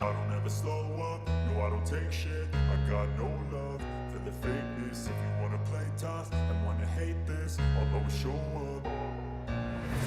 I don't ever slow up, no I don't take shit. I got no love for the fakeness. If you wanna play tough and wanna hate this, I'll always show up.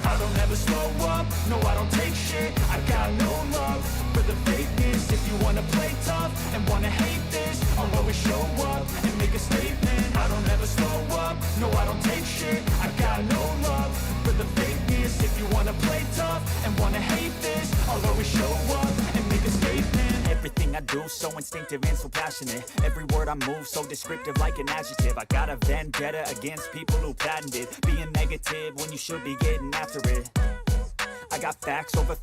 I don't ever slow up, no I don't take shit. I got no love for the fakeness. If you wanna play tough and wanna hate this, I'll always show up and make a statement. I don't ever slow up, no I don't take shit. I got no love for the fakeness. If you wanna play tough and wanna hate this, I'll always show up and make a statement. Everything I do so instinctive and so passionate. Every word I move so descriptive like an adjective. I got a vendetta against people who patented being negative when you should be getting after it. I got facts over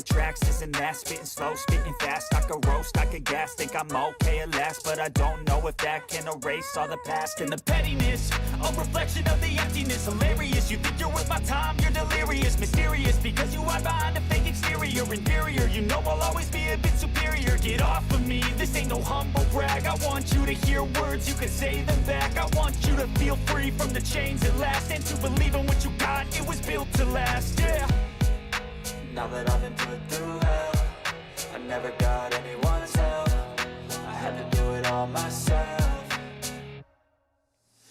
tracks, this and that. Spitting slow, spitting fast. I could roast, I could gas. Think I'm okay at last, but I don't know if that can erase all the past. And the pettiness, a reflection of the emptiness. Hilarious, you think you're worth my time, you're delirious. Mysterious, because you hide behind a fake exterior. Inferior, you know I'll always be a bit superior. Get off of me, this ain't no humble brag. I want you to hear words, you can say them back. I want you to feel free from the chains at last, and to believe in what you got, it was built to last, yeah. Now that I've been put through hell, I never got anyone's help. I had to do it all myself.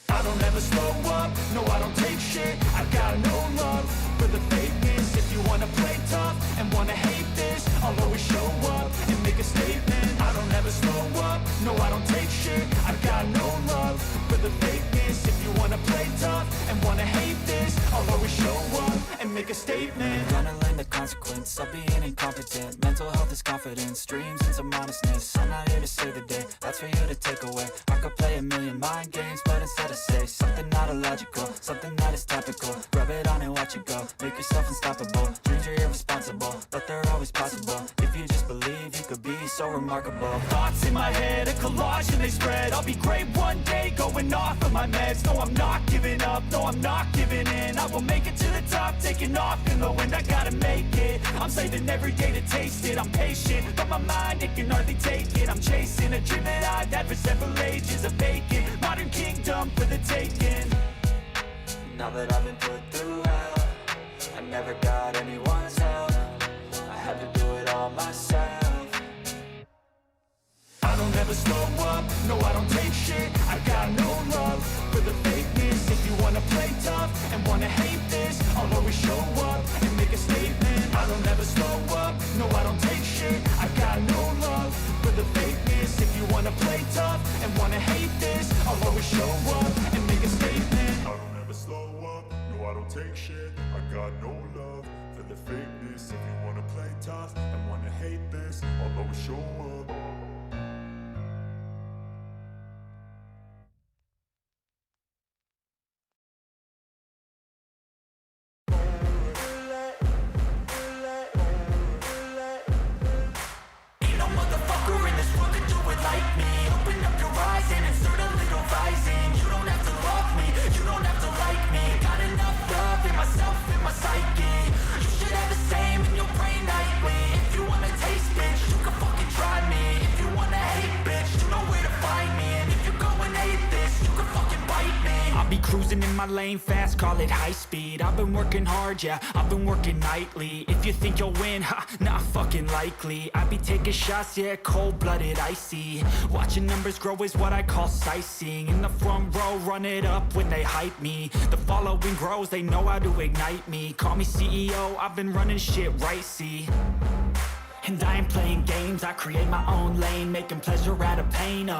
I don't ever slow up, no I don't take shit. I got no love for the fakeness. If you wanna play tough and wanna hate this, I'll always show up and make a statement. I don't ever slow up, no I don't take shit. I got no love for the fakeness. If you wanna play tough and wanna hate this, I'll always show up and make a statement. I'm gonna learn the consequence of being incompetent. Mental health is confidence, dreams and some honestness. I'm not here to save the day, that's for you to take away. I could play a million mind games, but instead I say something not illogical, something that is topical. Rub it on and watch it go, make yourself unstoppable. Dreams are irresponsible, but they're always possible. If you just believe, you could be so remarkable. Thoughts in my head, a collage and they spread. I'll be great one day, going off of my meds. No, I'm not giving up, no, I'm not giving in. I will make it to the top, taking off in the wind. I gotta make it, I'm saving every day to taste it. I'm patient, but my mind, it can hardly take it. I'm chasing a dream that I've had for several ages. A vacant, modern kingdom for the taking. Now that I've been put through hell, I never got anyone's help. I had to do it all myself. I don't ever slow up, no I don't take shit. I got no love for the fakeness. If you wanna play tough and wanna hate this, I'll always show up and make a statement. I don't ever slow up, no I don't take shit. I got no love for the fakeness. If you wanna play tough and wanna hate this, I'll always show up and make a statement. I don't ever slow up, no I don't take shit. I got no love for the fakeness. If you wanna play tough and wanna hate this, I'll always show up. Cruising in my lane fast, call it high speed. I've been working hard, yeah, I've been working nightly. If you think you'll win, ha, not fucking likely. I be taking shots, yeah, cold-blooded, icy. Watching numbers grow is what I call sightseeing. In the front row, run it up when they hype me. The following grows, they know how to ignite me. Call me CEO, I've been running shit right, see. And I ain't playing games, I create my own lane, making pleasure out of pain,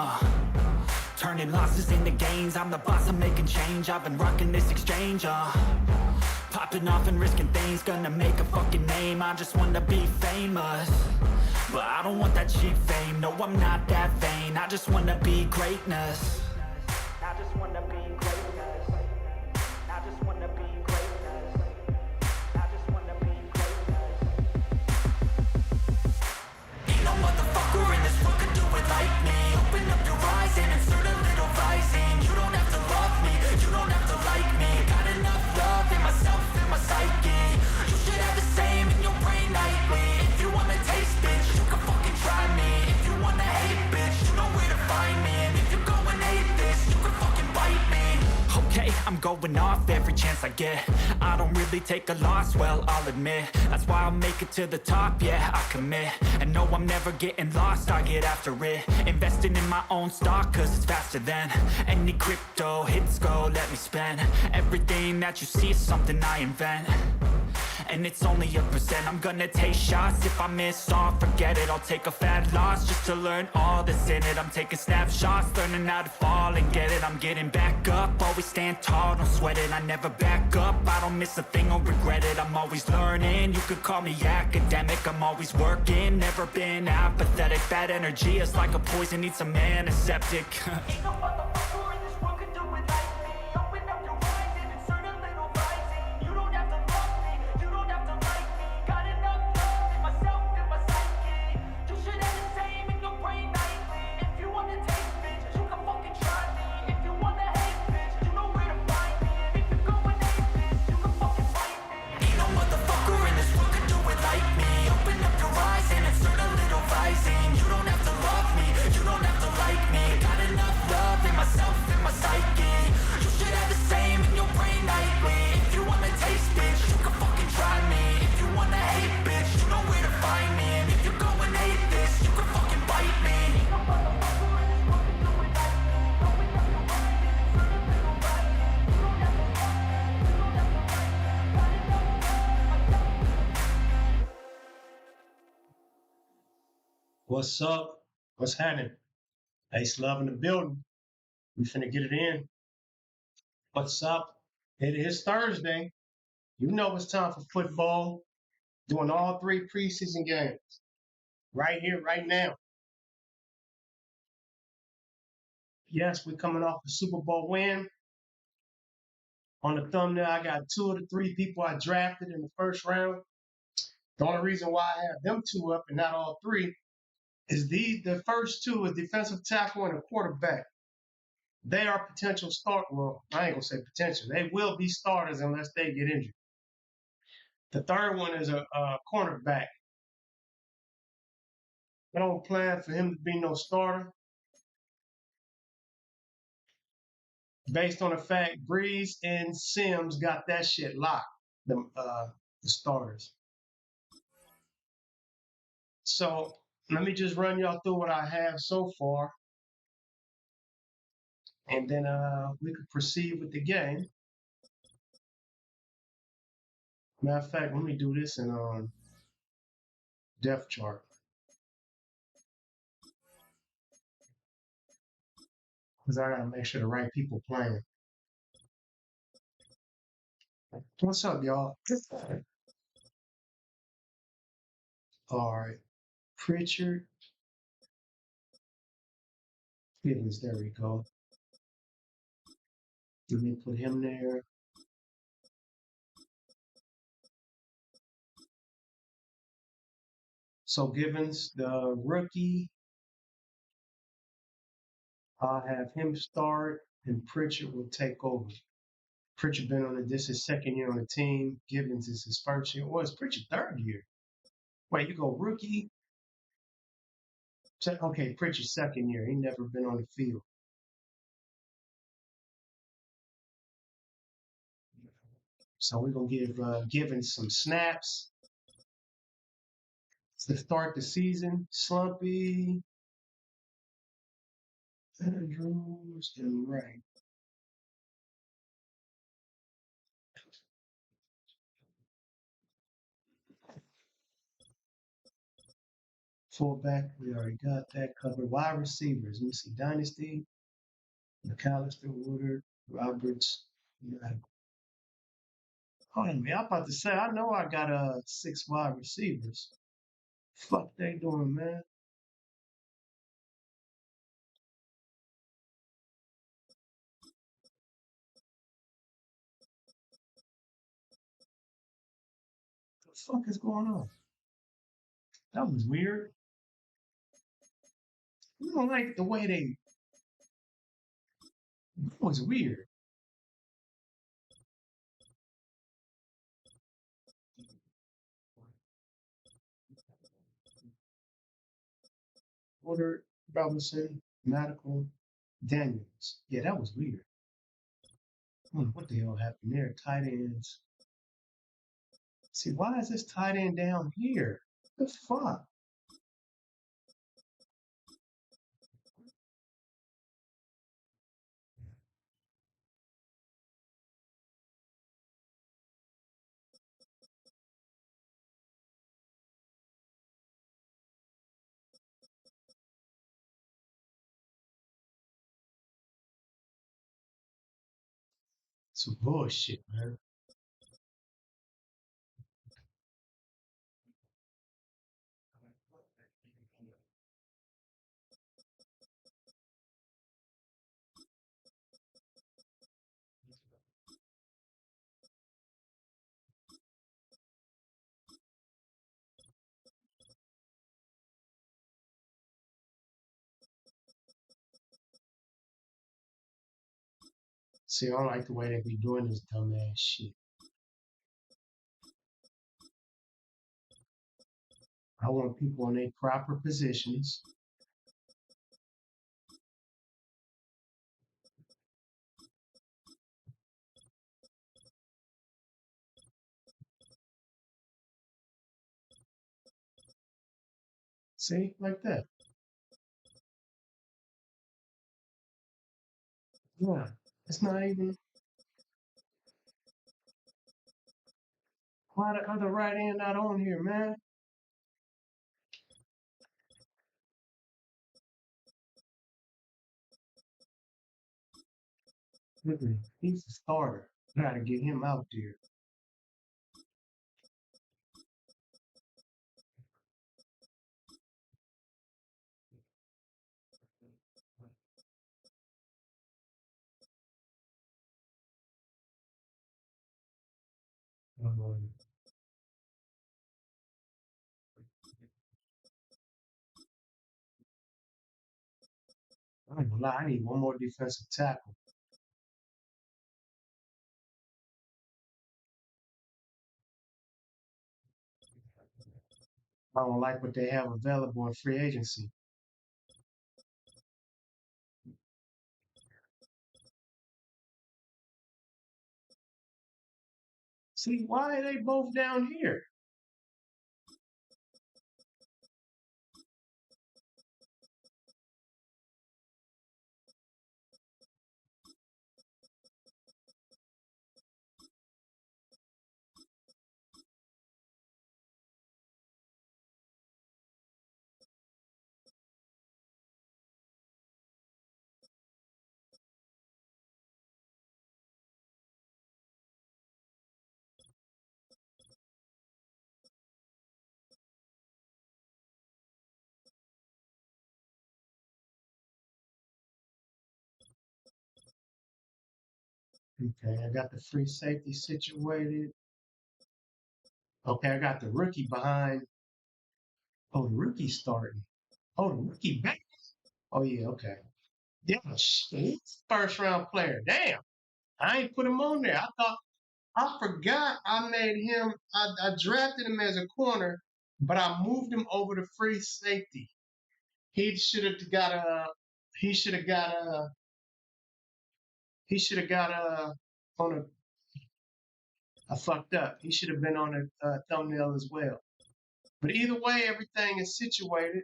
turning losses into gains. I'm the boss, I'm making change. I've been rocking this exchange, popping off and risking things. Gonna make a fucking name, I just wanna be famous. But I don't want that cheap fame, no I'm not that vain. I just wanna be greatness. I just wanna be greatness. I just wanna be greatness. I just wanna be greatness. Ain't no motherfucker in this world can do it like me. Open up your eyes and insert a little rising. You don't have to love me, you don't have to like me. Got enough love in myself and my psyche. You should have the same in your brain nightly. If you wanna taste, bitch, you can fucking try me. If you wanna hate, bitch, you know where to find me. And if you're going hate, I'm going off every chance I get. I don't really take a loss, well, I'll admit. That's why I'll make it to the top, yeah, I commit. And no, I'm never getting lost, I get after it. Investing in my own stock, cause it's faster than any crypto hits go, let me spend. Everything that you see is something I invent. And it's only a percent. I'm gonna take shots. If I miss all, forget it. I'll take a fat loss just to learn all that's in it. I'm taking snapshots, learning how to fall and get it. I'm getting back up, always stand tall, don't sweat it. I never back up, I don't miss a thing or regret it. I'm always learning, you could call me academic. I'm always working, never been apathetic. Bad energy is like a poison, needs some antiseptic. Ain't no motherfucker in this world could do it like me. Open up your eyes and insert a little rising. You don't have to love me, you don't have to like me. Got enough love in myself and my psyche. You should have the same in your brain nightly. If you wanna taste, bitch, you can fucking try me. If you wanna hate, bitch, you know where to find me. And if you're going hate, bitch, you can fucking fight me. Ain't no motherfucker in this world could do it like me. Open up your eyes and insert a little rising. You don't have to love me, you don't have to like me. Got enough love in myself and my psyche. You should have the same in your brain nightly. If you wanna taste, bitch, you can fucking try me. If you wanna hate, bitch, you know where to find me. And if you're going hate this, you can fucking bite me. Ain't no motherfucker in this world could do it like me. Open up your eyes and insert a little rising. You don't have to love me, you don't have to like me. Got enough love in myself. What's up? What's happening? Ace Love in the building. We finna get it in. What's up? It is Thursday. You know it's time for football. Doing all 3 preseason games. Right here, right now. Yes, we're coming off the Super Bowl win. On the thumbnail, I got 2 of the 3 people I drafted in the first round. The only reason why I have them 2 up and not all 3 is the first 2 is defensive tackle and a quarterback. They are potential start. Well, I ain't gonna say potential. They will be starters unless they get injured. The third one is a cornerback. I don't plan for him to be no starter, based on the fact Breeze and Sims got that shit locked. The starters. So let me just run y'all through what I have so far, and then we could proceed with the game. Matter of fact, let me do this in depth chart. Because I gotta make sure the right people playing. What's up, y'all? All right. Pritchard. Gibbons, there we go. Let me put him there. So Gibbons, the rookie, I'll have him start and Pritchard will take over. Pritchard been on this is his second year on the team. Gibbons is his first year. Well, it's Pritchard's third year. Wait, you go rookie? Okay, Pritchard's second year. He never been on the field. So we're going to give Gibbons some snaps to start the season. Slumpy, Andrews, and Wright. Fullback, we already got that covered. Wide receivers, let me see. Dynasty, McAllister, Woodard, Roberts. Yeah. Hold on, man. I'm about to say, I know I got 6 wide receivers. Fuck they doing, man? What the fuck is going on? That was weird. I don't like the way that was weird. Woodard, Robinson, Medical, Daniels. Yeah, that was weird. What the hell happened there? Tight ends. See, why is this tight end down here? The fuck? Some bullshit, man. See, I don't like the way they be doing this dumbass shit. I want people in their proper positions. See, like that. Yeah, it's not even. Why the other right hand not on here, man? He's the starter. Gotta get him out there. Um, I ain't gonna lie, I need one more defensive tackle. I don't like what they have available in free agency. See, why are they both down here? Okay, I got the free safety situated. Okay, I got the rookie behind. Oh, the rookie's starting. Oh, the rookie back. Oh, yeah, okay. Yeah, shit, he's a first round player. Damn, I ain't put him on there. I forgot I made him. I drafted him as a corner, but I moved him over to free safety. He should have got a. He should have got a. He should have got a. On a. I fucked up. He should have been on a thumbnail as well. But either way, everything is situated.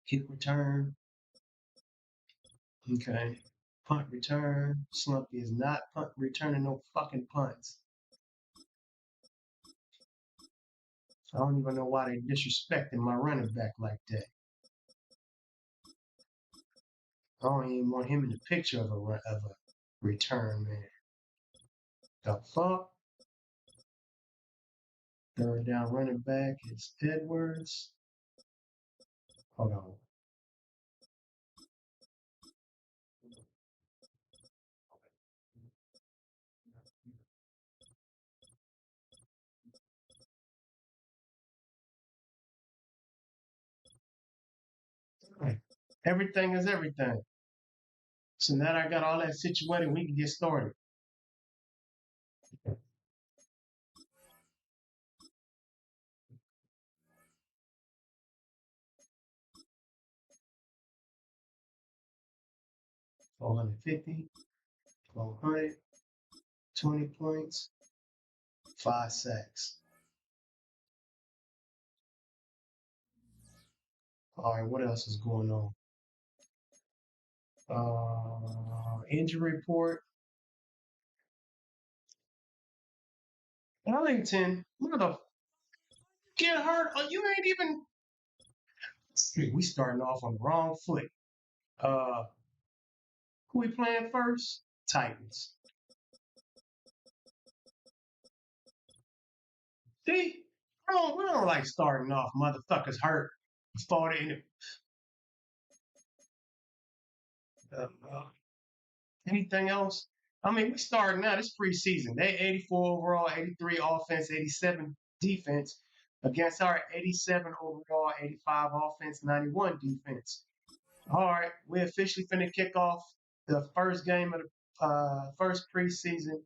Kick return. Okay. Punt return. Slumpy is not punt returning no fucking punts. I don't even know why they disrespecting my running back like that. I don't even want him in the picture of a return, man. The fuck? Third down running back is Edwards. Hold on. Right. Everything is everything. So now that I got all that situated, we can get started. 450, 400, 20 points, 5 sacks. All right, what else is going on? Injury report. Ellington, look at the get hurt. Oh, you ain't even. We starting off on the wrong foot. Who we playing first? Titans. See, we don't like starting off. Motherfuckers hurt. Started in anything else? I mean, we starting now. This preseason. They 84 overall, 83 offense, 87 defense against our 87 overall, 85 offense, 91 defense. All right, we officially finna kick off the first game of the first preseason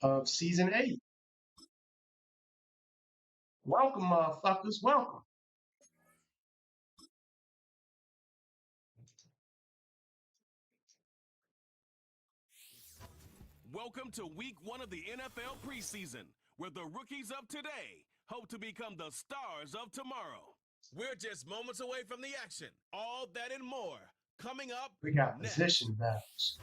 of season 8. Welcome, motherfuckers. Welcome. Welcome to week 1 of the NFL preseason, where the rookies of today hope to become the stars of tomorrow. We're just moments away from the action. All that and more coming up. We got next. position battles.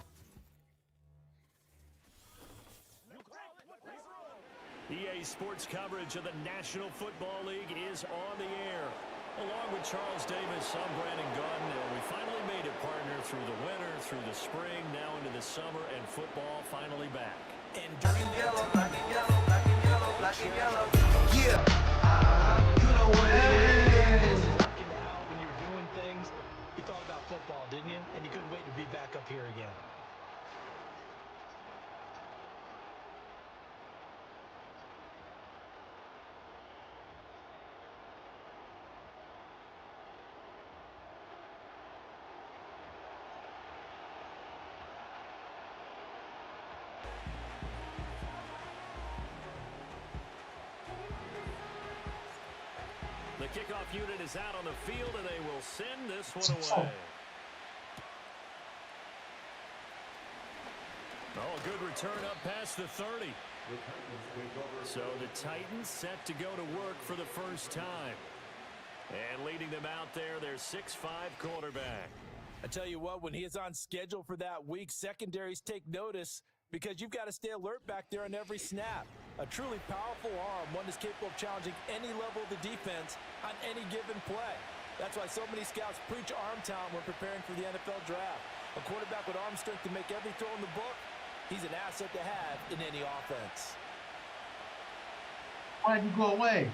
EA Sports coverage of the National Football League is on the air. Along with Charles Davis, I'm Brandon Gordon, and we finally made it, partner, through the winter, through the spring, now into the summer, and football finally back. And black and yellow, black and yellow, black and yellow, black and yellow. Yeah. You know what it is. When you were doing things, you thought about football, didn't you? And you couldn't wait to be back up here again. The kickoff unit is out on the field, and they will send this one away. Oh, a good return up past the 30. So the Titans set to go to work for the first time. And leading them out there, their 6'5" quarterback. I tell you what, when he is on schedule for that week, secondaries take notice because you've got to stay alert back there on every snap. A truly powerful arm, one that's capable of challenging any level of the defense on any given play. That's why so many scouts preach arm talent when preparing for the NFL draft. A quarterback with arm strength to make every throw in the book, he's an asset to have in any offense. Why'd you go away?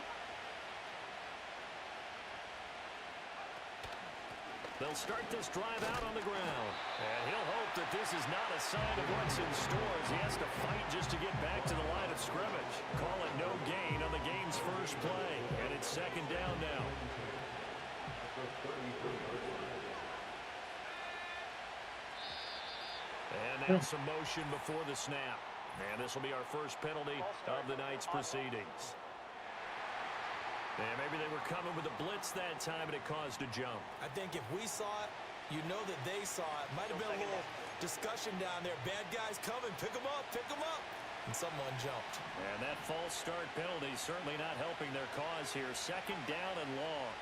They'll start this drive out on the ground. And he'll hope that this is not a sign of what's in store as he has to fight just to get back to the line of scrimmage. Call it no gain on the game's first play. And it's second down now. And now some motion before the snap. And this will be our first penalty of the night's proceedings. And maybe they were coming with a blitz that time, and it caused a jump. I think if we saw it, you know that they saw it. Might have been a little discussion down there. Bad guys coming. Pick them up. Pick them up. And someone jumped. And that false start penalty certainly not helping their cause here. Second down and long.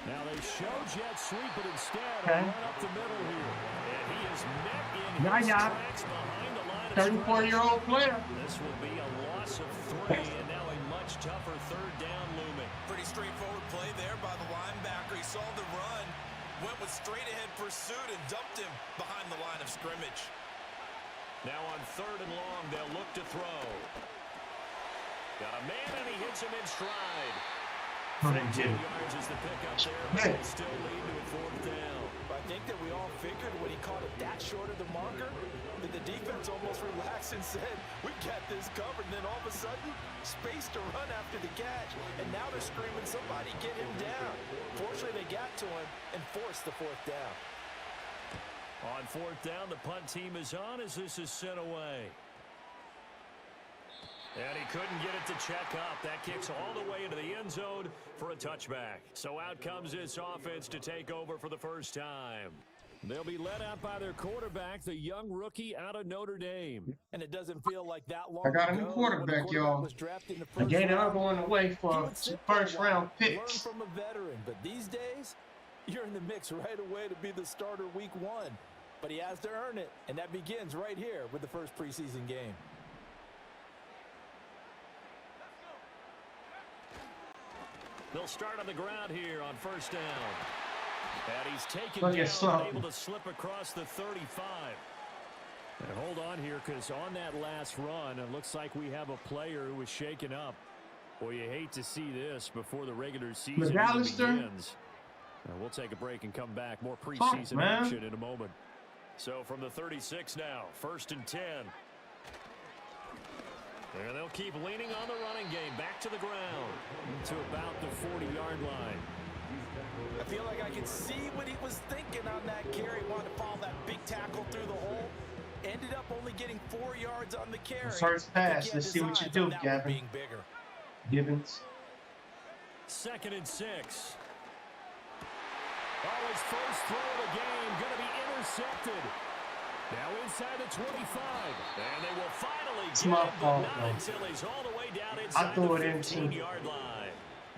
Now they show jet sweep, but instead run up the middle here. And he is met in his tracks behind the line of scrimmage. 34-year-old player. This will be a loss of 3, and now a much tougher third down looming. Pretty straightforward play there by the linebacker. He saw the run, went with straight-ahead pursuit, and dumped him behind the line of scrimmage. Now on third and long, they'll look to throw. Got a man, and he hits him in stride. 14 yards is the pickup there, but it'll still lead to a fourth down. I think that we all figured when he caught it that short of the marker that the defense almost relaxed and said, we got this covered. And then all of a sudden, space to run after the catch. And now they're screaming, somebody get him down. Fortunately, they got to him and forced the fourth down. On fourth down, the punt team is on as this is sent away. And he couldn't get it to check up. That kicks all the way into the end zone for a touchback. So out comes this offense to take over for the first time. They'll be led out by their quarterback, the young rookie out of Notre Dame. And it doesn't feel like that long I got a ago new when quarterback, y'all. was drafted in the I first gave the round. other one away You for would sit for a first while, round learn picks. from a veteran, but these days, you're in the mix right away to be the starter week 1. But he has to earn it, and that begins right here with the first preseason game. They'll start on the ground here on first down. And he's taken Look at down Slow. and able to slip across the 35. And hold on here, because on that last run, it looks like we have a player who was shaken up. Boy, you hate to see this before the regular season even McAllister? begins. We'll take a break and come back. More preseason action in a moment. So from the 36 now, 1st and 10. And they'll keep leaning on the running game. Back to the ground to about the 40-yard line. I feel like I can see what he was thinking on that carry. Wanted to follow that big tackle through the hole. Ended up only getting 4 yards on the carry. First pass. Let's see what you do, Gavin. Being bigger. Gibbons. 2nd and 6. Oh, his first throw of the game going to be intercepted. Now inside the 25. And they will finally It's get my him, fault, but not though. until he's all the way down I inside threw the it into 15-yard line.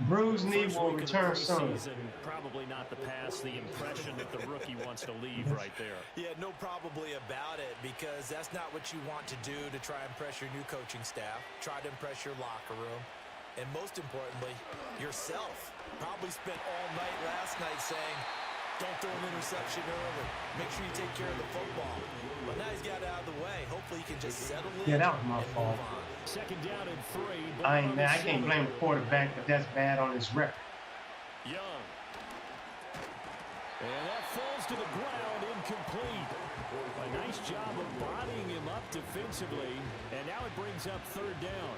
Bruised knee First will week of the return soon. preseason, probably not the pass, the impression that the rookie wants to leave right there. Yeah, no probably about it, because that's not what you want to do to try and impress your new coaching staff. Try to impress your locker room. And most importantly, yourself. Probably spent all night last night saying, don't throw an interception early. Make sure you take care of the football. But now he's got it out of the way. Hopefully he can just settle in. Yeah, that was my and fault. move on. 2nd down and 3. I ain't mad. I can't blame the quarterback, but that's bad on his record. Young. And that falls to the ground, incomplete. A nice job of bodying him up defensively, and now it brings up 3rd down.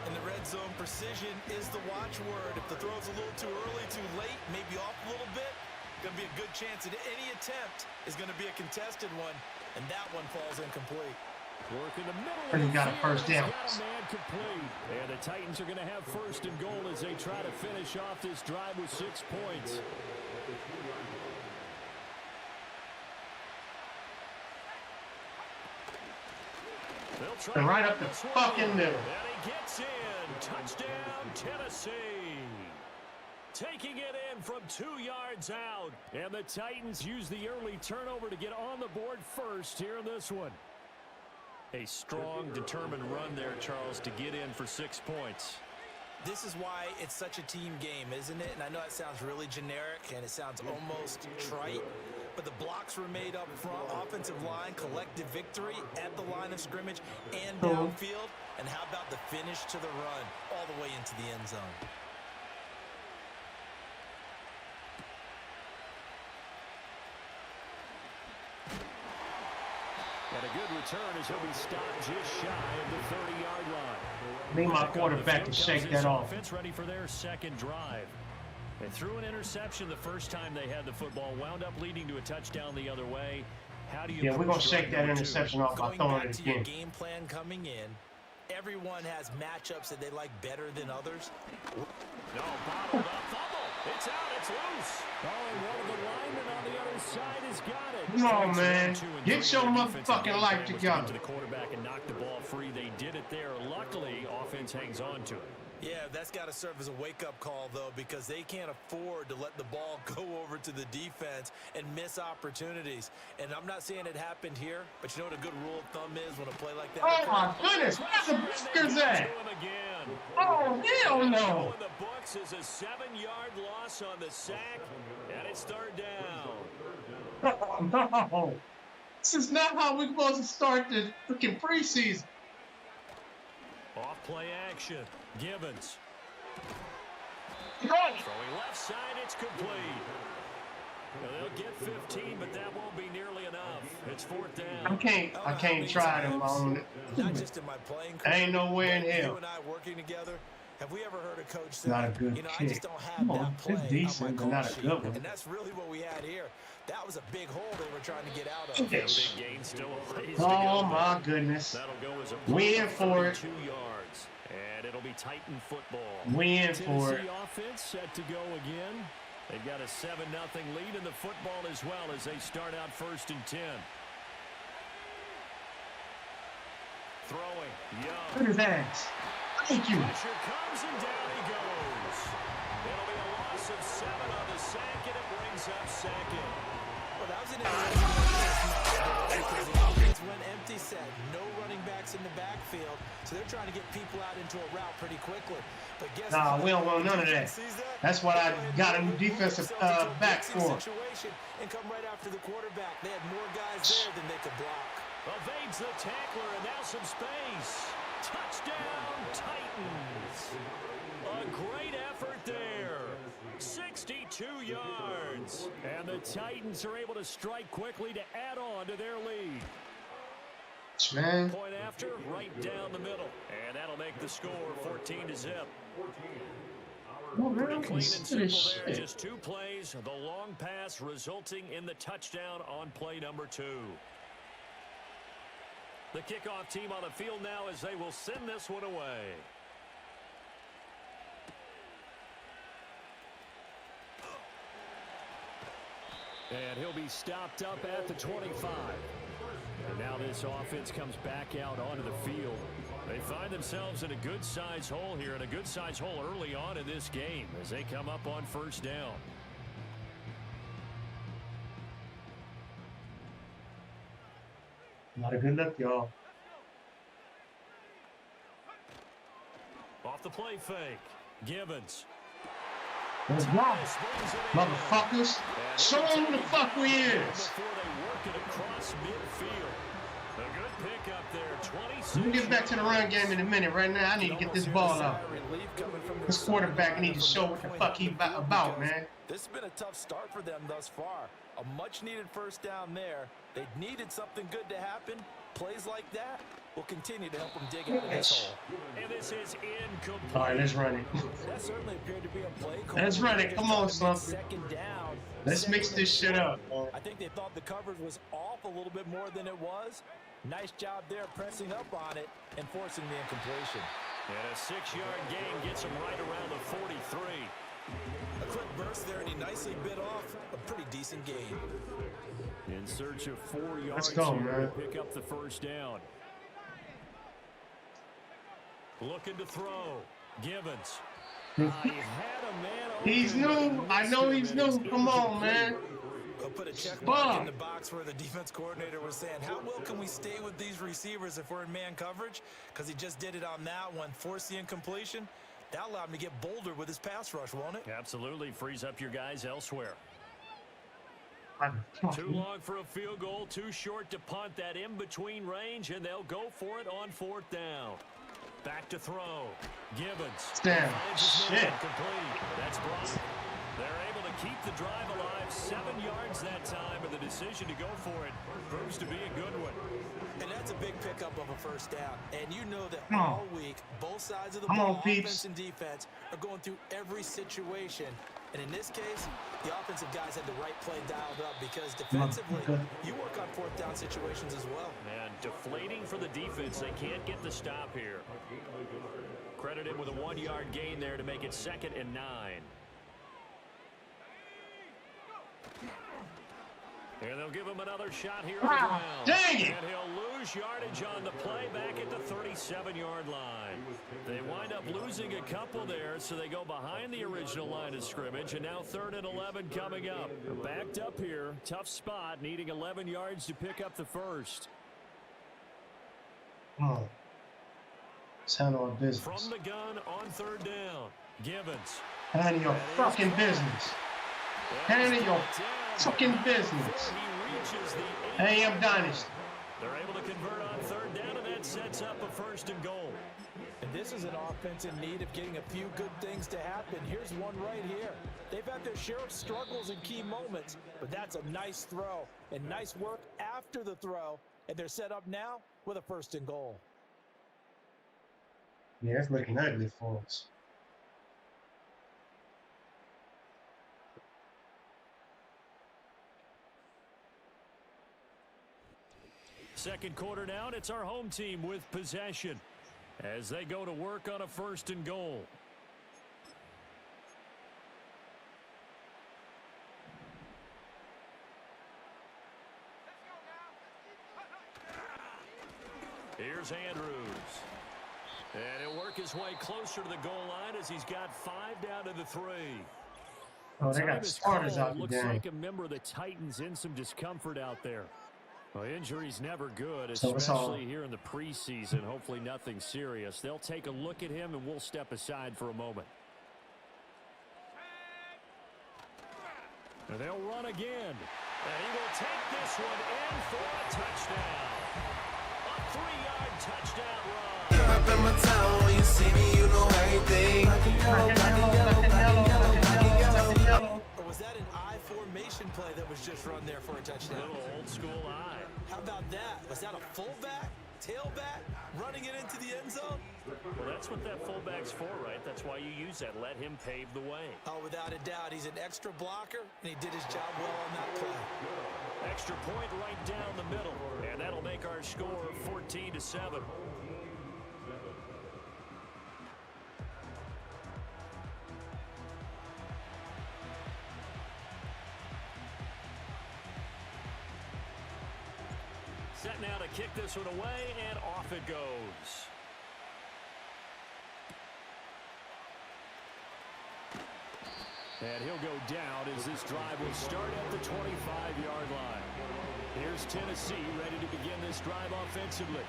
In the red zone, precision is the watchword. If the throw's a little too early, too late, maybe off a little bit, going to be a good chance that any attempt is going to be a contested one, and that one falls incomplete. Work in the middle And he of the got a field, first he's down. got a man complete. And the Titans are going to have 1st and goal as they try to finish off this drive with 6 points. And right up the fucking middle. And he gets in. Touchdown, Tennessee. Taking it in from 2 yards out. And the Titans use the early turnover to get on the board first here in this one. A strong, determined run there, Charles, to get in for 6 points. This is why it's such a team game, isn't it? And I know it sounds really generic and it sounds almost trite, but the blocks were made up front, offensive line, collective victory at the line of scrimmage and downfield. And how about the finish to the run all the way into the end zone? And a good return as he'll be stopped just shy of the 30-yard line. Need my quarterback to shake that off. Offense ready for their 2nd drive. They threw an interception the first time they had the football, wound up leading to a touchdown the other way. How do you? Yeah, we're gonna shake that interception off by Going throwing back it to your again. game plan coming in, everyone has matchups that they like better than others. No, bottled up, fumble. It's out, it's loose. Oh, and one of the linemen on the other side has got it. Come on, Strikes man. 1, 2, and Get 3. your Their defensive motherfucking game life plan was to together. get to the quarterback and knock the ball free. They did it there. Luckily, offense hangs on to it. Yeah, that's got to serve as a wake-up call, though, because they can't afford to let the ball go over to the defense and miss opportunities. And I'm not saying it happened here, but you know what a good rule of thumb is when a play like that Oh my occurs? goodness, where's the Briskers at? To him again. Oh hell no! In the books is a 7-yard loss on the sack, and it's 3rd down. Oh no! This is not how we're supposed to start the freaking preseason. Off play action. Gibbons. Go! Throwing left side, it's complete. Well, they'll get 15, but that won't be nearly enough. It's 4th down. I can't try them on Not just in my playing I career, ain't nowhere in but hell. You and I working together. Have we ever heard a coach say, Not a good you know, I kick. just don't have Come on, that play it's on decent, my but call not a sheet. good one. And that's really what we had here. That was a big hole they were trying to get out of. Yes. Big gain still a ways to Oh go. my goodness. That'll go as a We punt in of for it. 32 yards. And it'll be Titan football. We in for it. Tennessee offense set to go again. They've got a 7-0 lead in the football as well as they start out 1st and 10. Throwing. Young. Look at his ass. Thank you. Pressure comes and down he goes. It'll be a loss of 7 on the sack, and it brings up 2nd. Well, that was an because the offense went empty set. No running backs in the backfield, so they're trying to get people out into a route pretty quickly. But guess Nah, what? we don't want none of that. That's what I got a new defensive back for. Situation and come right after the quarterback. They had more guys there than they could block. Evades the tackler, and now some space. Touchdown, Titans. A great effort there. 62 yards. And the Titans are able to strike quickly to add on to their lead. Man. Point after, right down the middle. And that'll make the score 14-0. Oh, man, Clean and simple there. shit. Just 2 plays. The long pass resulting in the touchdown on play number 2. The kickoff team on the field now as they will send this one away. And he'll be stopped up at the 25. And now this offense comes back out onto the field. They find themselves in a good-sized hole here, and a good-sized hole early on in this game as they come up on 1st down. Not a good look, y'all. Off the play fake. Givens. Let's go. Motherfuckers. Show them who the fuck we is. Before they work it across midfield. A good pickup there. 26. We'll get back to the run game in a minute. Right now, I need to get this ball out. This quarterback need to show what the fuck he about, man. This has been a tough start for them thus far. A much-needed 1st down there. They needed something good to happen. Plays like that will continue to help them dig out of this hole. And this is incomplete. All right, let's run it. That certainly appeared to be a play call. Let's run it. Come on, son. 2nd down. Let's mix this shit up. I think they thought the coverage was off a little bit more than it was. Nice job there pressing up on it and forcing the incompletion. And a 6-yard gain gets him right around the 43. A quick burst there, and he nicely bit off a pretty decent gain. In search of 4 yards Let's go, here man. to pick up the 1st down. Looking to throw. Givens. He had a man open. He's new. I know he's new. Come on, man. I'll put a check mark in the box where the defense coordinator was saying, how well can we stay with these receivers if we're in man coverage? Because he just did it on that one, forced the incompletion. That allowed him to get bolder with his pass rush, won't it? Absolutely. Frees up your guys elsewhere. Too long for a field goal, too short to punt. That in-between range, and they'll go for it on 4th down. Back to throw. Givens. Damn. Shit. Complete. That's blocked. They're able to keep the drive alive. 7 yards that time, and the decision to go for it proves to be a good one. And that's a big pickup of a 1st down. And you know that Come on. all week, both sides of the Come on, ball, peeps. offense and defense, are going through every situation. And in this case, the offensive guys had the right play dialed up because defensively, you work on 4th down situations as well. And deflating for the defense. They can't get the stop here. Credited with a 1-yard gain there to make it 2nd and 9. And they'll give him another shot here on the ground. Dang it! And he'll lose yardage on the play back at the 37-yard line. They wind up losing a couple there, so they go behind the original line of scrimmage, and now 3rd and 11 coming up. Backed up here, tough spot, needing 11 yards to pick up the 1st. Oh. Let's handle our business. From the gun on 3rd down. Givens. Handle your fucking business. Handle your fucking business. AM Dynasty. They're able to convert on 3rd down, and that sets up a 1st and goal. And this is an offense in need of getting a few good things to happen. Here's one right here. They've had their share of struggles in key moments, but that's a nice throw and nice work after the throw. And they're set up now with a 1st and goal. Yeah, it's looking ugly for us. Second quarter down, it's our home team with possession as they go to work on a 1st and goal. Here's Andrews. And he'll work his way closer to the goal line as he's got 5 down to the 3. Oh, they got starters out looks there. like a member of the Titans in some discomfort out there. Well, injury's never good, So especially here in the preseason. Hopefully nothing serious. They'll take a look at him, and we'll step aside for a moment. And they'll run again. And he will take this one in for a touchdown. A 3-yard touchdown run. You're up in my town when you see me, you know everything. Or was that an I formation play that was just run there for a touchdown? Little old school eye. How about that? Was that a fullback, tailback, running it into the end zone? Well, that's what that fullback's for, right? That's why you use that. Let him pave the way. Oh, without a doubt, he's an extra blocker, and he did his job well on that play. Extra point right down the middle, and that'll make our score 14-7. Set now to kick this one away, and off it goes. And he'll go down as this drive will start at the 25-yard line. Here's Tennessee ready to begin this drive offensively.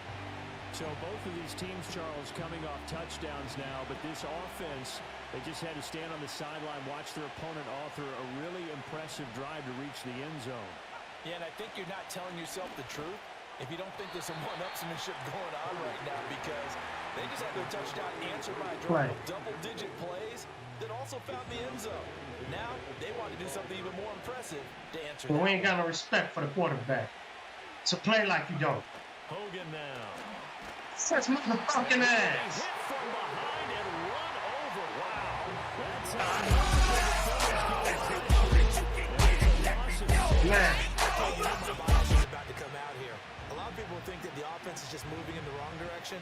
So both of these teams, Charles, coming off touchdowns now, but this offense, they just had to stand on the sideline, watch their opponent author a really impressive drive to reach the end zone. Yeah, and I think you're not telling yourself the truth if you don't think there's some one-upsmanship going on right now, because they just had their touchdown answered by a drive of double-digit plays that also found the end zone. Now, they want to do something even more impressive to answer that. We ain't got no respect for the quarterback. So play like you don't. Hogan now. Such motherfucking ass. Hit from behind and run over. Wow. That's Man. About to come out here. A lot of people think that the offense is just moving in the wrong direction.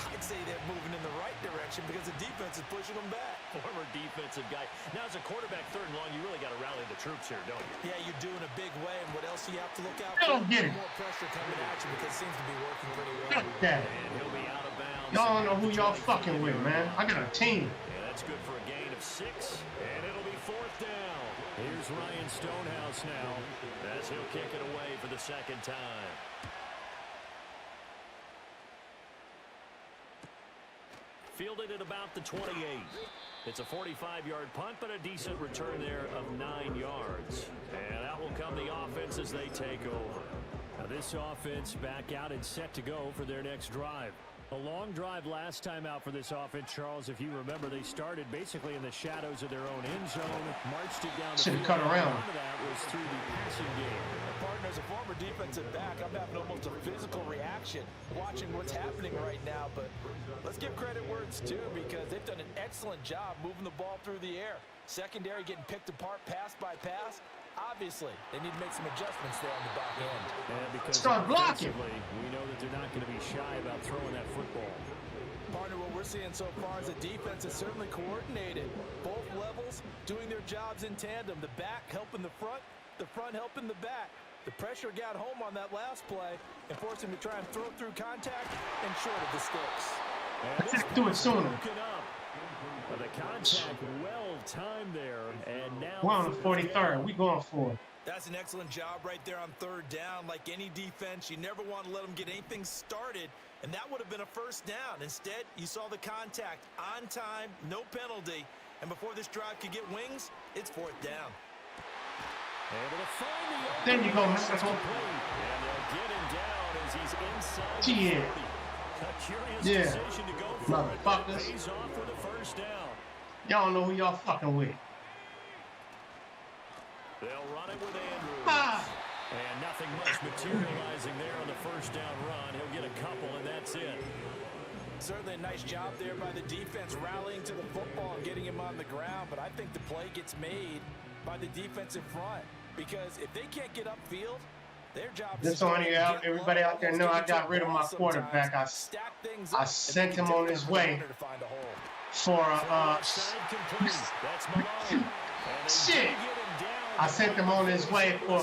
I'd say they're moving in the right direction because the defense is pushing them back. former defensive guy. Now, as a quarterback, 3rd and long, you really got to rally the troops here, don't you? Yeah, you do in a big way. And what else do you have to look out I for? don't get it. More pressure coming at you because it seems to be working pretty well. Fuck that. And he'll be out of bounds. Y'all don't know who y'all fucking with, man. I got a team. Yeah, that's good for a gain of 6, and it'll be 4th down. Here's Ryan Stonehouse now as he'll kick it away for the 2nd time. Fielded at about the 28. It's a 45-yard punt, but a decent return there of 9 yards. And out will come the offense as they take over. Now this offense back out and set to go for their next drive. A long drive last time out for this offense, Charles. If you remember, they started basically in the shadows of their own end zone, marched it down the Should have field. cut around. None of that was through the passing game. Partner, as a former defensive back, I'm having almost a physical reaction watching what's happening right now. But let's give credit where it's due because they've done an excellent job moving the ball through the air. Secondary getting picked apart pass by pass. Obviously, they need to make some adjustments there on the back end. And because Start blocking. offensively, we know that they're not going to be shy about throwing that football. Partner, what we're seeing so far is the defense is certainly coordinated. Both levels doing their jobs in tandem. The back helping the front helping the back. The pressure got home on that last play and forced him to try and throw through contact and short of the sticks. And Let's do it sooner. broken up. The contact well timed there, and now We're on the 43rd. We going for it. That's an excellent job right there on 3rd down. Like any defense, you never want to let them get anything started, and that would have been a 1st down. Instead, you saw the contact on time, no penalty, and before this drive could get wings, it's 4th down. able to find the There you go, man. and they'll get him down as he's inside the Yeah. 40. A curious Yeah. decision to go for it. Motherfuckers. Pays off for the 1st down. Y'all know who y'all fucking with. They'll run it with Andrews. Ah. And nothing much materializing there on the 1st down run. He'll get a couple, and that's it. Certainly a nice job there by the defense rallying to the football and getting him on the ground, but I think the play gets made by the defensive front because if they can't get upfield, their job is Just on you out, everybody out there know I got rid of my quarterback. I sent him on his way for Side complete. That's Malone. Shit! I sent him on his way for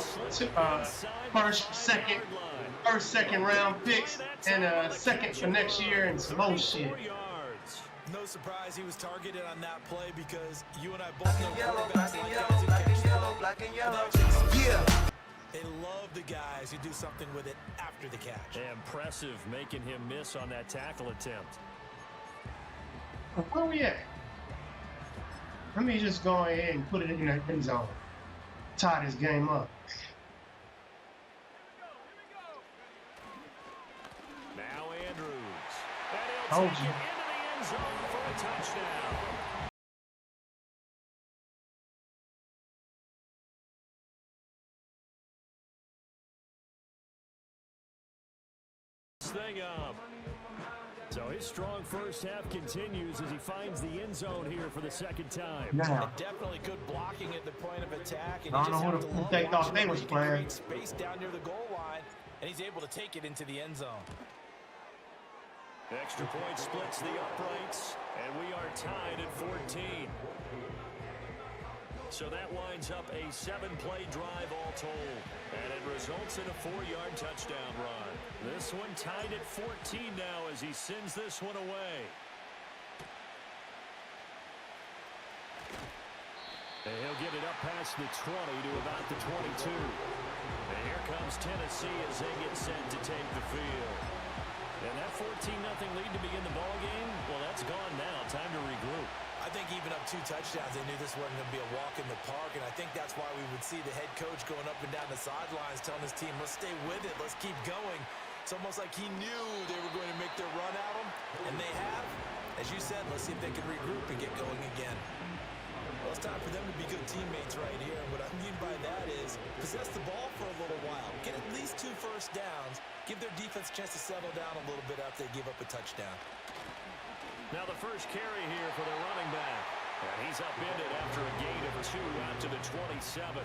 first, second round picks and a second for next year and some more shit. No surprise he was targeted on that play because you and I both know quarterbacks like black and yellow. They love the guys who do something with it after the catch. Impressive making him miss on that tackle attempt. Where we at? Let me just go ahead and put it in the end zone. Tie this game up. Now Andrews. And he'll Told take you. it into the end zone for a touchdown. Thing up. So his strong first half continues as he finds the end zone here for the second time. Now, Definitely good blocking at the point of attack. And I don't know who they thought they was playing. Space down near the goal line, and he's able to take it into the end zone. Extra point splits the uprights, and we are tied at 14. So that winds up a 7-play drive all told, and it results in a 4-yard touchdown run. This one tied at 14 now as he sends this one away. And he'll get it up past the 20 to about the 22. And here comes Tennessee as they get set to take the field. And that 14-0 lead to begin the ballgame, well, that's gone now. Time to regroup. I think even up 2 touchdowns, they knew this wasn't going to be a walk in the park, and I think that's why we would see the head coach going up and down the sidelines telling his team, let's stay with it, let's keep going. It's almost like he knew they were going to make their run at him, and they have. As you said, let's see if they can regroup and get going again. Well, it's time for them to be good teammates right here, and what I mean by that is possess the ball for a little while, get at least 2 first downs, give their defense a chance to settle down a little bit after they give up a touchdown. Now the first carry here for the running back. And he's upended after a gain of 2 out to the 27.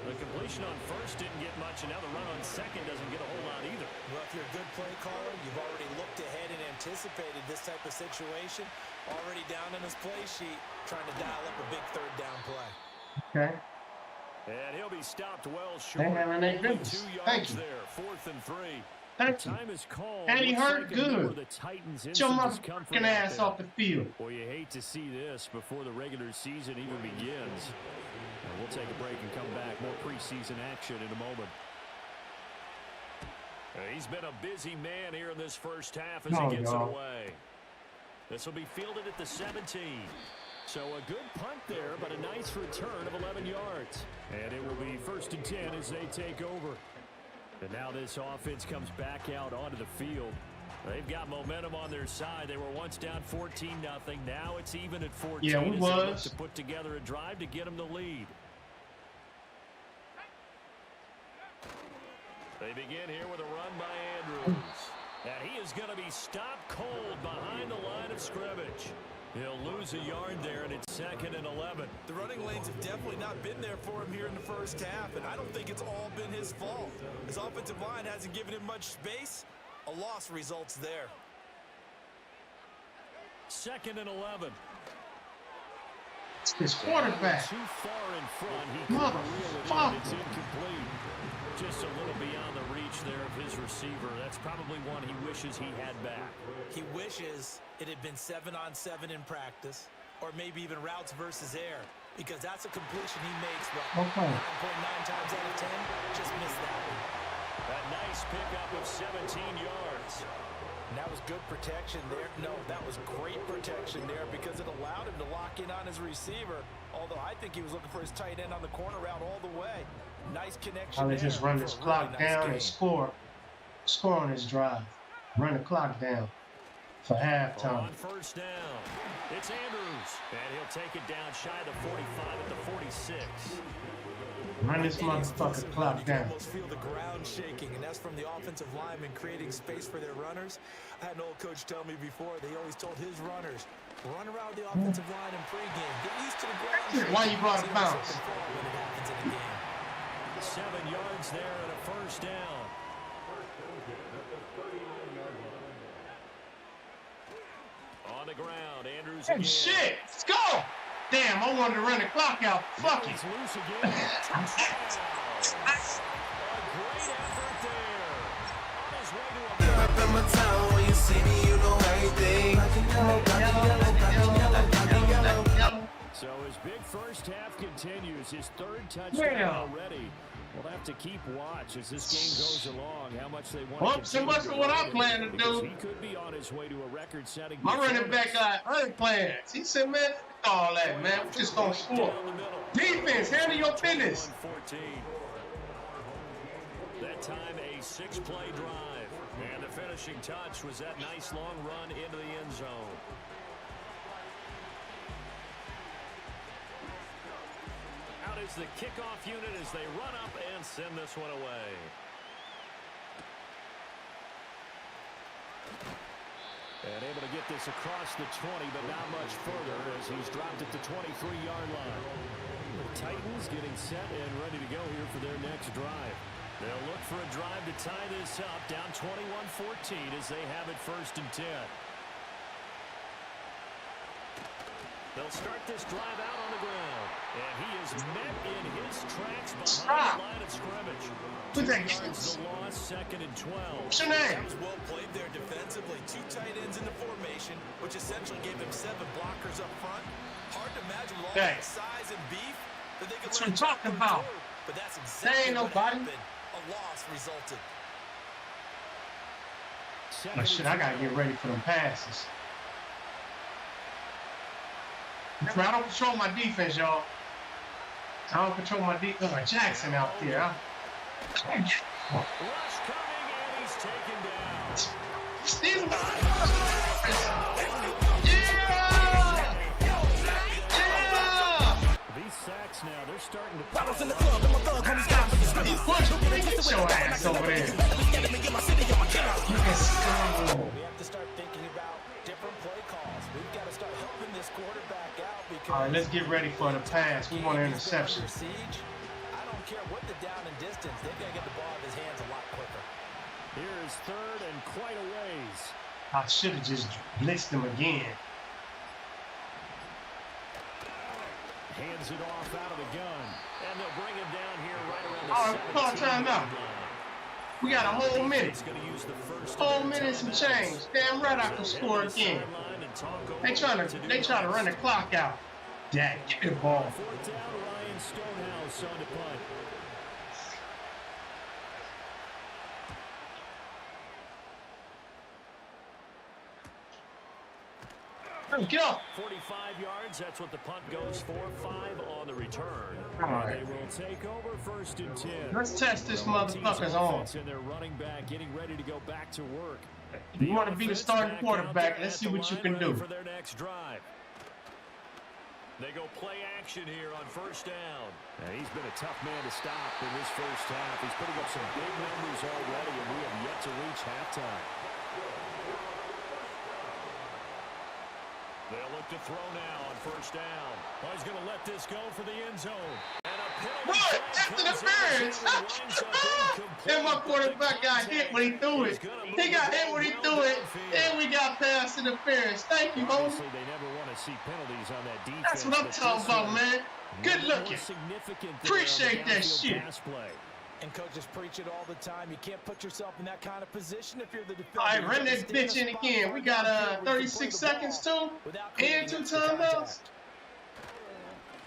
The completion on first didn't get much, and now the run on second doesn't get a whole lot either. Well, if you're a good play caller, you've already looked ahead and anticipated this type of situation. Already down in his play sheet, trying to dial up a big 3rd down play. okay. And he'll be stopped well short. They having their Only business. 2 yards Thank you. there. 4th and 3. Thank you. Time is called. And he Looks hurt like a number of good. the Titans in Get your some discomfort motherfucking out ass there. off the field. Well, you hate to see this before the regular season even begins. And we'll take a break and come back. More preseason action in a moment. He's been a busy man here in this first half as he gets it away. This will be fielded at the 17. So a good punt there, but a nice return of 11 yards. And it will be 1st and 10 as they take over. And now this offense comes back out onto the field. They've got momentum on their side. They were once down 14-0. Now it's even at 14. Yeah, we as they look was. to put together a drive to get them the lead. They begin here with a run by Andrews. And he is going to be stopped cold behind the line of scrimmage. He'll lose a yard there, and it's 2nd and 11. The running lanes have definitely not been there for him here in the first half, and I don't think it's all been his fault. His offensive line hasn't given him much space. A loss results there. 2nd and 11. His quarterback. Too far in front. He couldn't reel it in. Motherfucker. It's incomplete. Just a little beyond the reach there of his receiver. That's probably one he wishes he had back. He wishes it had been 7-on-7 in practice, or maybe even routes versus air, because that's a completion he makes, but 9.9 times out of 10, just missed that one. A nice pickup of 17 yards. And that was good protection there. No, that was great protection there because it allowed him to lock in on his receiver, although I think he was looking for his tight end on the corner route all the way. Nice connection How they there just run for this a clock really nice down game. and score on this drive. Run the clock down for halftime. On 1st down, it's Andrews. And he'll take it down shy of the 45 at the 46. Run this motherfucking clock You can down. almost feel the ground shaking, and that's from the offensive linemen creating space for their runners. I had an old coach tell me before, they always told his runners, run around the offensive line in pregame. Get used to the ground shaking. Why you brought a See bounce? what's open for when it happens in a game. 7 yards there and a 1st down. On the ground, Andrews Hey, again. shit! Let's go! Damn, I wanted to run the clock out. Fuck it. It's loose again. A great effort there. On his way to a Up in my town, when you see me, you know everything. So his big first half continues. His third touchdown already. We'll have to keep watch as this game goes along. How much they want Well, so much for what I plan to do. He could be on his way to a record-setting. My running back got other plans. He said, man, all that, man. We're just going to score. Defense, handle your business. 14. That time a 6-play drive. And the finishing touch was that nice long run into the end zone. Out is the kickoff unit as they run up and send this one away. And able to get this across the 20, but not much further as he's dropped at the 23-yard line. The Titans getting set and ready to go here for their next drive. They'll look for a drive to tie this up, down 21-14 as they have it 1st and 10. They'll start this drive out on the ground. And he is met in his tracks behind the line of scrimmage. 2 yards the loss, 2nd and 12. What's your name? Well played there defensively. 2 tight ends in the formation, which essentially gave them 7 blockers up front. Hard to imagine with all that size and beef that they could That's what I'm talking about. But that's exactly ain't what nobody. happened. A loss resulted. Oh, shit, I got to get ready for them passes. Remember, I don't control my defense, y'all. I don't control my defense. Like Jackson out there. Rush coming, and he's taken down. These sacks now, they're starting to Bottles in the club, and my thug homies got me. Get your ass over there. You can score. We have to start thinking about different play calls. We've got to start helping this quarterback out because. All right, let's get ready for the pass. We want an interception. I don't care what the down and distance. They've got to get the ball in his hands a lot quicker. Here is 3rd and quite a ways. I should have just blitzed him again. Hands it off out of the gun. And they'll bring him down here right around the All right, call timeout. We got a whole minute. Whole minute and some change. Damn right I can score again. They trying to run the clock out. Dad, give me the ball. 4th down, Ryan Stonehouse on the punt. Get up. 45 yards, that's what the punt goes for. 5 on the return. All right. They will take over 1st and 10. Let's test this motherfucker's on. And their running back getting ready to go back to work. You want to be the starting quarterback. Let's see what you can do. For their next drive. They go play action here on 1st down. And he's been a tough man to stop in this first half. He's putting up some big numbers already, and we have yet to reach halftime. They'll look to throw now on 1st down. Oh, he's going to let this go for the end zone. And a penalty. What? That's interference. And my quarterback got hit when he threw it. He got hit when he threw it. And we got pass interference. Thank you, homie. They never want to see penalties on that defense. That's what I'm talking about, man. Good looking. Appreciate that shit. And coaches preach it all the time. You can't put yourself in that kind of position if you're the defender. All right, run that bitch in again. We got 36 seconds too, and 2 timeouts.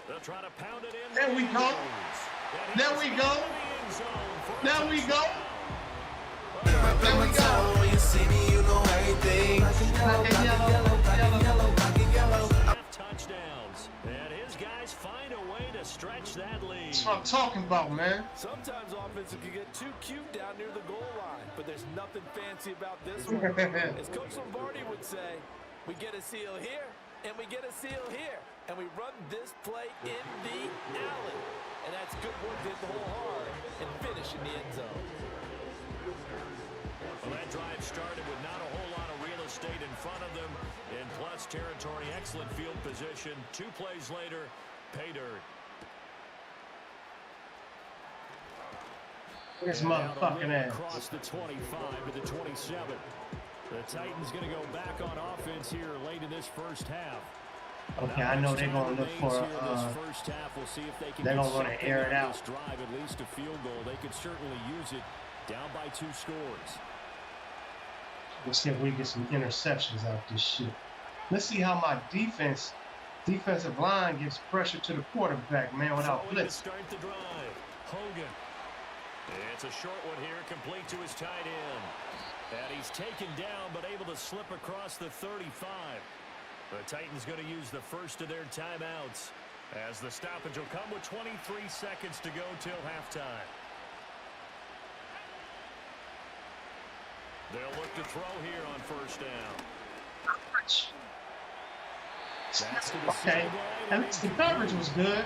They'll try to pound it in. There we go. There we go. There we go. There we go. When you see me, you know everything. Half touchdowns. And his guys find a way to stretch that lead. That's what I'm talking about, man. Sometimes offenses can get too cute down near the goal line, but there's nothing fancy about this one. As Coach Lombardi would say, we get a seal here, and we get a seal here, and we run this play in the alley. And that's good work to hit the hole hard and finish in the end zone. Well, that drive started with not a whole lot of real estate in front of them. In plus territory, excellent field position. 2 plays later, pay dirt. This motherfucking ass. Across the 25 to the 27. The Titans going to go back on offense here late in this first half. Okay, I know they're gonna look for they're gonna want to air it out. Drive at least a field goal. They could certainly use it down by 2 scores. Let's see if we get some interceptions out this shit. Let's see how my defensive line gives pressure to the quarterback, man, without blitz. Start the drive. Hogan. It's a short one here, complete to his tight end. And he's taken down, but able to slip across the 35. The Titans going to use the first of their timeouts, as the stoppage will come with 23 seconds to go till halftime. They'll look to throw here on first down. Okay, at least the coverage was good.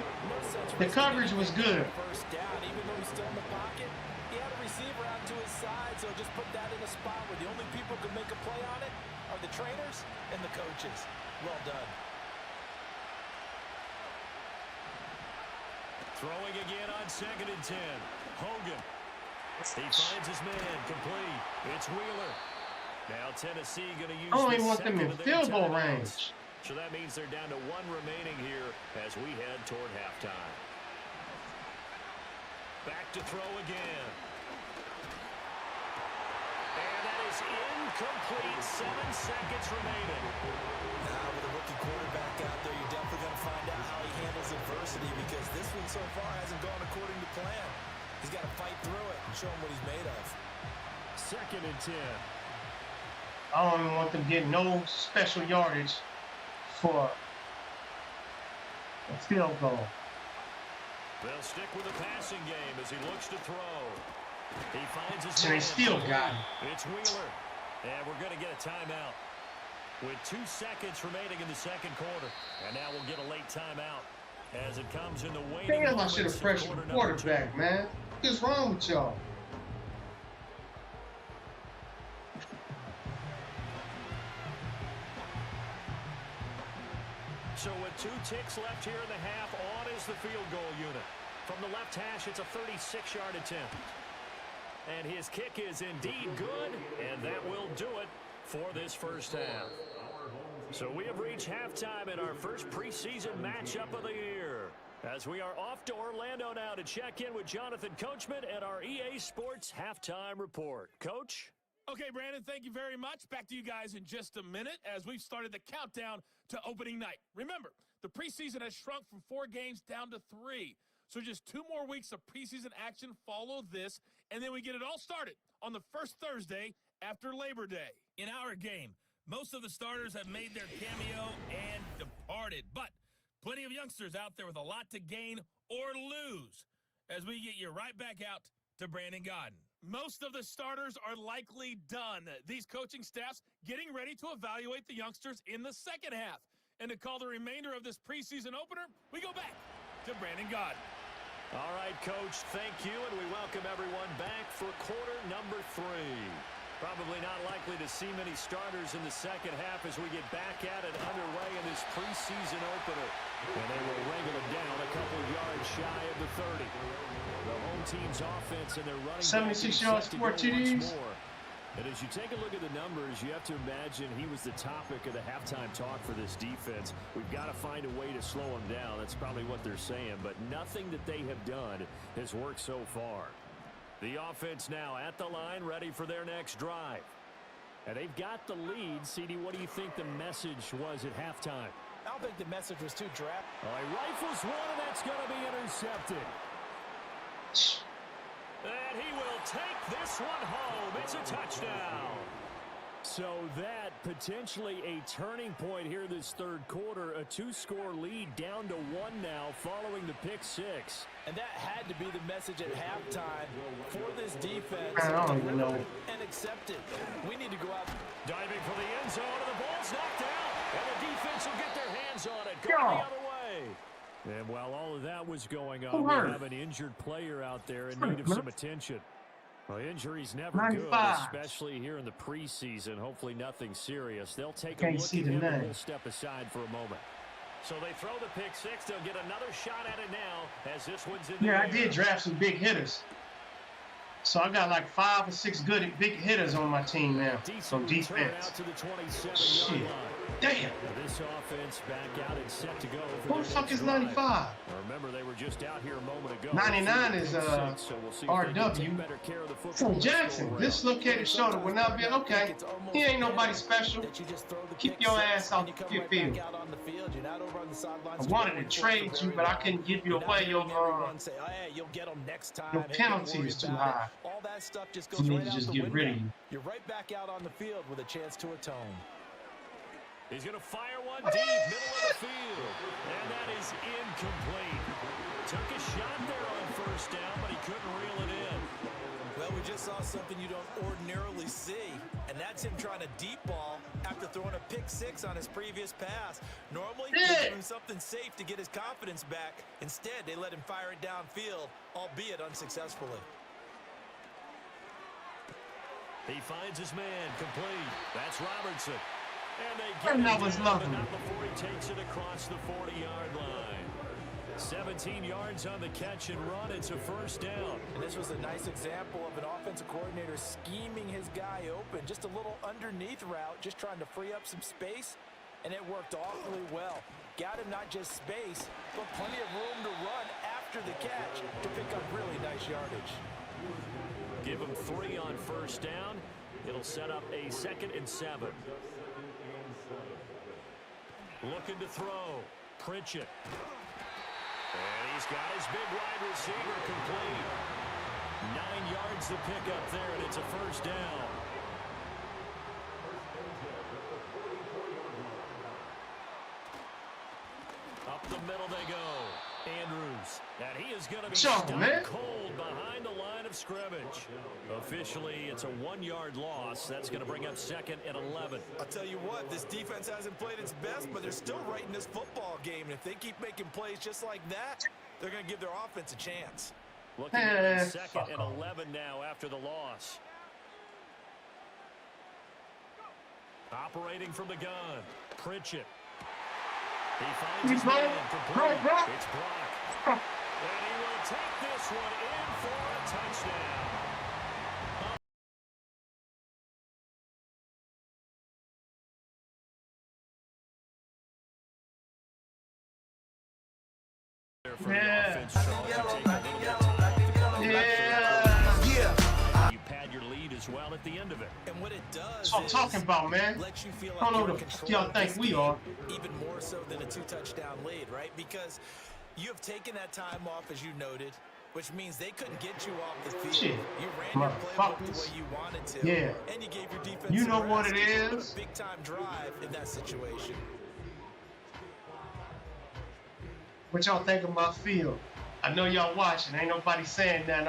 The coverage was good. First down, even though he's still in the pocket, he had a receiver out to his side, so just put that in a spot where the only people who can make a play on it are the trainers and the coaches. Well done. Throwing again on 2nd and 10. Hogan. He finds his man, complete. It's Wheeler. Now Tennessee going to use I don't even want them in field goal range. So that means they're down to 1 remaining here as we head toward halftime. Back to throw again. And that is incomplete. 7 seconds remaining. Now with a rookie quarterback out there, you're definitely going to find out how he handles adversity, because this one so far hasn't gone according to plan. He's got to fight through it and show him what he's made of. 2nd and 10. I don't even want them getting no special yardage for a field goal. They'll stick with the passing game as he looks to throw. He finds his So they still got him. It's Wheeler. And we're going to get a timeout with 2 seconds remaining in the second quarter. And now we'll get a late timeout as it comes in the waiting. Damn, I should have pressured the quarterback, man. What's wrong with y'all? So with 2 ticks left here in the half, on is the field goal unit. From the left hash, it's a 36-yard attempt. And his kick is indeed good, and that will do it for this first half. So we have reached halftime in our first preseason matchup of the year, as we are off to Orlando now to check in with Jonathan Coachman and our EA Sports halftime report. Coach? Okay, Brandon, thank you very much. Back to you guys in just a minute as we've started the countdown to opening night. Remember, the preseason has shrunk from 4 games down to 3. So just 2 more weeks of preseason action follow this, and then we get it all started on the first Thursday after Labor Day. In our game, most of the starters have made their cameo and departed, but plenty of youngsters out there with a lot to gain or lose as we get you right back out to Brandon Gaudin. Most of the starters are likely done. These coaching staffs getting ready to evaluate the youngsters in the second half. And to call the remainder of this preseason opener, we go back to Brandon Gaudin. All right, Coach, thank you, and we welcome everyone back for quarter number 3. Probably not likely to see many starters in the second half as we get back at it underway in this preseason opener. And they will wrangle it down a couple yards shy of the 30. The home team's offense and their running 76 yards, 4 TDs. And as you take a look at the numbers, you have to imagine he was the topic of the halftime talk for this defense. We've got to find a way to slow him down. That's probably what they're saying, but nothing that they have done has worked so far. The offense now at the line, ready for their next drive. And they've got the lead. CD, what do you think the message was at halftime? I don't think the message was too direct. He rifles one, and that's going to be intercepted. And he will take this one home. It's a touchdown. So that potentially a turning point here this third quarter. A 2-score lead down to 1 now following the pick 6. And that had to be the message at halftime for this defense. I don't even know. And accept it. We need to go out. Diving for the end zone, and the ball's knocked out. And the defense will get their hands on it. Going the other way. And while all of that was going on, we have an injured player out there in need of some attention. Well, injuries never 95. good, especially here in the preseason. Hopefully nothing serious. They'll take a look at him and we'll step aside for a moment. So they throw the pick 6. They'll get another shot at it now as this one's in the air. I did draft some big hitters. So I got like 5 or 6 good big hitters on my team now. Decent defense. out to the 27-yard line. Damn. Now this offense back out and set to go for Who their the fuck next is drive. 95? Remember, they were just out here a moment ago. 99 is So we'll see if they can RW. take better care of the football From this Jackson. go-around. Dislocated shoulder will not be okay. He ain't nobody special. Keep your ass off the field. I wanted to trade you, but I couldn't give you away. Your penalty is too high. All that stuff just For goes me right to out just the get window. rid of you. You're right back out on the field with a chance to atone. He's going to fire one deep, middle of the field. And that is incomplete. Took a shot there on first down, but he couldn't reel it in. Well, we just saw something you don't ordinarily see, and that's him trying to deep ball after throwing a pick six on his previous pass. Normally, they give him something safe to get his confidence back. Instead, they let him fire it downfield, albeit unsuccessfully. He finds his man complete. That's Robertson. And they And get that him was down, lovely. but not before he takes it across the 40-yard line. 17 yards on the catch and run. It's a first down. And this was a nice example of an offensive coordinator scheming his guy open. Just a little underneath route, just trying to free up some space, and it worked awfully well. Got him not just space, but plenty of room to run after the catch to pick up really nice yardage. Give him 3 on first down. It'll set up a 2nd and 7. Looking to throw. Pritchett. And he's got his big wide receiver complete. 9 yards to pick up there, and it's a first down. Up the middle they go. Andrews. And he is going to be stuck cold behind the line of scrimmage. Officially, it's a 1-yard loss. That's going to bring up 2nd and 11. I'll tell you what, this defense hasn't played its best, but they're still right in this football game. And if they keep making plays just like that, they're going to give their offense a chance. Looking at 2nd and 11 now after the loss. Operating from the gun. Pritchett. He finds his man complete. It's Brock. And he will take this one in for a touchdown. You pad your lead as well at the end of it. And what it does That's what I'm talking about, man. lets you feel I don't know like who you're the in fuck control y'all of think this we game, are. even more so than a 2-touchdown lead, right? Because you have taken that time off, as you noted, which means they couldn't get you off the field. Shit. You ran your playbook the Motherfuckers. way you wanted to, Yeah. and you gave your defense You some know what rest. it Put is. a big-time drive in that situation. What y'all think of my field? I know y'all watching. Ain't nobody saying that.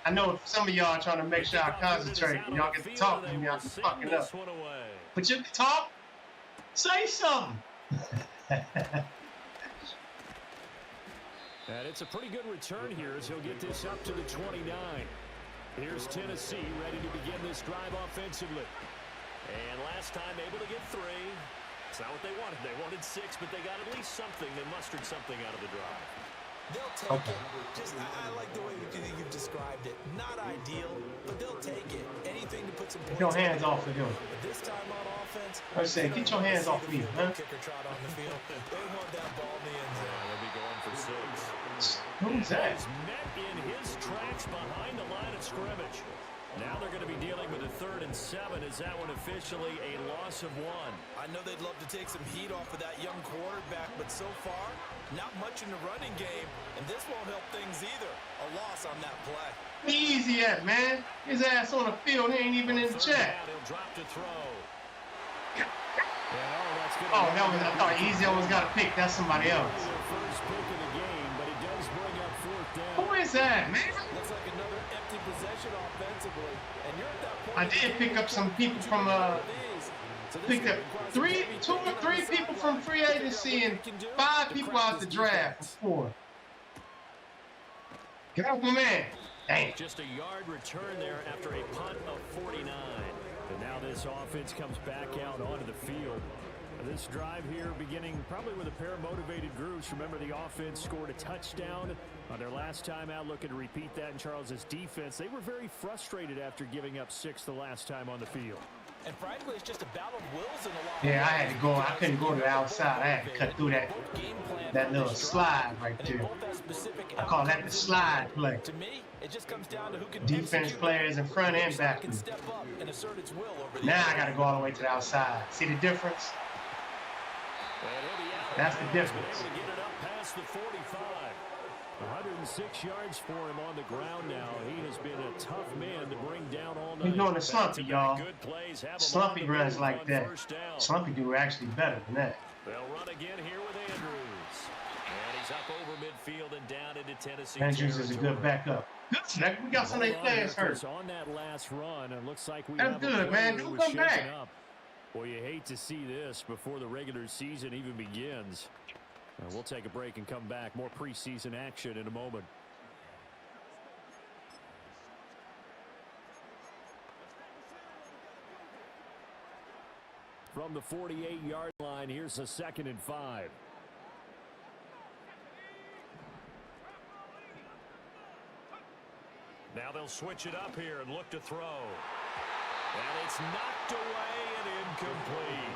I know some of y'all trying to make sure I concentrate. And y'all get to talk to me. I'm fucking up. But you can talk. Say something. And it's a pretty good return here as he'll get this up to the 29. Here's Tennessee ready to begin this drive offensively. And last time able to get 3. It's not what they wanted. They wanted 6, but they got at least something. They mustered something out of the drive. They'll take it. Just, I like the way you've described it. Not ideal, but they'll take it. Anything to put some points Get your hands off of him. But this time on offense, I say, get your hands off me, huh? Kicker trot on the field. They want that ball in the end zone. They'll be going for 6. Who's that? He's met in his tracks behind the line of scrimmage. Now they're going to be dealing with a 3rd and 7. Is that one officially a loss of 1? I know they'd love to take some heat off of that young quarterback, but so far, not much in the running game, and this won't help things either. A loss on that play. Easy at, man. His ass on the field. He ain't even in the chat. He'll drop to throw. Oh, that was, I thought Easy almost got a pick. That's somebody else. First pick of the game, but it does bring up 4th down. Who is that, man? Looks like another empty possession offensively, and you're at that point. I did pick up some people from picked up 2 or 3 people from free agency and 5 people out the draft before. Get off my man. Dang. Just a yard return there after a punt of 49. And now this offense comes back out onto the field. This drive here beginning probably with a pair of motivated groups. Remember, the offense scored a touchdown on their last time out, looking to repeat that in Charles's defense. They were very frustrated after giving up 6 the last time on the field. And frankly, it's just a battle of wills in a lot. Yeah, I had to go. I couldn't go to the outside. I had to cut through that little slide right there. I call that the slide play. To me, it just comes down to who can Defense players in front and back. step up and assert its will over the Now I got to go all the way to the outside. See the difference? That's the difference. Able to get it up past the 45. 106 yards for him on the ground now. He has been a tough man to bring down all night. He's doing the slumpy, y'all. Good plays, have him Slumpy on the runs move like on that. first down. Slumpy do actually better than that. They'll run again here with Andrews. And he's up over midfield and down into Tennessee. Andrews is a good backup. Good. We got some of their players hurt. On that last run, it looks like we That's have good, a man. player Don't who come was back. shaken up. Well, you hate to see this before the regular season even begins. We'll take a break and come back. More preseason action in a moment. From the 48-yard line, here's a 2nd and 5. Now they'll switch it up here and look to throw. And it's knocked away and incomplete.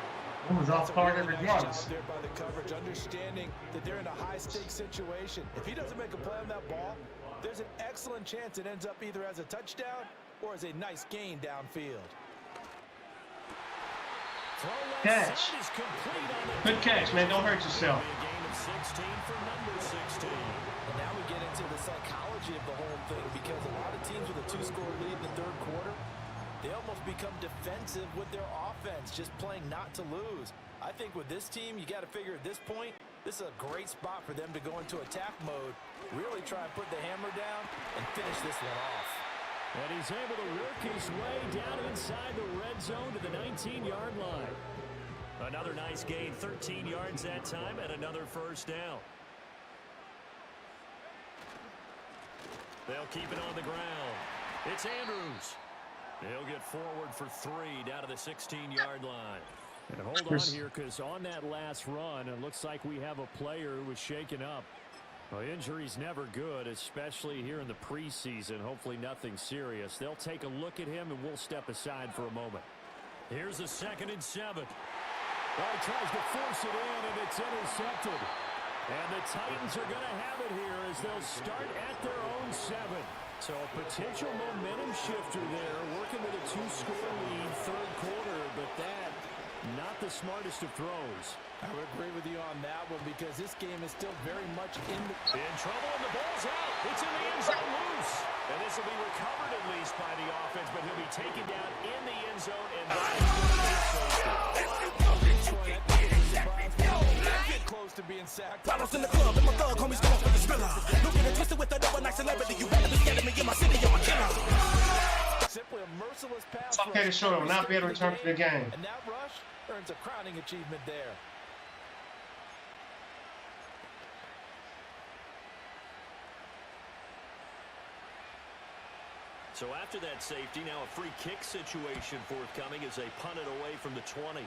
It was off target regardless. There by the coverage, understanding that they're in a high-stakes situation. If he doesn't make a play on that ball, there's an excellent chance it ends up either as a touchdown or as a nice gain downfield. Catch. Good catch, man. Don't hurt yourself. A gain of 16 for number 16. And now we get into the psychology of the whole thing, because a lot of teams with a 2-score lead in the third quarter, they almost become defensive with their offense, just playing not to lose. I think with this team, you got to figure at this point, this is a great spot for them to go into attack mode, really try and put the hammer down and finish this one off. And he's able to work his way down inside the red zone to the 19-yard line. Another nice gain, 13 yards that time, and another first down. They'll keep it on the ground. It's Andrews. He'll get forward for 3 down to the 16-yard line. And hold on here, because on that last run, it looks like we have a player who was shaken up. Well, injury's never good, especially here in the preseason. Hopefully nothing serious. They'll take a look at him, and we'll step aside for a moment. Here's a 2nd and 7. Well, he tries to force it in, and it's intercepted. And the Titans are going to have it here as they'll start at their own 7. So a potential momentum shifter there, working with a 2-score lead, third quarter, but that, not the smartest of throws. I would agree with you on that one, because this game is still very much in trouble, and the ball's out. It's in the end zone loose. And this will be recovered at least by the offense, but he'll be taken down in the end zone, and that's get close to being sacked. Bottles in the club, and my thug homies going for the thriller. Looking at twisted with another nice celebrity. You better be scared of me in my city, I'm a killer. Simply a merciless pass. Okay, the show will not be able to return to the game. And that rush earns a crowning achievement there. So after that safety, now a free kick situation forthcoming as they punt it away from the 20.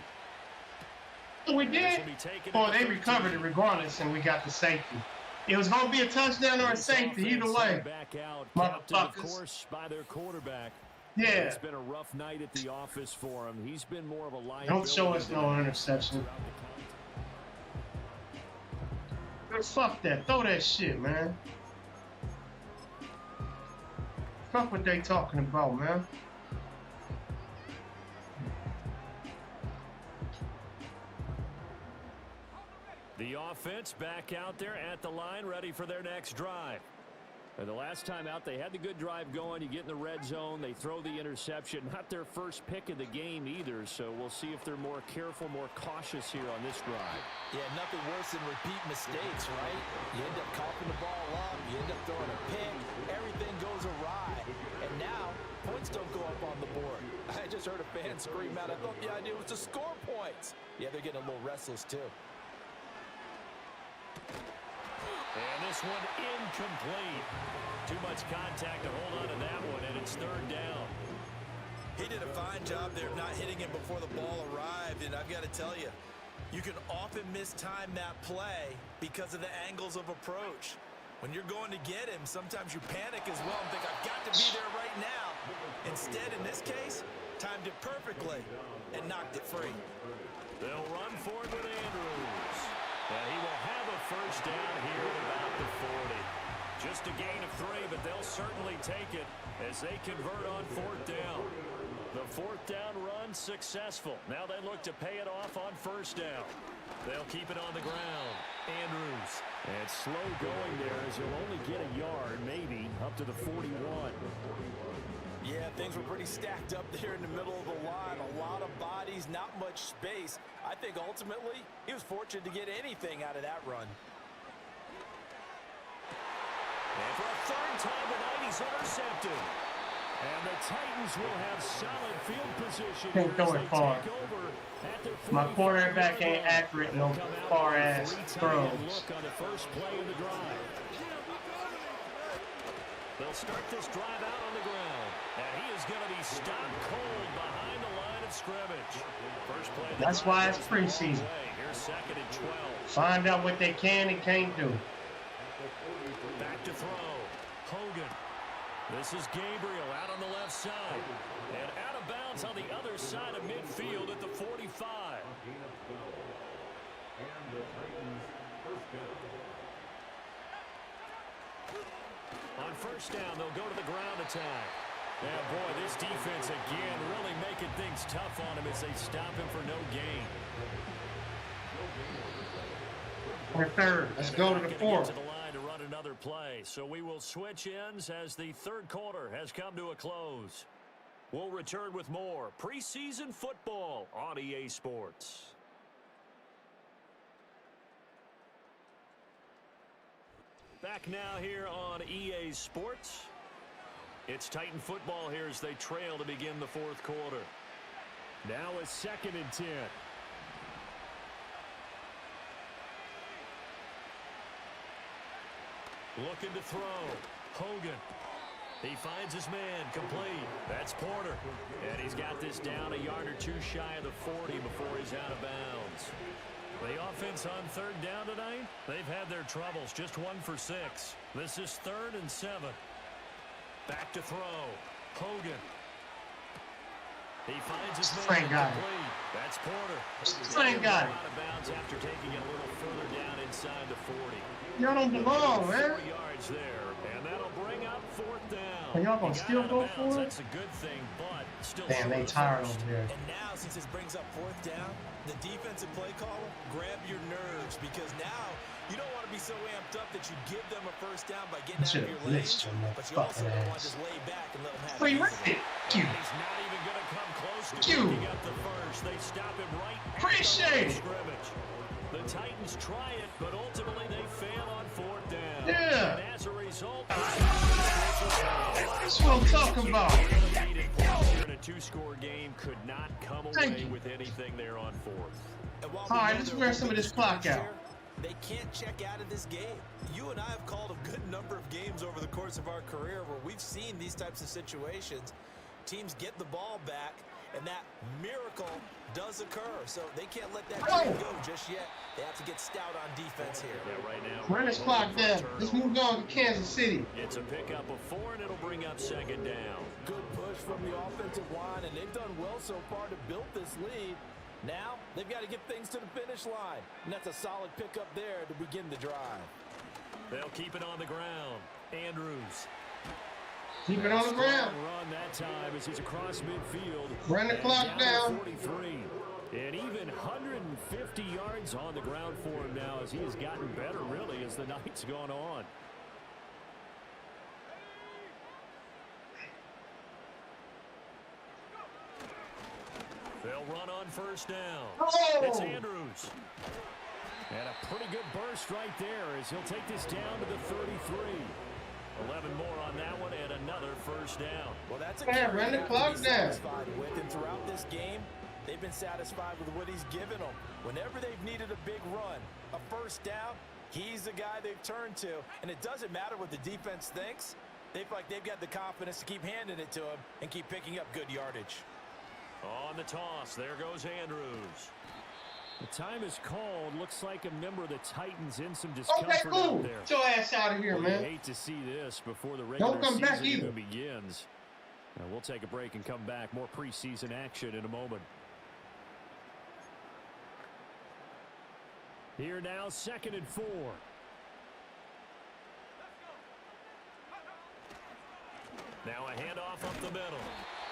We did. Oh, they recovered it regardless, and we got the safety. It was going to be a touchdown or a safety, either way. Back out, Motherfuckers. of course, by their quarterback. Yeah. It's been a rough night at the office for him. He's been more of a liability. Don't show us no interception. Fuck that. Throw that shit, man. Fuck what they talking about, man. The offense back out there at the line, ready for their next drive. And the last time out, they had the good drive going. You get in the red zone, they throw the interception. Not their first pick of the game either, so we'll see if they're more careful, more cautious here on this drive. Yeah, nothing worse than repeat mistakes, right? You end up coughing the ball up, you end up throwing a pick, everything goes awry. And now, points don't go up on the board. I just heard a fan scream out, I thought the idea was to score points. Yeah, they're getting a little restless too. And this one incomplete. Too much contact to hold on to that one, and it's third down. He did a fine job there of not hitting him before the ball arrived, and I've got to tell you, you can often mistime that play because of the angles of approach. When you're going to get him, sometimes you panic as well and think, I've got to be there right now. Instead, in this case, timed it perfectly, and knocked it free. They'll run for it with Andrews. And he will have a first down here at about the 40. Just a gain of 3, but they'll certainly take it as they convert on 4th down. The 4th down run successful. Now they look to pay it off on 1st down. They'll keep it on the ground. Andrews. And slow going there as he'll only get a yard, maybe, up to the 41. Yeah, things were pretty stacked up there in the middle of the line. A lot of bodies, not much space. I think ultimately he was fortunate to get anything out of that run. And for a 3rd time tonight, he's intercepted. And the Titans will have solid field position. Can't throw it far. My quarterback ain't accurate, no far ass throws. Look on the first play of the drive. They'll start this drive out on the ground. And he is going to be stopped cold behind the line of scrimmage. First play. That's why it's preseason. Here's 2nd and 12. Find out what they can and can't do. Back to throw. Hogan. This is Gabriel out on the left side. And out of bounds on the other side of midfield at the 45. On 1st down, they'll go to the ground attack. Yeah, boy, this defense again really making things tough on him as they stop him for no gain. Or 3rd. Let's go to the 4th. To the line to run another play. So we will switch ends as the 3rd quarter has come to a close. We'll return with more preseason football on EA Sports. Back now here on EA Sports. It's Titan football here as they trail to begin the 4th quarter. Now a 2nd and 10. Looking to throw. Hogan. He finds his man complete. That's Porter. And he's got this down a yard or 2 shy of the 40 before he's out of bounds. The offense on 3rd down tonight, they've had their troubles. Just 1 for 6. This is 3rd and 7. Back to throw. Hogan. He finds his man complete. That's Porter. Ain't got it. Out of bounds after taking it a little further down inside the 40. Y'all don't belong, man. 4 yards there, and that'll bring up 4th down. Are y'all gonna still go for it? That's a good thing, but still. Damn, they tired over there. And now, since this brings up 4th down, the defensive play caller, grab your nerves, because now you don't want to be so amped up that you give them a 1st down by getting out of your lanes, but you also don't want to just lay back and let them have it. Q. He's not even going to come close to Q. picking up the first. They stop him right at Appreciate the it. scrimmage. The Titans try it, but ultimately they fail on 4th down. Yeah. And as a result, That's what I'm talking about. in a 2-score game could not come away with anything there on 4th. All right, let's wear some of this clock out. They can't check out of this game. You and I have called a good number of games over the course of our career where we've seen these types of situations. Teams get the ball back, and that miracle does occur. So they can't let that game go just yet. They have to get stout on defense here. Yeah, right now. Run this clock down. Let's move on to Kansas City. It's a pickup of 4, and it'll bring up 2nd down. Good push from the offensive line, and they've done well so far to build this lead. Now, they've got to get things to the finish line. And that's a solid pickup there to begin the drive. They'll keep it on the ground. Andrews. Keep it on the ground. Run that time as he's across midfield. Run the clock down. 43. And even 150 yards on the ground for him now as he has gotten better, really, as the night's gone on. They'll run on 1st down. Oh! It's Andrews. And a pretty good burst right there as he'll take this down to the 33. 11 more on that one and another 1st down. Well, that's a Man, run the clock down. with, and throughout this game, they've been satisfied with what he's given them. Whenever they've needed a big run, a 1st down, he's the guy they've turned to. And it doesn't matter what the defense thinks. They feel like they've got the confidence to keep handing it to him and keep picking up good yardage. On the toss, there goes Andrews. The time is called. Looks like a member of the Titans in some discomfort Okay, cool. out there. Get your ass out of here, man. Hate to see this before the Don't regular come back season either. even begins. And we'll take a break and come back. More preseason action in a moment. Here now, 2nd and 4. Now a handoff up the middle.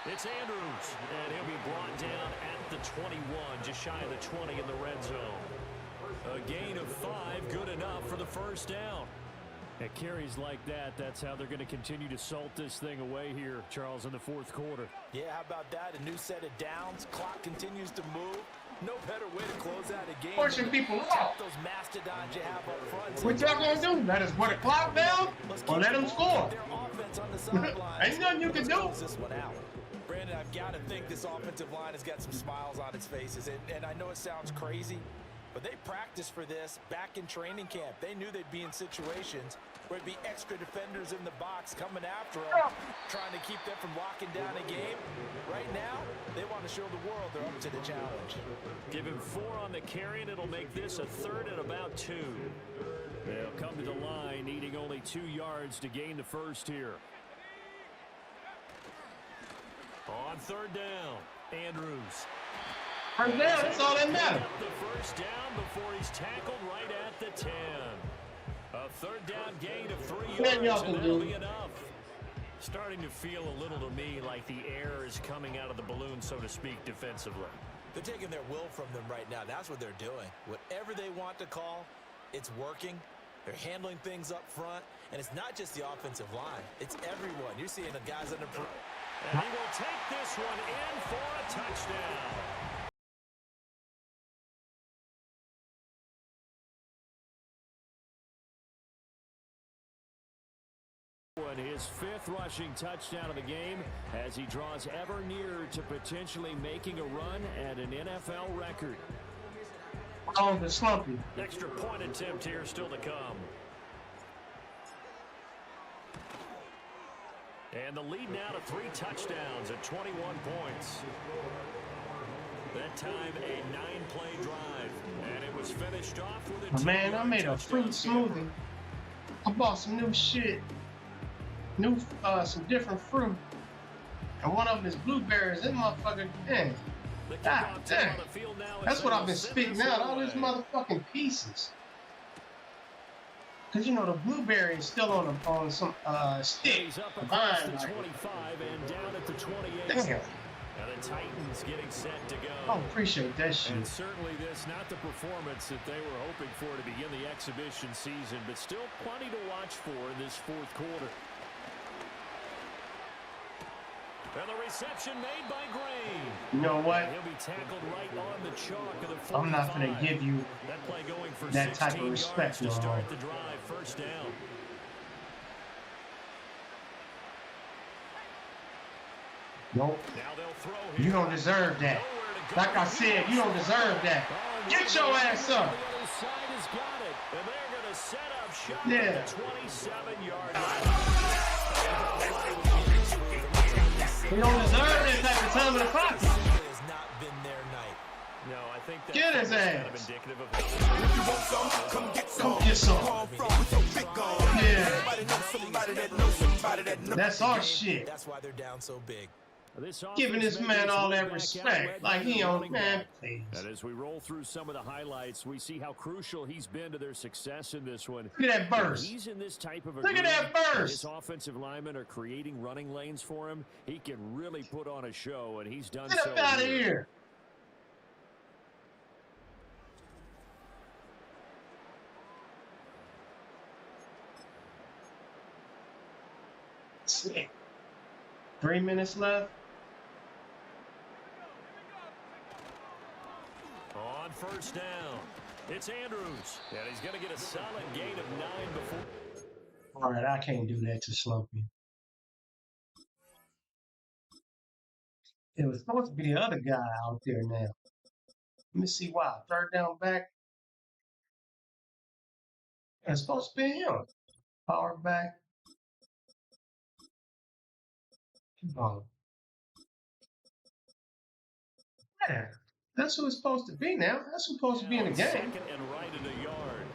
It's Andrews, and he'll be brought down at the 21, just shy of the 20 in the red zone. A gain of 5, good enough for the first down. At carries like that, that's how they're going to continue to salt this thing away here, Charles, in the 4th quarter. Yeah, how about that? A new set of downs. Clock continues to move. No better way to close out a game. Forcing people out. Those mastodons you have up front. What y'all gonna do? Let us put a clock down or let them score? Their offense on the sidelines. Ain't nothing you can do. Close this one out. Brandon, I've got to think this offensive line has got some smiles on its faces. And I know it sounds crazy, but they practiced for this back in training camp. They knew they'd be in situations where it'd be extra defenders in the box coming after them, trying to keep them from locking down a game. Right now, they want to show the world they're up to the challenge. Give him 4 on the carry, and it'll make this a 3rd and about 2. They'll come to the line, needing only 2 yards to gain the first here. On 3rd down, Andrews. First down, that's all that matters. The first down before he's tackled right at the 10. A 3rd down gain of 3 yards, and that'll be enough. Starting to feel a little to me like the air is coming out of the balloon, so to speak, defensively. They're taking their will from them right now. That's what they're doing. Whatever they want to call, it's working. They're handling things up front, and it's not just the offensive line. It's everyone. You're seeing the guys under. And he will take this one in for a touchdown. And his 5th rushing touchdown of the game as he draws ever nearer to potentially making a run at an NFL record. Oh, the slumpy. Extra point attempt here still to come. And the lead now to 3 touchdowns at 21 points. That time a 9-play drive. And it was finished off with a Man, I made a fruit smoothie. I bought some new shit. Some different fruit. And one of them is blueberries. That motherfucker, man. God damn. That's what I've been spitting out, all these motherfucking pieces. Cause you know the blueberry is still on some stick. He's up across the 25 and down at the 28. Damn. Now the Titans getting set to go. I appreciate that shit. And certainly this not the performance that they were hoping for to begin the exhibition season, but still plenty to watch for in this 4th quarter. And the reception made by Green. You know what? He'll be tackled right on the chalk of the 45. I'm not going to give you that play going for that type of respect to start the drive. First down. Nope. Now they'll throw here. You don't deserve that. Like I said, you don't deserve that. Get your ass up. The other side has got it. And they're going to set up shop Yeah. at the 27-yard line. You don't deserve that type of time in the pocket. Has not been their night. No, I think that Get his kind of ass. indicative of If you want some, come get some. Come get some. Come from with your big gun. Yeah. Everybody knows somebody that knows somebody that knows. That's our shit. That's why they're down so big. Giving this man all that respect. Like he on, man, please. And as we roll through some of the highlights, we see how crucial he's been to their success in this one. Look at that burst. He's in this type of Look at that burst. His offensive linemen are creating running lanes for him. He can really put on a show, and he's done Get so up out of here. Sick. 3 minutes left. On first down, it's Andrews, and he's going to get a solid gain of 9 before. All right, I can't do that to Slumpy. It was supposed to be the other guy out there now. Let me see why. 3rd down back. It's supposed to be him. Power back. Keep on. Yeah, that's who it's supposed to be now. That's who's supposed to be in the game. Second and right in the yard.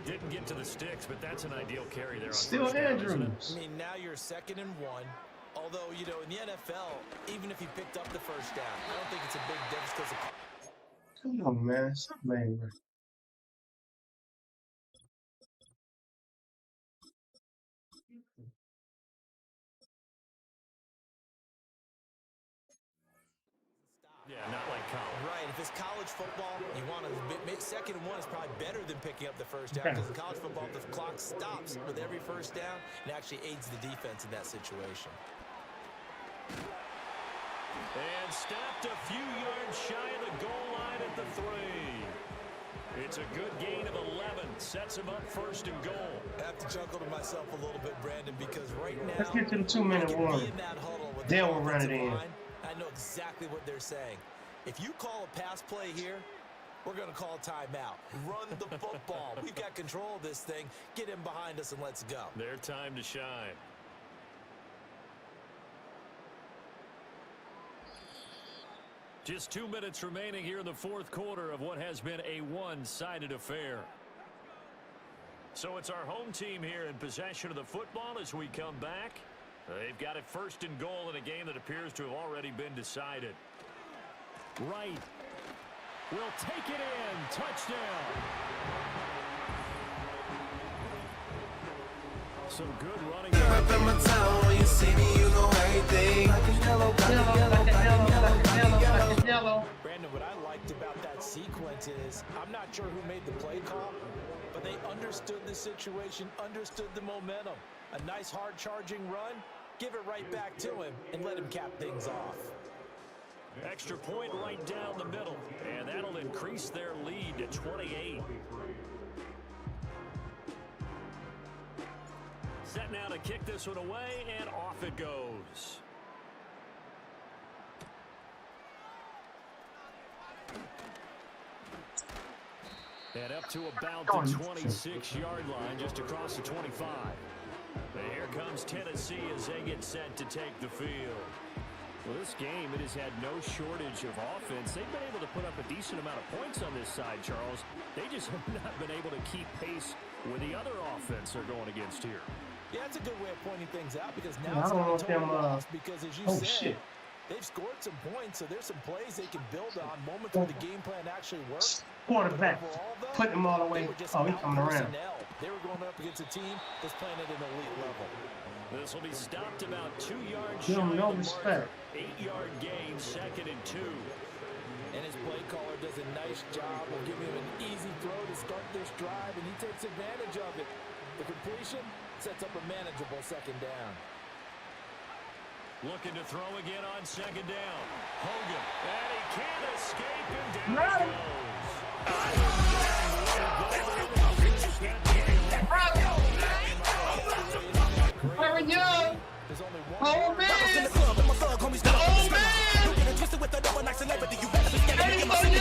Didn't get to the sticks, but that's an ideal carry there. On Still first down, isn't it? Andrews. I mean, now you're 2nd and 1. Although, you know, in the NFL, even if he picked up the first down, I don't think it's a big difference because of... Come on, man. Stop, man. Yeah, not like college. Right, if it's college football, you want to... Second and one is probably better than picking up the first down because in college football, the clock stops with every first down and actually aids the defense in that situation. And stopped a few yards shy of the goal line at the 3. It's a good gain of 11. Sets him up first and goal. I have to chuckle to myself a little bit, Brandon, because right now... Let's get to the 2-minute warning. Then we'll run it in. I know exactly what they're saying. If you call a pass play here, we're going to call timeout. Run the football. We've got control of this thing. Get him behind us and let's go. Their time to shine. Just 2 minutes remaining here in the fourth quarter of what has been a one-sided affair. So it's our home team here in possession of the football as we come back. They've got it first and goal in a game that appears to have already been decided. Right. Will take it in. Touchdown. Some good running. Up in my town, when you see me, you know everything. Black and yellow, black and yellow, black and yellow. Brandon, what I liked about that sequence is, I'm not sure who made the play call, but they understood the situation, understood the momentum. A nice hard charging run, give it right back to him, and let him cap things off. Extra point right down the middle, and that'll increase their lead to 28. Set now to kick this one away, and off it goes. And up to about the 26-yard line, just across the 25. But here comes Tennessee as they get set to take the field. Well, this game, it has had no shortage of offense. They've been able to put up a decent amount of points on this side, Charles. They just have not been able to keep pace with the other offense they're going against here. Yeah, that's a good way of pointing things out because now I it's don't know not if a total them, loss because, as you said, shit. they've scored some points, so there's some plays they can build on, moments where the game plan actually works. Quarterback. Overall, though, Put them all the way. they were just Oh, he's coming around. out-personnel. They were going up against a team that's playing at an elite level. This will be stopped about 2 yards Give shy him of no the respect. marker. 8-yard gain, 2nd and 2. And his play caller does a nice job of giving him an easy throw to start this drive, and he takes advantage of it. The completion sets up a manageable 2nd down. Looking to throw again on 2nd down. Hogan, and he can't escape, and down he goes. Where you? Oh, man. Oh, man! Twisted with another nice celebrity. You better be getting me in my city.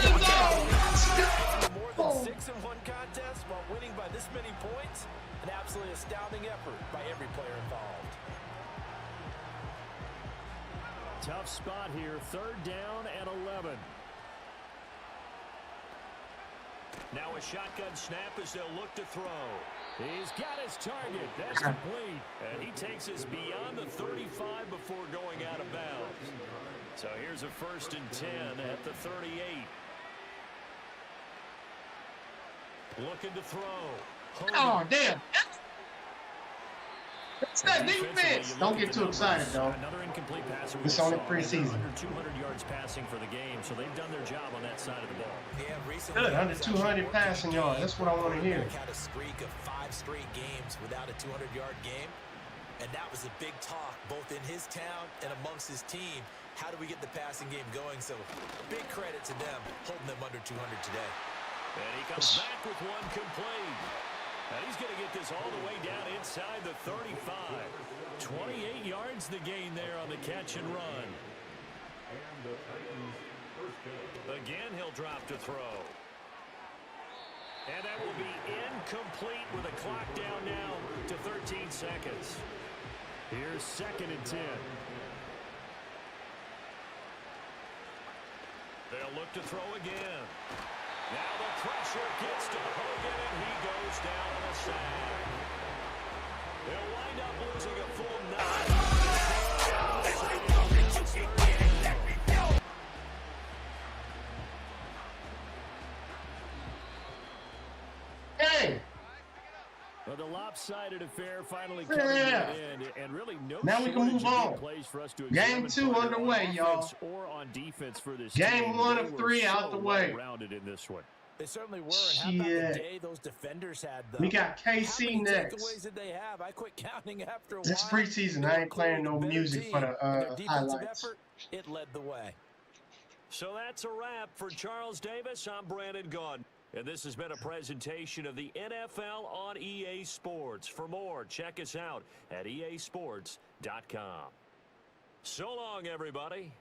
More than 6 in one contest while winning by this many points. An absolutely astounding effort by every player involved. Tough spot here. 3rd down and 11. Now a shotgun snap as they'll look to throw. He's got his target. That's complete. And he takes us beyond the 35 before going out of bounds. So here's a 1st and 10 at the 38. Looking to throw. Hogan. Oh, damn. It's that defense. Don't get too excited, though. Another incomplete pass. It's only preseason. Under 200 yards passing for the game, so they've done their job on that side of the ball. Yeah, recently, Good, under 200 passing yards. That's what I want to hear. Had a streak of 5 straight games without a 200-yard game, and that was a big talk both in his town and amongst his team. How do we get the passing game going? So big credit to them holding them under 200 today. And he comes back with one complete. And he's going to get this all the way down inside the 35. 28 yards the gain there on the catch and run. Again, he'll drop to throw. And that will be incomplete with a clock down now to 13 seconds. Here's 2nd and 10. They'll look to throw again. Now the pressure gets to Hogan, and he goes down on a sack. They'll wind up losing a full 9. Well, the lopsided affair finally coming to Yeah. an end, and really no Now we can shortage move of on. big plays for us to Game examine 2 partner, underway, on y'all. offense or on defense for this Game team. 1 They of were 3 out so the way. well-rounded in this one. They certainly were. And how about the Shit. day those defenders had, though? We got How KC many next. takeaways did they have? I quit counting after a This while. preseason. They I were ain't playing clearly no the better music for team, and their the defensive highlights. effort, it led the way. So that's a wrap for Charles Davis. I'm Brandon Gaudin. And this has been a presentation of the NFL on EA Sports. For more, check us out at easports.com. So long, everybody.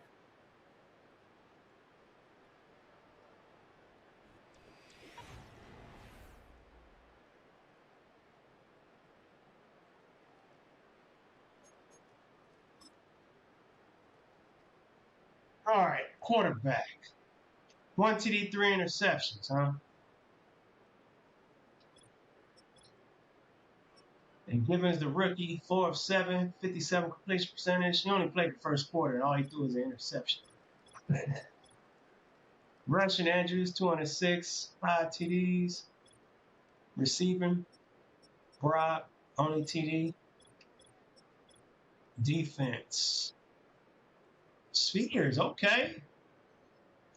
All right, quarterback. 1 TD, 3 interceptions, huh? And Gibbons, the rookie, 4 of 7, 57 completion percentage. He only played the first quarter, and all he threw was an interception. Rushing Andrews, 206, 5 TDs. Receiving, Brock, only TD. Defense. Spears, okay.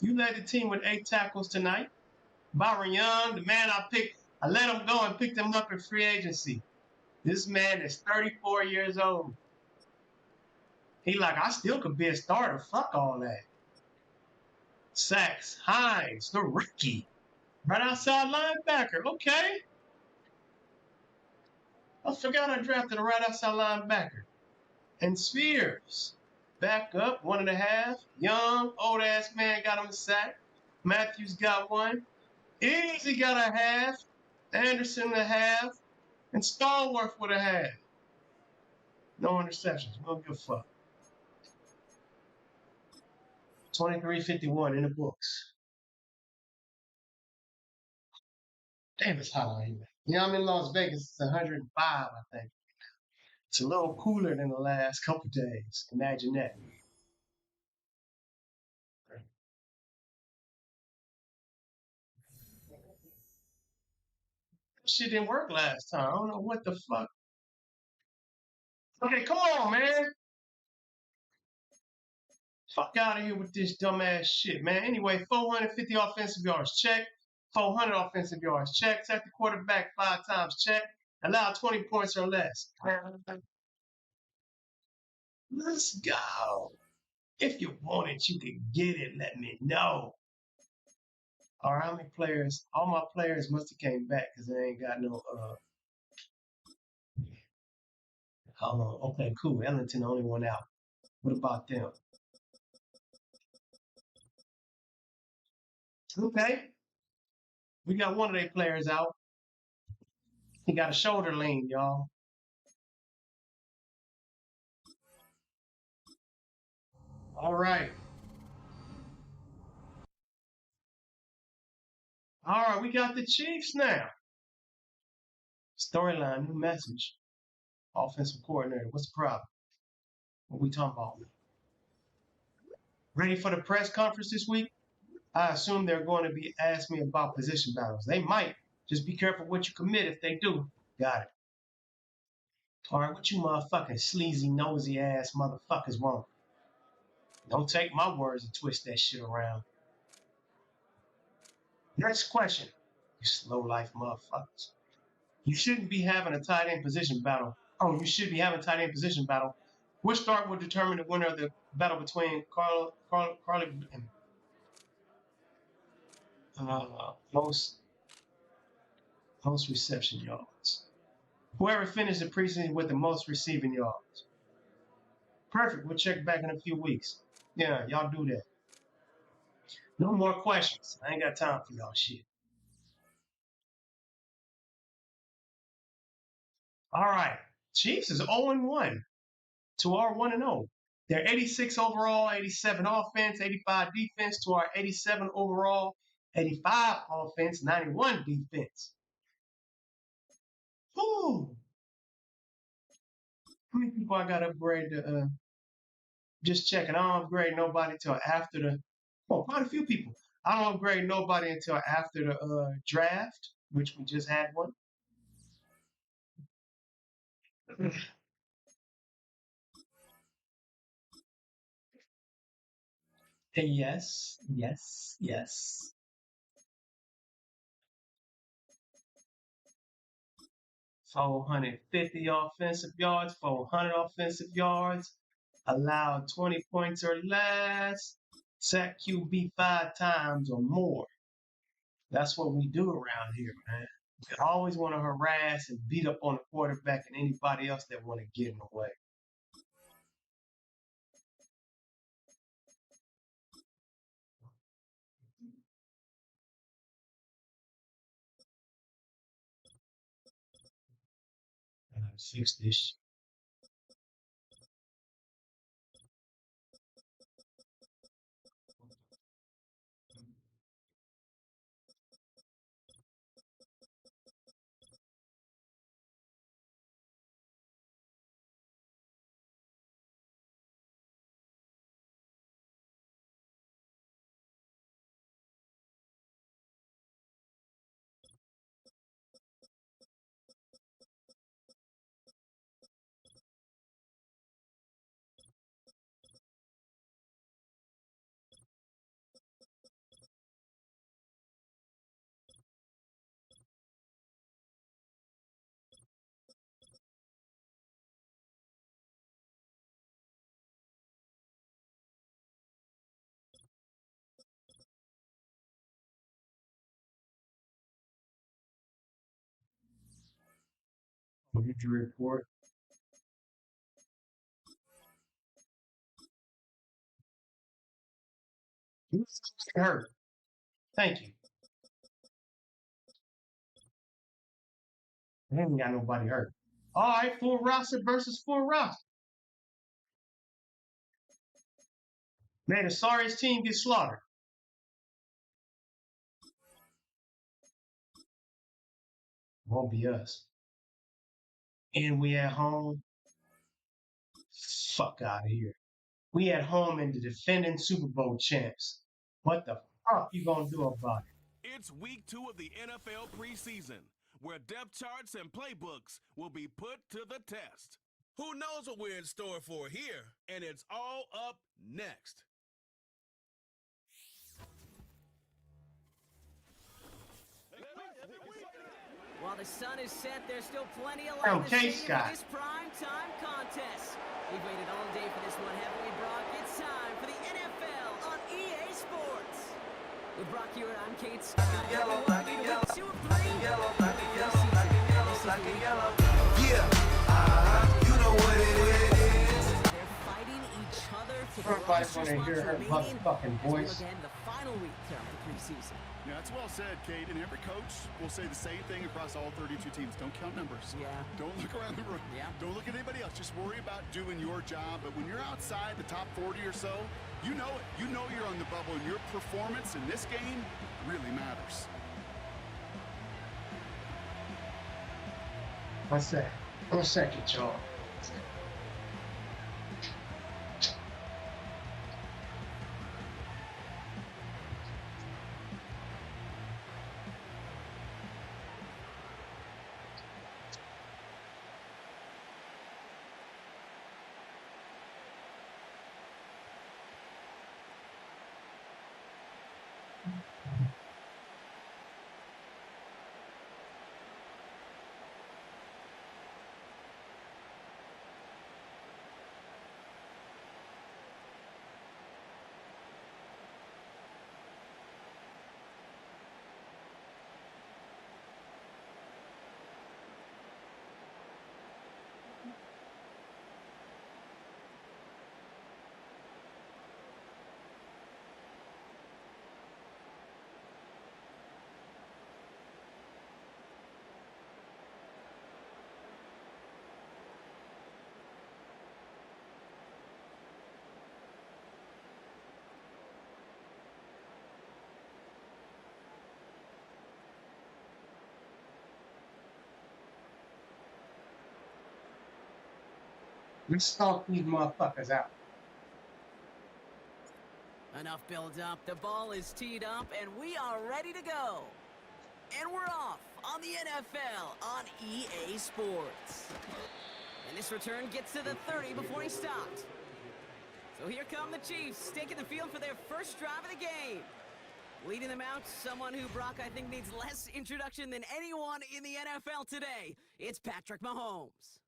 You led the team with 8 tackles tonight. Byron Young, the man I picked, I let him go and picked him up in free agency. This man is 34 years old. He like, I still could be a starter. Fuck all that. Sacks, Hines, the rookie. Right outside linebacker. Okay. I forgot I drafted a right outside linebacker. And Spears. Back up, 1.5. Young, old ass man got him a sack. Matthews got 1. Easy got a half. Anderson a half. And Stallworth with a half. No interceptions. We don't give a fuck. 23-51 in the books. Damn, it's hot out here. You know, I'm in Las Vegas. It's 105, I think. It's a little cooler than the last couple days. Imagine that. Shit didn't work last time. I don't know what the fuck. Okay, come on, man. Fuck out of here with this dumbass shit, man. Anyway, 450 offensive yards, check. 400 offensive yards, check. Sack the quarterback 5 times, check. Allow 20 points or less. Let's go. If you want it, you can get it. Let me know. All right, how many players? All my players must have came back because they ain't got no. Hold on. Okay, cool. Ellington only one out. What about them? Okay. We got one of their players out. He got a shoulder lean, y'all. All right. All right, we got the Chiefs now. Storyline, new message. Offensive coordinator. What's the problem? What we talking about? Ready for the press conference this week? I assume they're going to be asking me about position battles. They might. Just be careful what you commit if they do. Got it. All right, what you motherfucking sleazy, nosy ass motherfuckers want? Don't take my words and twist that shit around. Next question. You slow life motherfuckers. You shouldn't be having a tight end position battle. Oh, you should be having a tight end position battle. Which start will determine the winner of the battle between Carly and most reception yards. Whoever finished the preseason with the most receiving yards. Perfect. We'll check back in a few weeks. Yeah, y'all do that. No more questions. I ain't got time for y'all shit. All right. Chiefs is 0-1 to our 1-0. They're 86 overall, 87 offense, 85 defense to our 87 overall, 85 offense, 91 defense. Ooh. How many people I got to upgrade to? Just checking. I don't upgrade nobody till after the. Oh, quite a few people. I don't upgrade nobody until after the draft, which we just had one. Yes, yes, yes. 450 offensive yards, 400 offensive yards, allowed 20 points or less, sack QB 5 times or more. That's what we do around here, man. We always want to harass and beat up on the quarterback and anybody else that want to get in the way. Fix this. Injury report. Hurt. Thank you. I haven't got nobody hurt. All right, full roster versus full roster. May the sorriest team get slaughtered. Won't be us. And we at home. Fuck out of here. We at home and the defending Super Bowl champs. What the fuck you gonna do about it? It's week 2 of the NFL preseason, where depth charts and playbooks will be put to the test. Who knows what we're in store for here? And it's all up next. While the sun is set, there's still plenty of light in the Okay, stadium Scott. for this prime time contest. We've waited all day for this one, haven't we, Brock? It's time for the NFL on EA Sports. With Brock here, I'm Kate Scott. Yellow, black and yellow. 2 of 3. Yellow, black and yellow, black and yellow, black and yellow. Yeah, you know what it is. They're fighting each other for the Everybody roster wanna hear spots her remaining motherfucking as we voice. look ahead to the final week of the preseason. Yeah, that's well said, Kate. And every coach will say the same thing across all 32 teams. Don't count numbers. Yeah. Don't look around the room. Yeah. Don't look at anybody else. Just worry about doing your job. But when you're outside the top 40 or so, you know it. You know you're on the bubble, and your performance in this game really matters. One second, y'all. Let's stomp these motherfuckers out. Enough build up. The ball is teed up, and we are ready to go. And we're off on the NFL on EA Sports. And this return gets to the 30 before he stopped. So here come the Chiefs, taking the field for their first drive of the game. Leading them out, someone who, Brock, I think needs less introduction than anyone in the NFL today. It's Patrick Mahomes.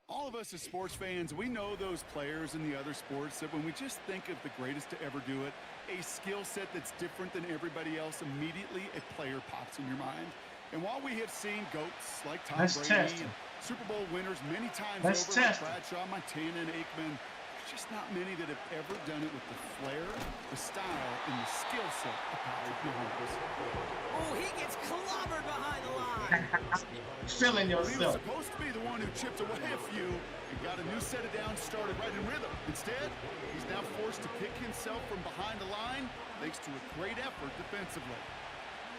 All of us as sports fans, we know those players in the other sports that when we just think of the greatest to ever do it, a skill set that's different than everybody else, immediately a player pops in your mind. And while we have seen GOATs like Tom Brady, and Super Bowl winners many times over, like Bradshaw, Montana, and Aikman, there's just not many that have ever done it with the flair, the style, and the skill set of Patrick Mahomes. Oh, he gets clobbered behind the line. Feeling He was yourself. supposed to be the one who chipped away a few and got a new set of downs started right in rhythm. Instead, he's now forced to pick himself from behind the line thanks to a great effort defensively.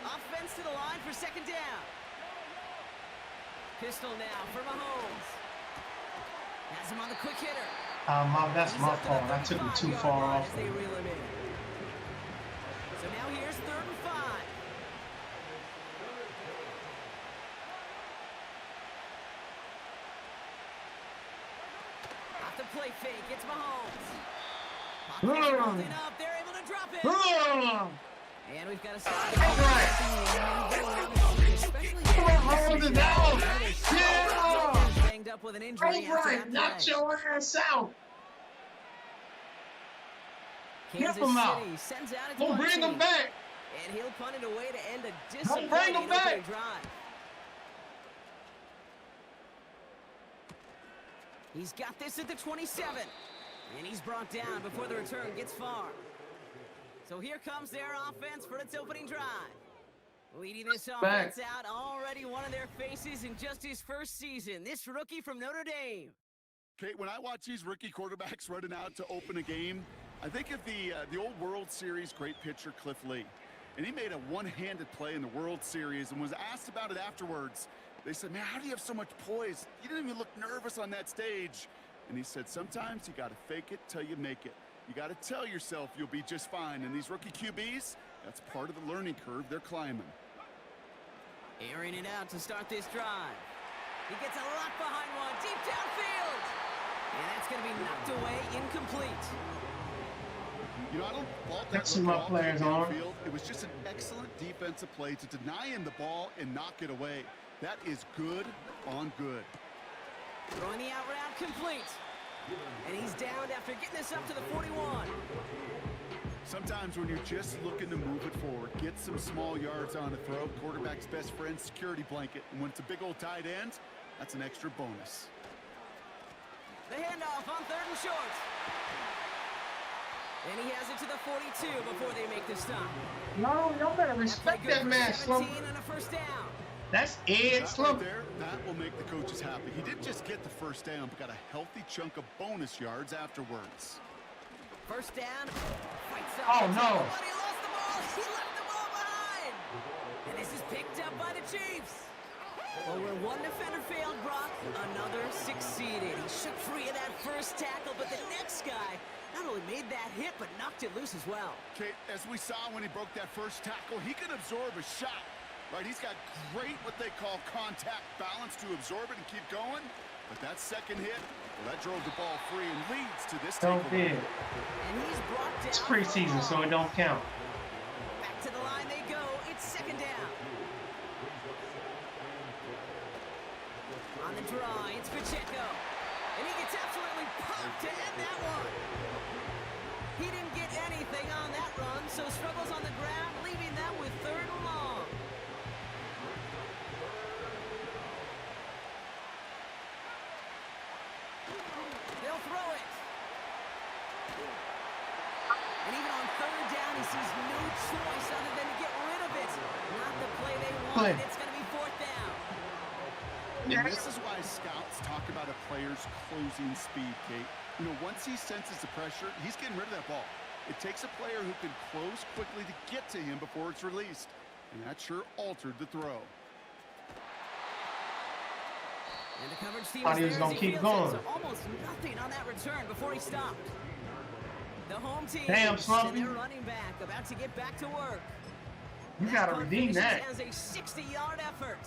Offense to the line for second down. Pistol now for Mahomes. Has him on the quick hitter. That's my fault. I took him too far off. As they reel him in. So now here's 3rd and 5. Off the play fake, it's Mahomes. Pocket holding up, they're able to drop it. And we've got a stop. Hold it down. Yeah. Banged up with an injury. Knock your ass out. Kansas Him out. City sends out its Don't bring team. him back. And he'll punt it away to end a Don't bring disappointing him back. opening drive. He's got this at the 27. And he's brought down before the return gets far. So here comes their offense for its opening drive. Leading this offense out, already one of their faces in just his first season. This rookie from Notre Dame. Kate, when I watch these rookie quarterbacks running out to open a game, I think of the old World Series great pitcher Cliff Lee. And he made a one-handed play in the World Series and was asked about it afterwards. They said, man, how do you have so much poise? You didn't even look nervous on that stage. And he said, sometimes you got to fake it till you make it. You got to tell yourself you'll be just fine. And these rookie QBs, that's part of the learning curve they're climbing. Airing it out to start this drive. He gets a lot behind one, deep downfield. And that's going to be knocked away, incomplete. You know, I don't fault that. That's my players on. It was just an excellent defensive play to deny him the ball and knock it away. That is good on good. Throwing the out route complete. And he's downed after getting this up to the 41. Sometimes when you're just looking to move it forward, get some small yards on a throw, quarterback's best friend, security blanket. And when it's a big old tight end, that's an extra bonus. The handoff on 3rd and short. And he has it to the 42 before they make the stop. No, y'all better respect that man, Slump. And a first down. That's Ed Slump. Right there, that will make the coaches happy. He didn't just get the first down, but got a healthy chunk of bonus yards afterwards. First down. Fights up. Oh, no. But he lost the ball. He left the ball behind. And this is picked up by the Chiefs. Well, where one defender failed, Brock, another succeeded. He shook free of that first tackle, but the next guy not only made that hit, but knocked it loose as well. Kate, as we saw when he broke that first tackle, he can absorb a shot. Right, he's got great what they call contact balance to absorb it and keep going. But that second hit, well, that drove the ball free and leads to this takeaway. And he's brought down. It's preseason, so it don't count. Back to the line they go. It's second down. On the draw, it's Pacheco. And he gets absolutely pumped to end that one. He didn't get anything on that run, so struggles on the ground, leaving them with 3rd and long. They'll throw it. And even on 3rd down, he sees no choice other than to get rid of it. Not the play they wanted. It's going to be 4th down. And this is why scouts talk about a player's closing speed, Kate. You know, once he senses the pressure, he's getting rid of that ball. It takes a player who can close quickly to get to him before it's released. And that sure altered the throw. And the coverage team Thought he was going to keep going. So almost nothing on that return before he stopped. The home team Damn, and Slumpy. their running back about to get back to work. You got to redeem that. As a 60-yard effort.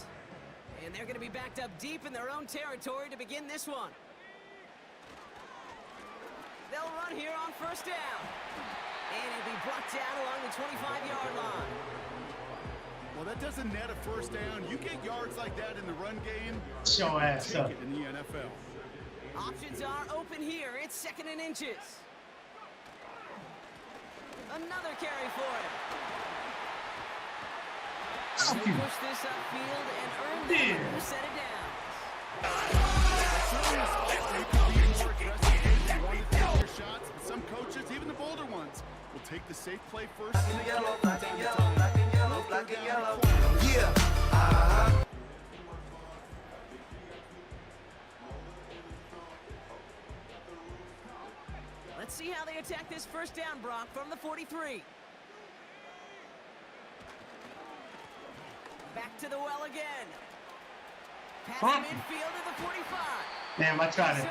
And they're going to be backed up deep in their own territory to begin this one. They'll run here on first down. And it'll be brought down along the 25-yard line. Well, that doesn't net a first down. You get yards like that in the run game, Show ass take up. it in the NFL. Options are open here. It's 2nd and inches. Another carry for him. He'll push this upfield and earn that first set of downs. Shots. Some coaches, even the bolder ones, will take the safe play first. Black and yellow, black and yellow, black and yellow, black and yellow. Yeah. Let's see how they attack this first down, Brock, from the 43. Back to the well again. Pass midfield to the 45. Damn, I tried it.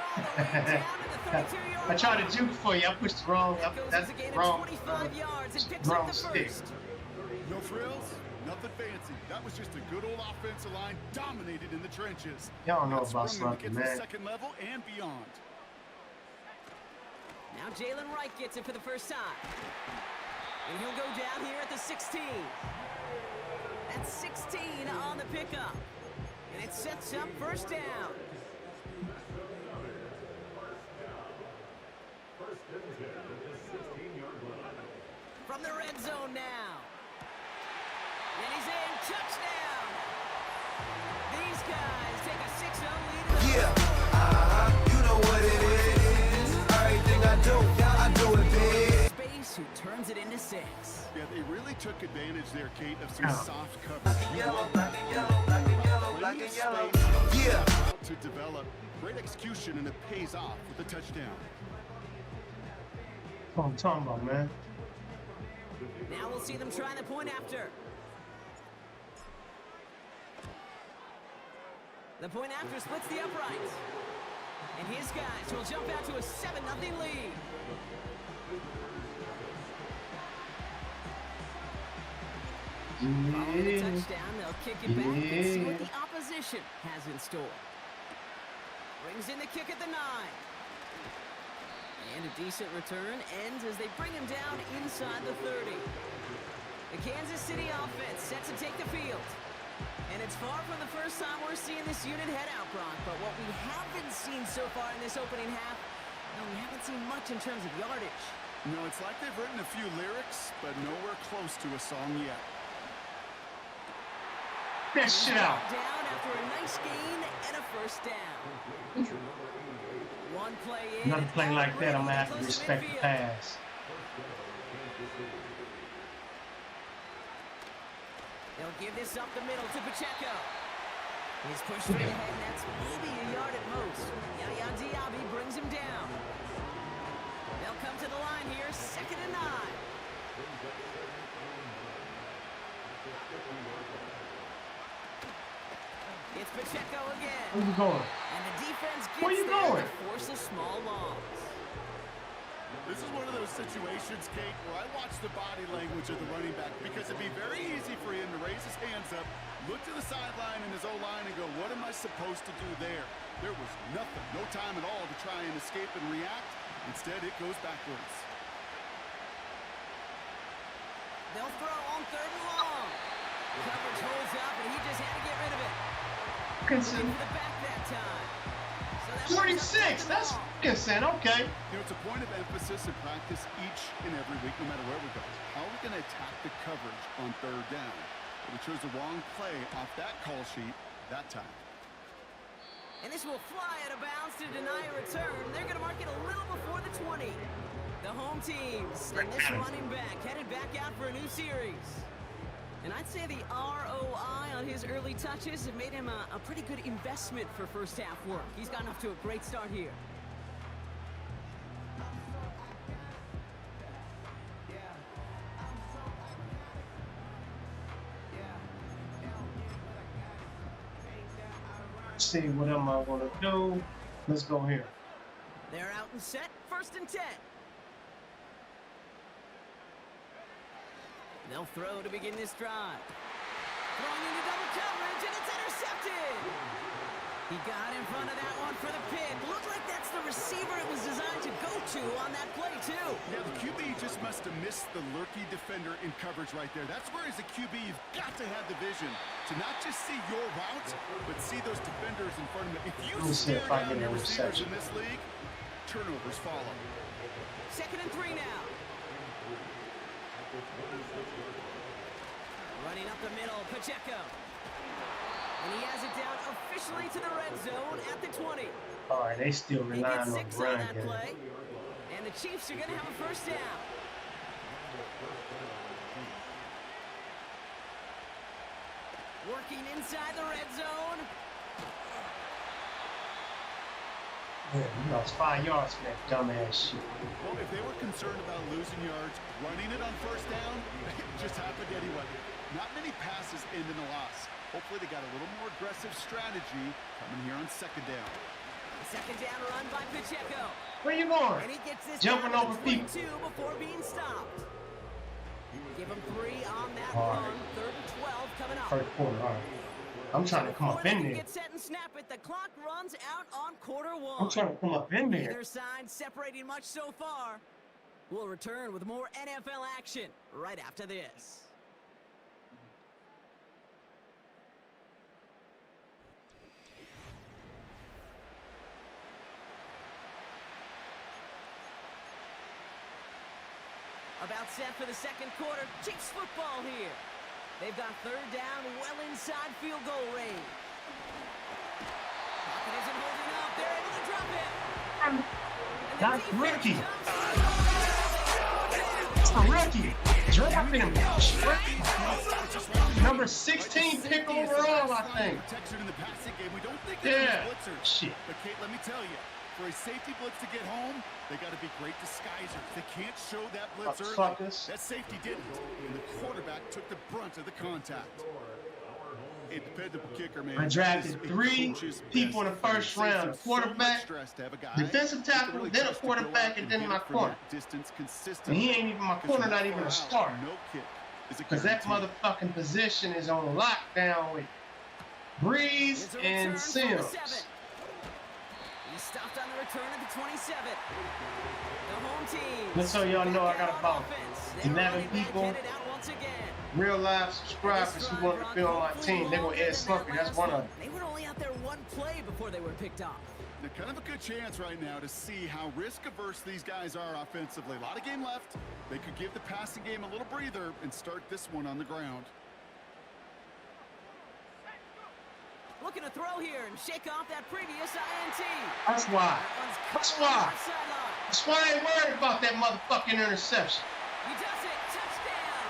I tried to juke for you. I pushed the wrong. That's wrong. 25 yards and picks wrong up the stick. first. No frills, nothing fancy. That was just a good old offensive line dominated in the trenches. Y'all don't know That's about sprung them to slugging, get to the man. second level and beyond. Now Jalen Wright gets it for the first time. And he'll go down here at the 16. That's 16 on the pickup. And it sets up first down. From the red zone now. And he's in. Touchdown. These guys take a 6-0 lead. Yeah. You know what it is. Everything I do it big. Space who turns it into 6. Yeah, they really took advantage there, Kate, of some soft coverage. Yellow, black and yellow, black and yellow, black and yellow. Yeah. To develop great execution, and it pays off with a touchdown. What I'm talking about, man. Now we'll see them try the point after. The point after splits the uprights. And his guys will jump out to a 7-0 lead. Following the touchdown, they'll kick it back and see what the opposition has in store. Brings in the kick at the 9. And a decent return ends as they bring him down inside the 30. The Kansas City offense set to take the field. And it's far from the first time we're seeing this unit head out, Brock. But what we haven't seen so far in this opening half, we haven't seen much in terms of yardage. No, it's like they've written a few lyrics, but nowhere close to a song yet. That shit out. Down after a nice gain and a first down. One play in. Another play like that, I'm gonna have to respect the pass. They'll give this up the middle to Pacheco. He's pushed straight ahead, and that's maybe a yard at most. Yaya Diaby brings him down. They'll come to the line here, 2nd and 9. It's Pacheco again. Where you going? And the defense Where gets you there going? to force a small loss. This is one of those situations, Kate, where I watch the body language of the running back, because it'd be very easy for him to raise his hands up, look to the sideline in his O-line and go, what am I supposed to do there? There was nothing, no time at all to try and escape and react. Instead, it goes backwards. They'll throw on 3rd and long. Coverage holds up, and he just had to get rid of it. Looking for the back that time. So 46, that's insane, okay. You know, it's a point of emphasis in practice each and every week, no matter where we go. How are we going to attack the coverage on 3rd down? We chose the wrong play off that call sheet that time. And this will fly out of bounds to deny a return. They're going to mark it a little before the 20. The home teams and this running back headed back out for a new series. And I'd say the ROI on his early touches have made him a pretty good investment for first half work. He's gotten off to a great start here. See what am I gonna do? Let's go here. They're out and set, 1st and 10. They'll throw to begin this drive. Throwing into double coverage, and it's intercepted. He got in front of that one going for the pick. Looked like that's the receiver it was designed to go to on that play, too. Yeah, the QB just must have missed the lurky defender in coverage right there. That's where, as a QB, you've got to have the vision to not just see your route, but see those defenders in front of you. If you stare down your receivers in this league, turnovers follow. 2nd and 3 now. Running up the middle, Pacheco. And he has it down officially to the red zone at the 20. All right, they still He relying gets on 6 the on run that game. play. And the Chiefs are going to have a first down. Working inside the red zone. Yeah, you lost 5 yards for that dumbass shit. Well, if they were concerned about losing yards, running it on first down, it just happened anyway. Not many passes end in a loss. Hopefully they got a little more aggressive strategy coming here on 2nd down. 2nd down run by Pacheco. Where you going? And he gets this Jumping down over to people. 22 before being stopped. Give him 3 on that All run. right. 3rd and 12 coming up. First quarter, all right. I'm trying to come Before up they in can there. get set and snap it, the clock runs out on quarter 1. I'm trying to come up in there. Neither side separating much so far. We'll return with more NFL action right after this. About set for the 2nd quarter. Chiefs football here. They've got 3rd down well inside field goal range. Pocket isn't holding up. They're able to drop it. That's rookie. It's a rookie. Drop him. Number 16 pick overall, I think. Protection in the passing game. We don't think Yeah. blitzers. Shit. But Kate, let me tell you, for a safety blitz to get home, they got to be great disguisers. They can't show that blitz early. Fuckers. That safety didn't, and the quarterback took the brunt of the contact. A dependable kicker, man. I drafted 3 people in the first round: a quarterback, defensive tackle, then a quarterback, and then my corner. And he ain't even my corner, not even a starter. Because that motherfucking position is on lockdown with Breeze and Sims. He stopped on the return at the 27. The home team. Just so y'all know, I got about 11 people, real life subscribers who want to be on my team. They're going to Ed Slumpy. That's one of them. They were only out there 1 play before they were picked off. They're kind of a good chance right now to see how risk-averse these guys are offensively. A lot of game left. They could give the passing game a little breather and start this one on the ground. Looking to throw here and shake off that previous INT. That's why. That's why. That's why I ain't worried about that motherfucking interception. He does it. Touchdown.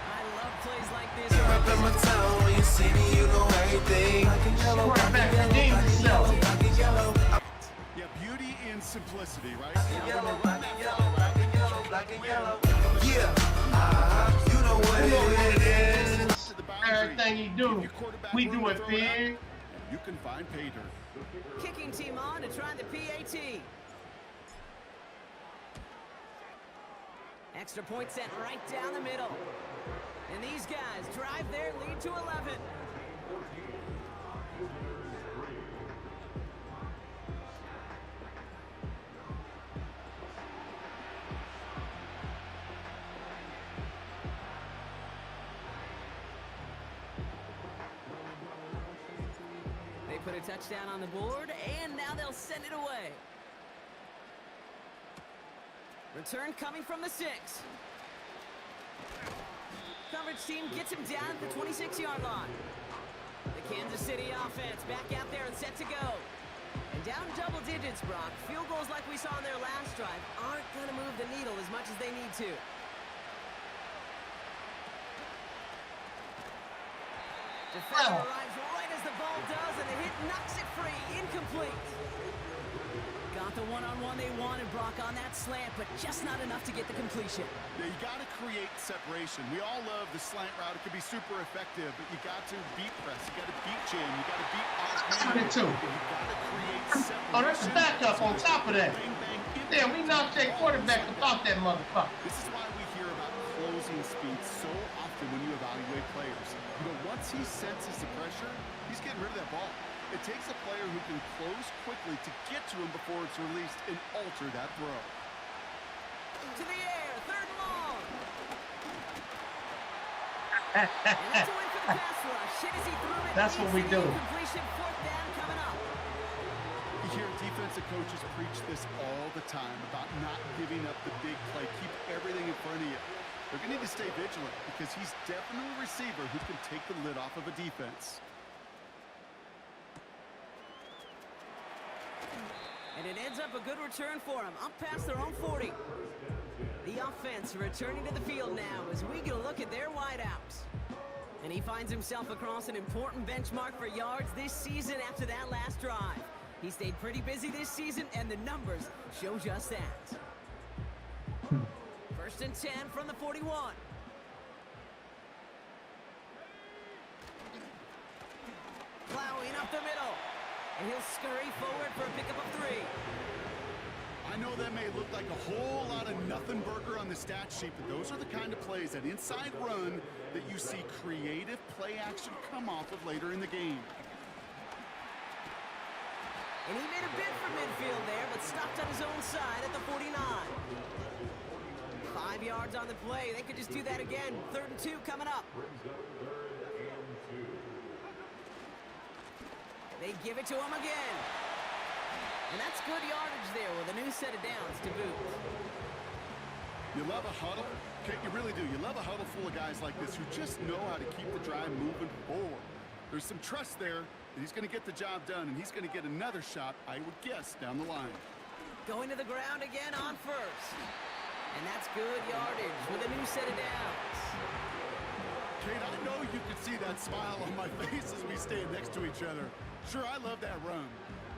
I love plays like this. Up in my town, when you see me, you know everything. Quarterback redeemed himself. Yeah, beauty in simplicity, right? Black and yellow. Yeah, you know what it is. Everything you do, we do it big. You can find pay dirt. Kicking team on to try the PAT. Extra point set right down the middle. And these guys drive their lead to 11. They put a touchdown on the board, and now they'll send it away. Return coming from the 6. Coverage team gets him down at the 26-yard line. The Kansas City offense back out there and set to go. And down double digits, Brock. Field goals like we saw on their last drive aren't going to move the needle as much as they need to. Defender arrives right as the ball does, and the hit knocks it free. Incomplete. Got the one-on-one they wanted, Brock, on that slant, but just not enough to get the completion. Yeah, you got to create separation. We all love the slant route. It can be super effective, but you got to beat press. You got to beat jam. You got to beat off. It too. Oh, that's a backup on top of that. Yeah, we knocked that quarterback about that motherfucker. This is why we hear about closing speed so often when you evaluate players. You know, once he senses the pressure, he's getting rid of that ball. It takes a player who can close quickly to get to him before it's released and alter that throw. To the air, third and long. And that's a win for the pass rush. Hit as he threw it. That's what we do. Completion, fourth down coming up. You hear defensive coaches preach this all the time about not giving up the big play. Keep everything in front of you. They're going to need to stay vigilant because he's definitely a receiver who can take the lid off of a defense. And it ends up a good return for him, up past their own 40. The offense returning to the field now as we get a look at their wideouts. And he finds himself across an important benchmark for yards this season after that last drive. He stayed pretty busy this season, and the numbers show just that. First and 10 from the 41. Plowing up the middle. And he'll scurry forward for a pickup of 3. I know that may look like a whole lot of nothing burger on the stat sheet, but those are the kind of plays, that inside run, that you see creative play action come off of later in the game. And he made a bid for midfield there, but stopped on his own side at the 49. 5 yards on the play. They could just do that again. 3rd and 2 coming up. They give it to him again. And that's good yardage there with a new set of downs to boot. You love a huddle? Okay, you really do. You love a huddle full of guys like this who just know how to keep the drive moving forward. There's some trust there that he's going to get the job done, and he's going to get another shot, I would guess, down the line. Going to the ground again on first. And that's good yardage with a new set of downs. Kate, I know you can see that smile on my face as we stand next to each other. Sure, I love that run.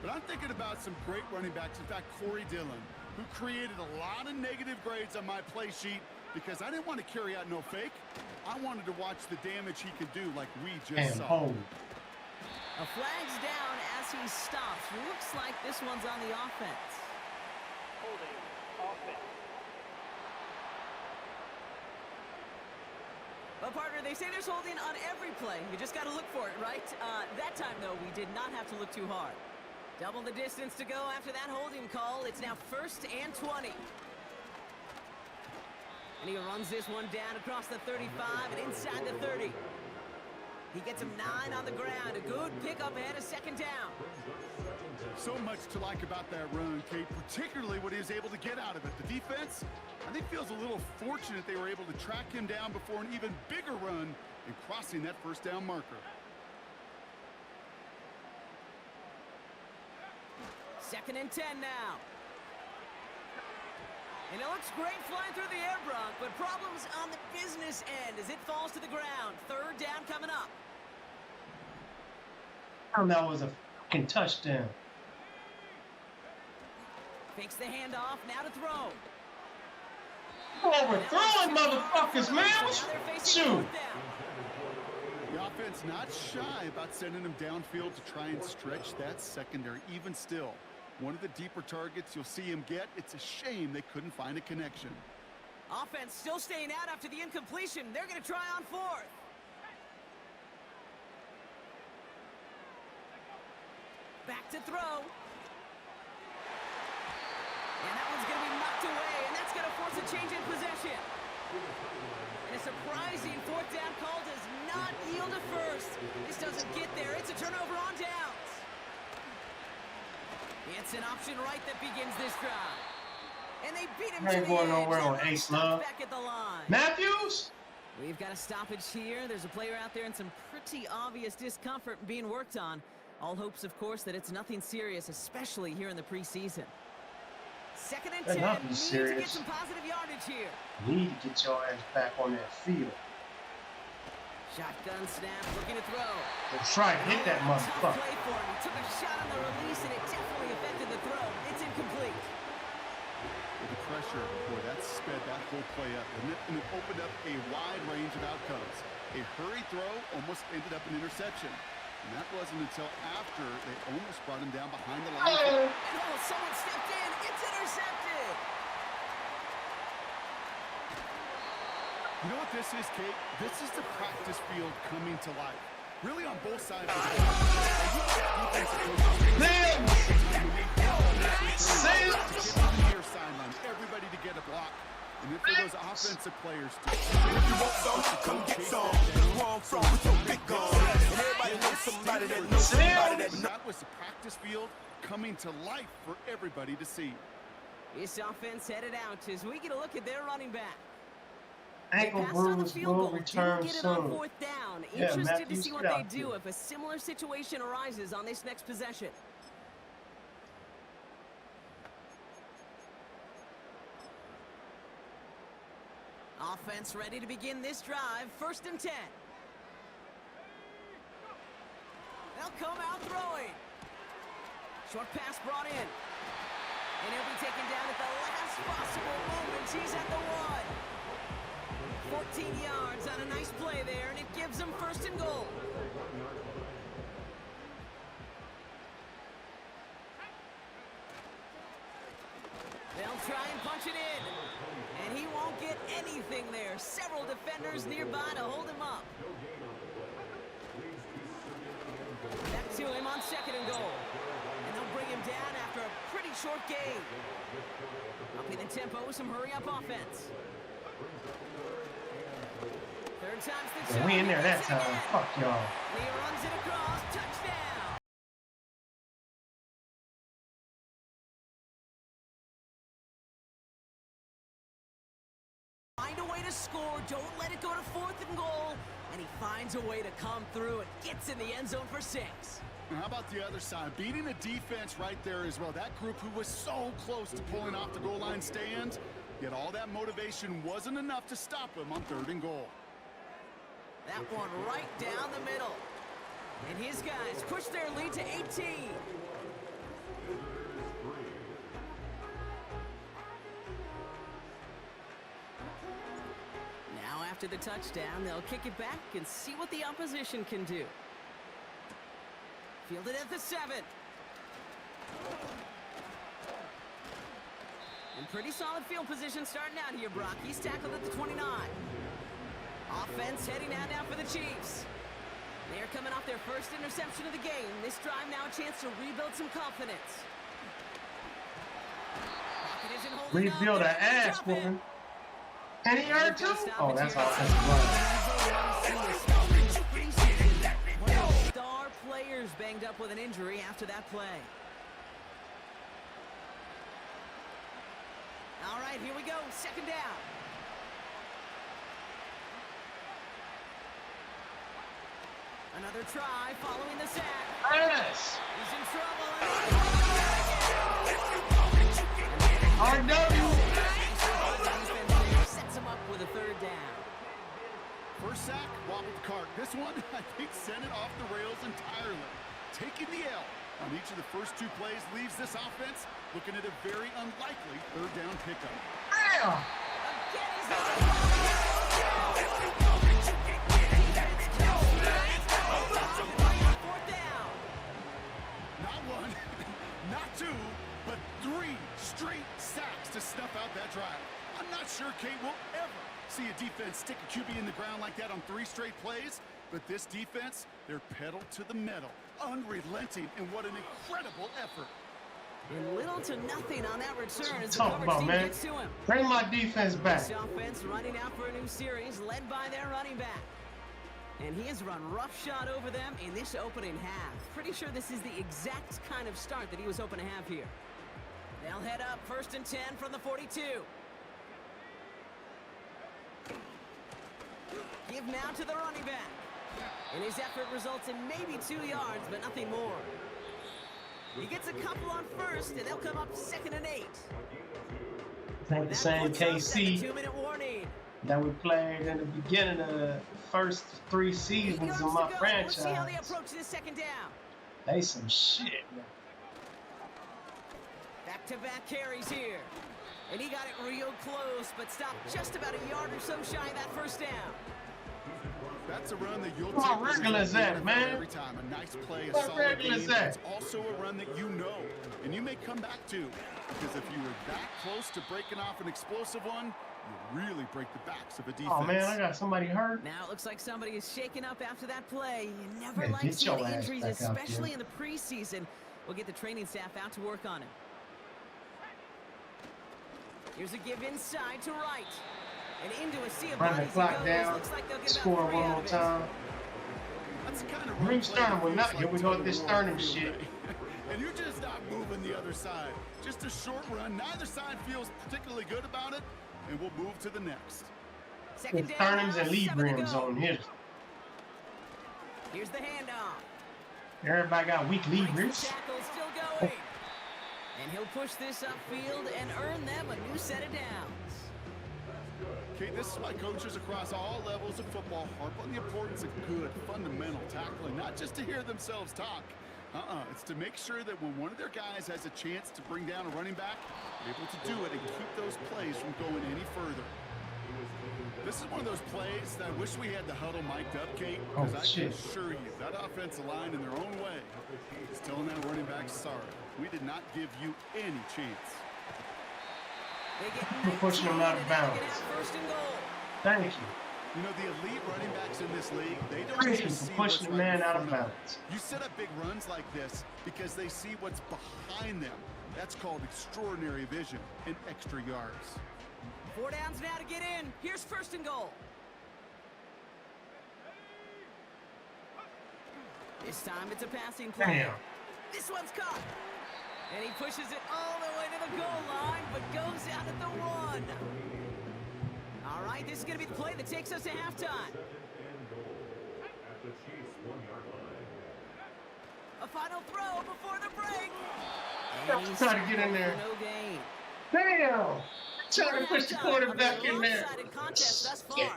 But I'm thinking about some great running backs. In fact, Corey Dillon, who created a lot of negative grades on my play sheet because I didn't want to carry out no fake. I wanted to watch the damage he could do like we just saw. A flag's down as he stops. Looks like this one's on the offense. Holding offense. Well, partner, they say there's holding on every play. You just got to look for it, right? That time, though, we did not have to look too hard. Double the distance to go after that holding call. It's now 1st and 20. And he runs this one down across the 35 and inside the 30. He gets him 9 on the ground. A good pickup ahead of 2nd down. So much to like about that run, Kate, particularly what he was able to get out of it. The defense, I think, feels a little fortunate they were able to track him down before an even bigger run and crossing that 1st down marker. 2nd and 10 now. And it looks great flying through the air, Bronk, but problems on the business end as it falls to the ground. 3rd down coming up. Oh, that was a fucking touchdown. Fakes the handoff, now to throw. Overthrowing motherfuckers, man. Shoot. The offense not shy about sending him downfield to try and stretch that secondary. Even still, one of the deeper targets you'll see him get. It's a shame they couldn't find a connection. Offense still staying out after the incompletion. They're going to try on 4th. Back to throw. And that one's going to be knocked away, and that's going to force a change in possession. And a surprising 4th down call does not yield a 1st. This doesn't get there. It's a turnover on downs. It's an option right that begins this drive. And they beat him to the Ain't going edge. nowhere on Ace Love. Back at the line. Matthews? We've got a stoppage here. There's a player out there in some pretty obvious discomfort being worked on. All hopes, of course, that it's nothing serious, especially here in the preseason. 2nd and 10. Need to get some positive yardage here. Need to get your ass back on that field. Shotgun snap, looking to throw. Let's try to hit that motherfucker. Tough play for him. He took a shot on the release, and it definitely affected the throw. It's incomplete. With the pressure, boy, that sped that whole play up, and it opened up a wide range of outcomes. A hurried throw almost ended up an interception. And that wasn't until after they almost brought him down behind the line. And someone stepped in. It's intercepted. You know what this is, Kate? This is the practice field coming to life. really on both sides. Everybody to get a block. And if for those offensive players to If you want some, come get some. Where I'm from, with your big guns. And everybody knows somebody that knows somebody that knows. that was the practice field coming to life for everybody to see. This offense headed out as we get a look at their running back. Ankle Passed on the bruise field will goal. return Didn't get it on soon. fourth down. Yeah, Interested Matthew, to see what get they out do there. if a similar situation arises on this next possession. Offense ready to begin this drive. 1st and 10. They'll come out throwing. Short pass brought in. And he'll be taken down at the last possible moment. He's at the 1. 14 yards on a nice play there, and it gives them 1st and goal. They'll try and punch it in. And he won't get anything there. Several defenders nearby to hold him up. Back to him on 2nd and goal. And they'll bring him down after a pretty short gain. Upping the tempo with some hurry-up offense. 3rd time's the charm. We in there that time. Fuck y'all. He runs it across. Touchdown. Find a way to score. Don't let it go to 4th and goal. And he finds a way to come through and gets in the end zone for 6. Now, how about the other side? Beating a defense right there as well. That group who was so close to pulling off the goal line stand, yet all that motivation wasn't enough to stop him on 3rd and goal. That one right down the middle. And his guys push their lead to 18. Now after the touchdown, they'll kick it back and see what the opposition can do. Fielded at the 7. In pretty solid field position starting out here, Brock. He's tackled at the 29. Offense heading out now for the Chiefs. They're coming off their first interception of the game. This drive now a chance to rebuild some confidence. Pocket isn't holding up. Rebuild an ass whooping. And he hurt too? Oh, that's offensive line. One of the star players banged up with an injury after that play. All right, here we go. 2nd down. Another try following the sack. Yes. He's in trouble. RW. Sets him up with a 3rd down. First sack, wobbled the cart. This one, I think, sent it off the rails entirely. Taking the L on each of the first 2 plays leaves this offense looking at a very unlikely 3rd down pickup. Damn. Again, he's Not 1, not 2, but 3 straight sacks to snuff out that drive. I'm not sure Kate will ever see a defense stick a QB in the ground like that on 3 straight plays, but this defense, they're pedal to the metal, unrelenting, and what an incredible effort. And little to nothing on that return as the Talk coverage about, team man. gets to him. Bring my defense back. This offense running out for a new series, led by their running back. And he has run roughshod over them in this opening half. Pretty sure this is the exact kind of start that he was hoping to have here. They'll head up 1st and 10 from the 42. Give now to the running back. And his effort results in maybe 2 yards, but nothing more. He gets a couple on 1st, and they'll come up 2nd and 8. Think the same KC 2-minute warning. that we played in the beginning of the first 3 seasons of my We'll see how they franchise. approach this 2nd down. They some shit, man. Back-to-back carries here. And he got it real close, but stopped just about a yard or so shy of that 1st down. That's a run that you'll How take regular is that, man? every time. A nice play, a How solid regular game. is that? It's also a run that you know, and you may come back to. Because if you were that close to breaking off an explosive one, You really break the backs of a defense. Oh man, I got somebody hurt. Now it looks like somebody is shaken up after that play. You never Man, like get seeing your ass injuries, back out there. especially in the preseason. We'll get the training staff out to work on it. Here's a give inside to right. And into a sea of Run the bodies clock it goes. down. Looks like they'll get Score about 3 one out more of it. time. That's the kind of Bring Sternum with nothing. Here we go with this Sternum shit. And you're just not moving the other side. Just a short run. Neither side feels particularly good about it. And we'll move to the next. Second With down, Sternums and lead 7 to rims go. on here. Here's the handoff. Everybody got weak lead Breaks the rims. tackle, still going. And he'll push this upfield and earn them a new set of downs. Okay, this is why coaches across all levels of football harp on the importance of good, fundamental tackling, not just to hear themselves talk. It's to make sure that when one of their guys has a chance to bring down a running back, they're able to do it and keep those plays from going any further. This is one of those plays that I wish we had the huddle mic'd up, Kate, because I can assure you that offensive line in their own way is telling that running back, sorry, we did not give you any chance. We're pushing them out of bounds. Thank you. You know, the elite running backs in this league, they don't Thank you just for see pushing what's the right in man out of front them. bounds. You set up big runs like this because they see what's behind them. That's called extraordinary vision and extra yards. 4 downs now to get in. Here's first and goal. This time it's a passing play. Damn. This one's caught. And he pushes it all the way to the goal line, but goes out at the 1. All right, this is going to be the play that takes us to halftime. A final throw before the break. And he's Trying to get in there. no gain. Damn! Trying to push the quarterback in there. Contest thus far.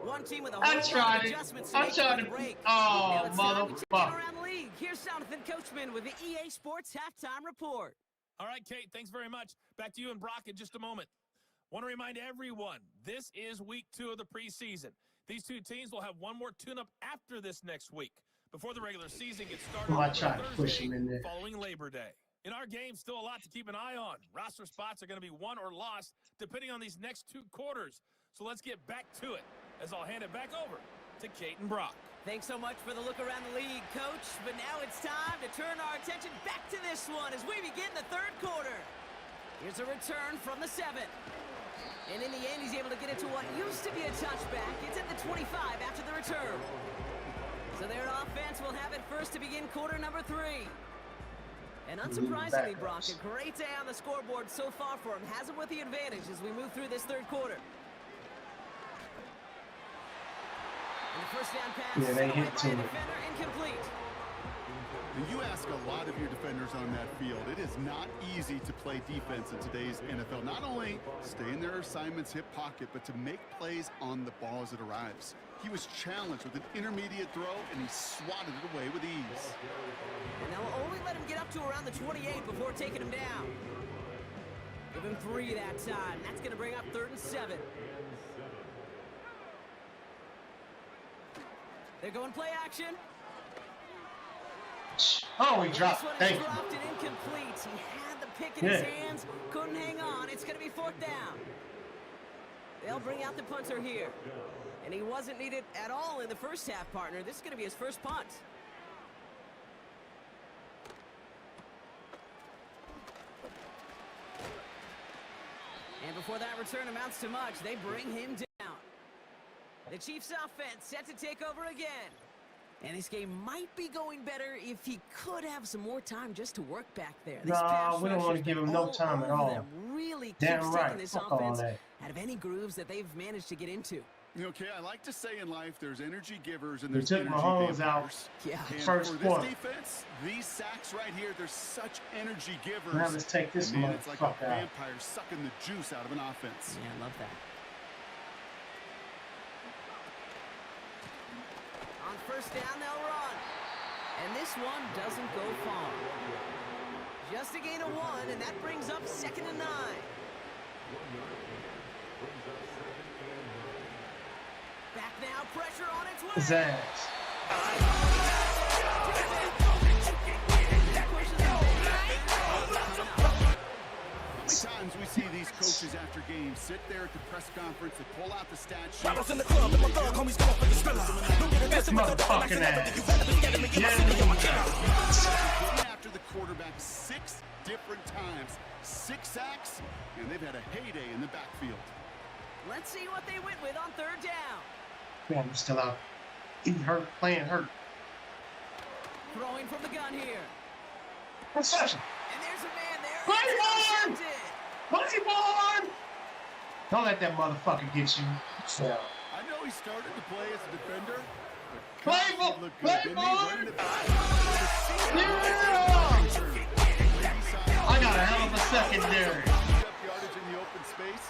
One team with a I whole tried lot of it. adjustments to I make tried for the to. break. Oh, Now it's time to check motherfucker. around the league. Here's Jonathan Coachman with the EA Sports Halftime Report. All right, Kate, thanks very much. Back to you and Brock in just a moment. Want to remind everyone, this is week 2 of the preseason. These two teams will have one more tune-up after this next week, before the regular season gets started I on tried to push him in Thursday there. following Labor Day. In our game, still a lot to keep an eye on. Roster spots are going to be won or lost depending on these next 2 quarters. So let's get back to it, as I'll hand it back over to Kate and Brock. Thanks so much for the look around the league, Coach. But now it's time to turn our attention back to this one as we begin the 3rd quarter. Here's a return from the 7. And in the end, he's able to get it to what used to be a touchback. It's at the 25 after the return. So their offense will have it first to begin quarter number 3. And unsurprisingly, Brock, a great day on the scoreboard so far for him. Has him with the advantage as we move through this 3rd quarter. And the first down pass, Yeah, they hit by a too. defender, incomplete. You ask a lot of your defenders on that field. It is not easy to play defense in today's NFL. Not only stay in their assignment's hip pocket, but to make plays on the ball as it arrives. He was challenged with an intermediate throw, and he swatted it away with ease. And they'll only let him get up to around the 28 before taking him down. Give him 3 that time. That's going to bring up 3rd and 7. They're going play action. Oh, he dropped. Thank you. Dropped it incomplete. He had the pick in his hands, couldn't hang on. It's going to be 4th down. They'll bring out the punter here. And he wasn't needed at all in the first half, partner. This is going to be his first punt. And before that return amounts to much, they bring him down. The Chiefs offense set to take over again. And this game might be going better if he could have some more time just to work back there. This No, we don't want to give him no time at all. Really Damn keeps right. taking this Fuck all offense that. out of any grooves that they've managed to get into. Okay, I like to say in life there's energy givers and They there's took energy Mahomes out. vampires. Yeah. And First for quarter. this defense, these sacks right here, they're such energy givers. Now let's take this And man, it's like a motherfucker out. vampire sucking the juice out of an offense. Yeah, I love that. On first down, they'll run. And this one doesn't go far. Just a gain of 1, and that brings up 2nd and 9. Back now, pressure on its way. His ass. How many times we see these coaches after after game sit there at the press conference and pull out the stat sheet. This motherfucking ass. After the quarterback 6 different times, 6 sacks, and they've had a heyday in the backfield. Let's see what they went with on third down. Man, I'm still out. He's hurt, playing hurt. Throwing from the gun here. Concession. And there's a man there. Claiborne! Claiborne! Don't let that motherfucker get you. Yeah. I know he started to play as a defender. Claiborne! Claiborne! Yeah! I got a hell of a secondary. Yardage in the open space.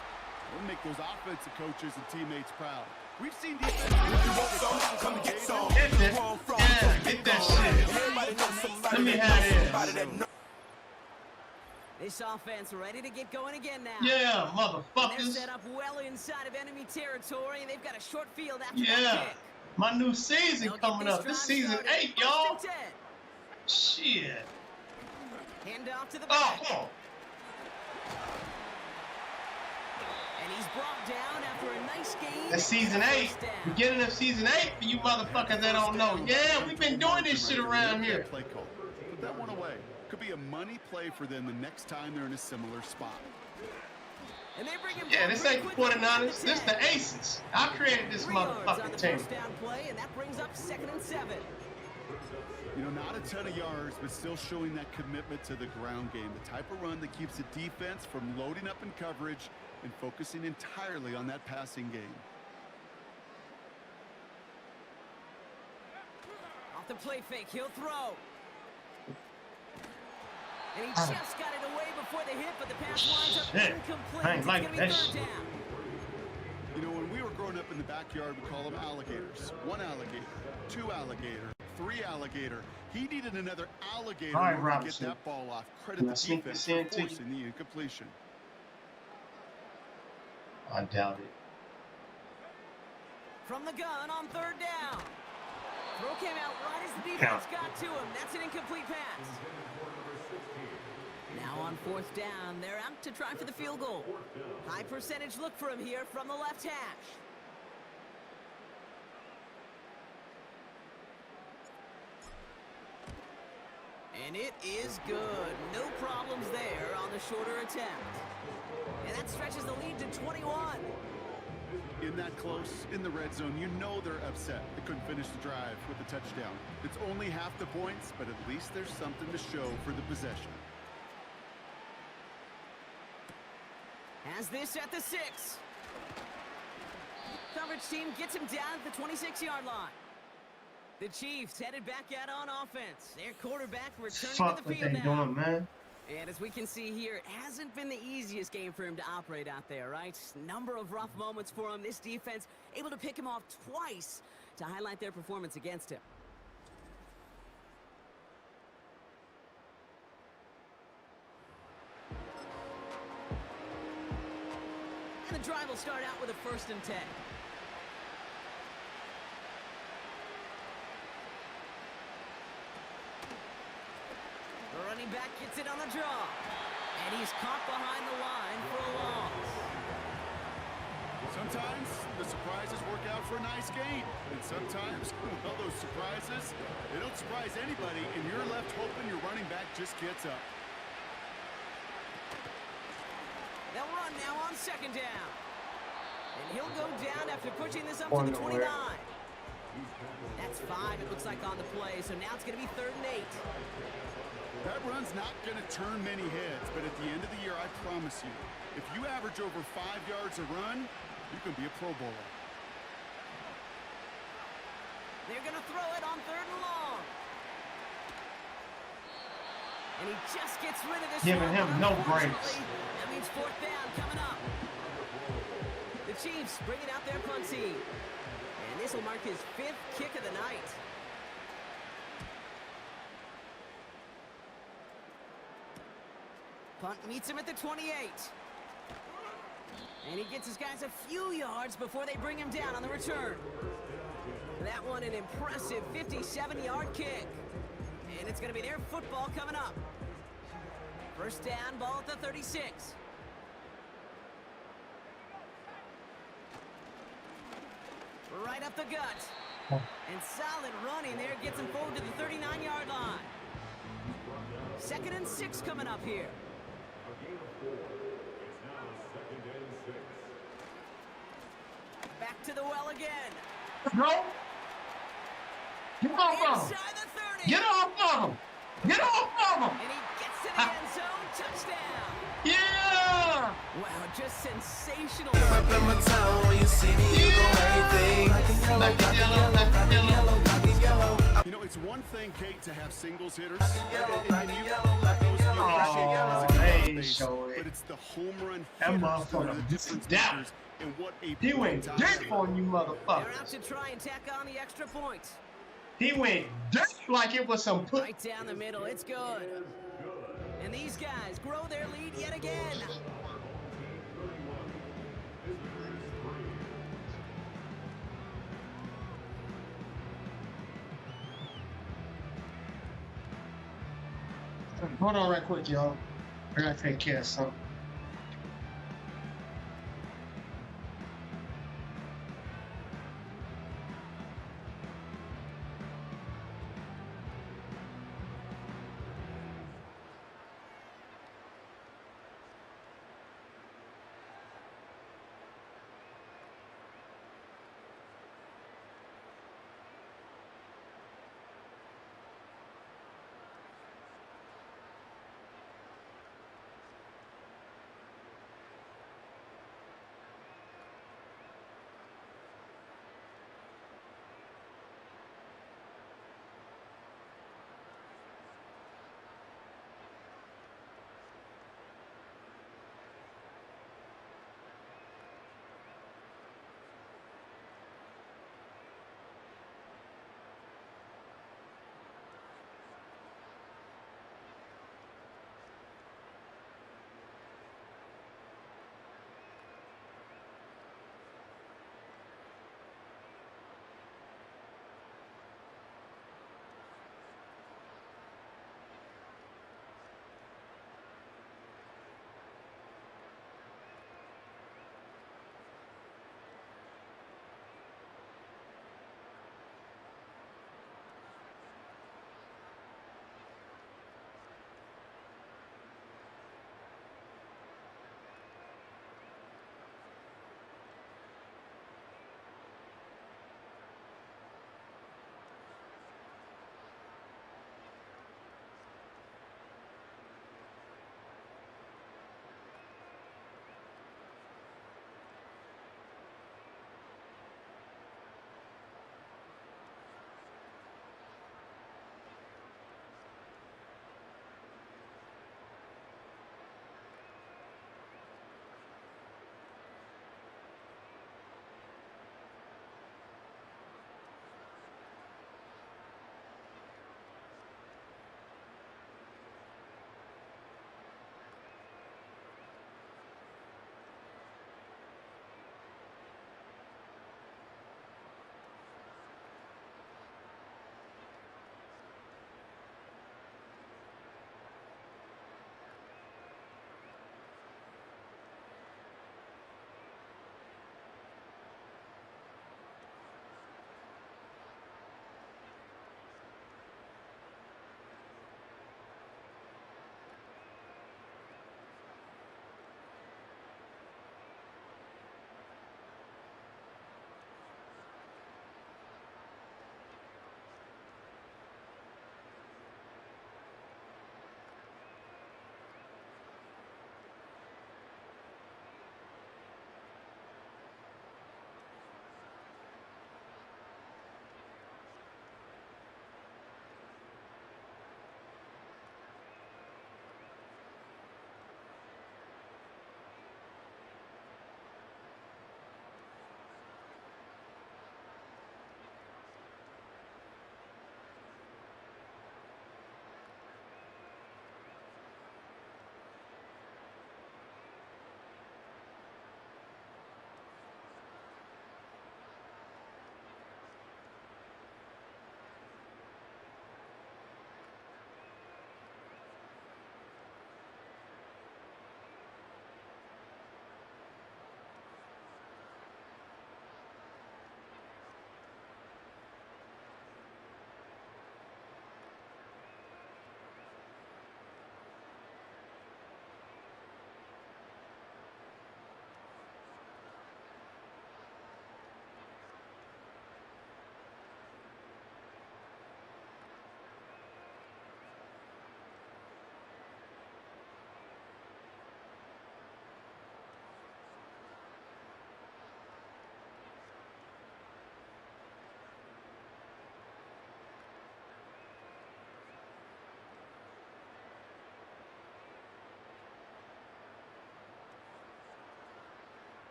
We'll make those offensive coaches and teammates proud. We've seen defense. Come and get some. Get this. Yeah, get that shit. Let me have it. This offense ready to get going again now. Yeah, They're motherfuckers. set up well inside of enemy territory, and they've got a short field after Yeah. that kick. My new season They'll coming get up. This drive season started. 8, First y'all. and 10. Shit. Hand off to the Oh, back. come on. And he's brought down after a nice game. That's season 8. Beginning of season 8 for you motherfuckers that don't know. Yeah, we've been doing this shit around here. Play call. Put that one away. Could be a money play for them the next time they're in a similar spot. And they bring him Yeah, down this pretty ain't the quickly 49ers. at This the 10. Aces. I created this 3 yards on motherfucking the team. first down play, and that brings up 2nd and 7. You know, not a ton of yards, but still showing that commitment to the ground game. The type of run that keeps the defense from loading up in coverage and focusing entirely on that passing game. Off the play fake, he'll throw. And he just got it away before the hit, but the pass winds up Shit. incomplete. I ain't It's like gonna be that 3rd shit. down. You know, when we were growing up in the backyard, we call them alligators. 1 alligator, 2 alligator, 3 alligator. He needed another alligator All right, in order to get Robinson. that ball off. Credit Can I the sneak defense this in for to you? forcing the incompletion. I doubt it. From the gun on 3rd down. Throw came out right as the defense got to him. That's an incomplete pass. Now on 4th down, they're out to try for the field goal. High percentage look for him here from the left hash. And it is good. No problems there on the shorter attempt. And that stretches the lead to 21. In that close, in the red zone, you know they're upset. They couldn't finish the drive with the touchdown. It's only half the points, but at least there's something to show for the possession. Has this at the 6. Coverage team gets him down at the 26-yard line. The Chiefs headed back out on offense. Their quarterback returning Fuck to the what field they now. doing, man. And as we can see here, it hasn't been the easiest game for him to operate out there, right? Number of rough moments for him. This defense able to pick him off twice to highlight their performance against him. And the drive will start out with a 1st and 10. The running back gets it on the draw. And he's caught behind the line for a loss. Sometimes the surprises work out for a nice game. And sometimes, well, those surprises, they don't surprise anybody, and you're left hoping your running back just gets up. They'll run now on 2nd down. And he'll go down after pushing this up to the 29. That's 5, it looks like, on the play. So now it's going to be 3rd and 8. That run's not going to turn many heads, but at the end of the year, I promise you, if you average over 5 yards a run, you can be a Pro Bowler. They're going to throw it on 3rd and long. And he just gets rid of this Giving one, him but no unfortunately, breaks. That means 4th down coming up. The Chiefs bringing out their punt team. And this will mark his 5th kick of the night. Punt meets him at the 28. And he gets his guys a few yards before they bring him down on the return. That one an impressive 57-yard kick. And it's going to be their football coming up. 1st down, ball at the 36. Right up the gut. And solid running there gets him forward to the 39-yard line. 2nd and 6 coming up here. Back to the well again. Bro, get off of him. Inside the 30. Get off of him. Get off of him. And he gets to the end zone. Touchdown. Yeah. Wow, just sensational. Up in my town, when you see me, you gon' hate things. Black and yellow, black and yellow. You know, it's one thing, Kate, to have singles hitters. Oh, they ain't show But it. it's the home run That hitters that are motherfucker the difference down. makers and what a He went point dirt time. on you They're out motherfuckers. to try and tack on the extra point. He went dirt like it was some put. Right down the middle. It's good. And these guys grow their lead yet again. Hold on right quick, y'all. I gotta take care of something.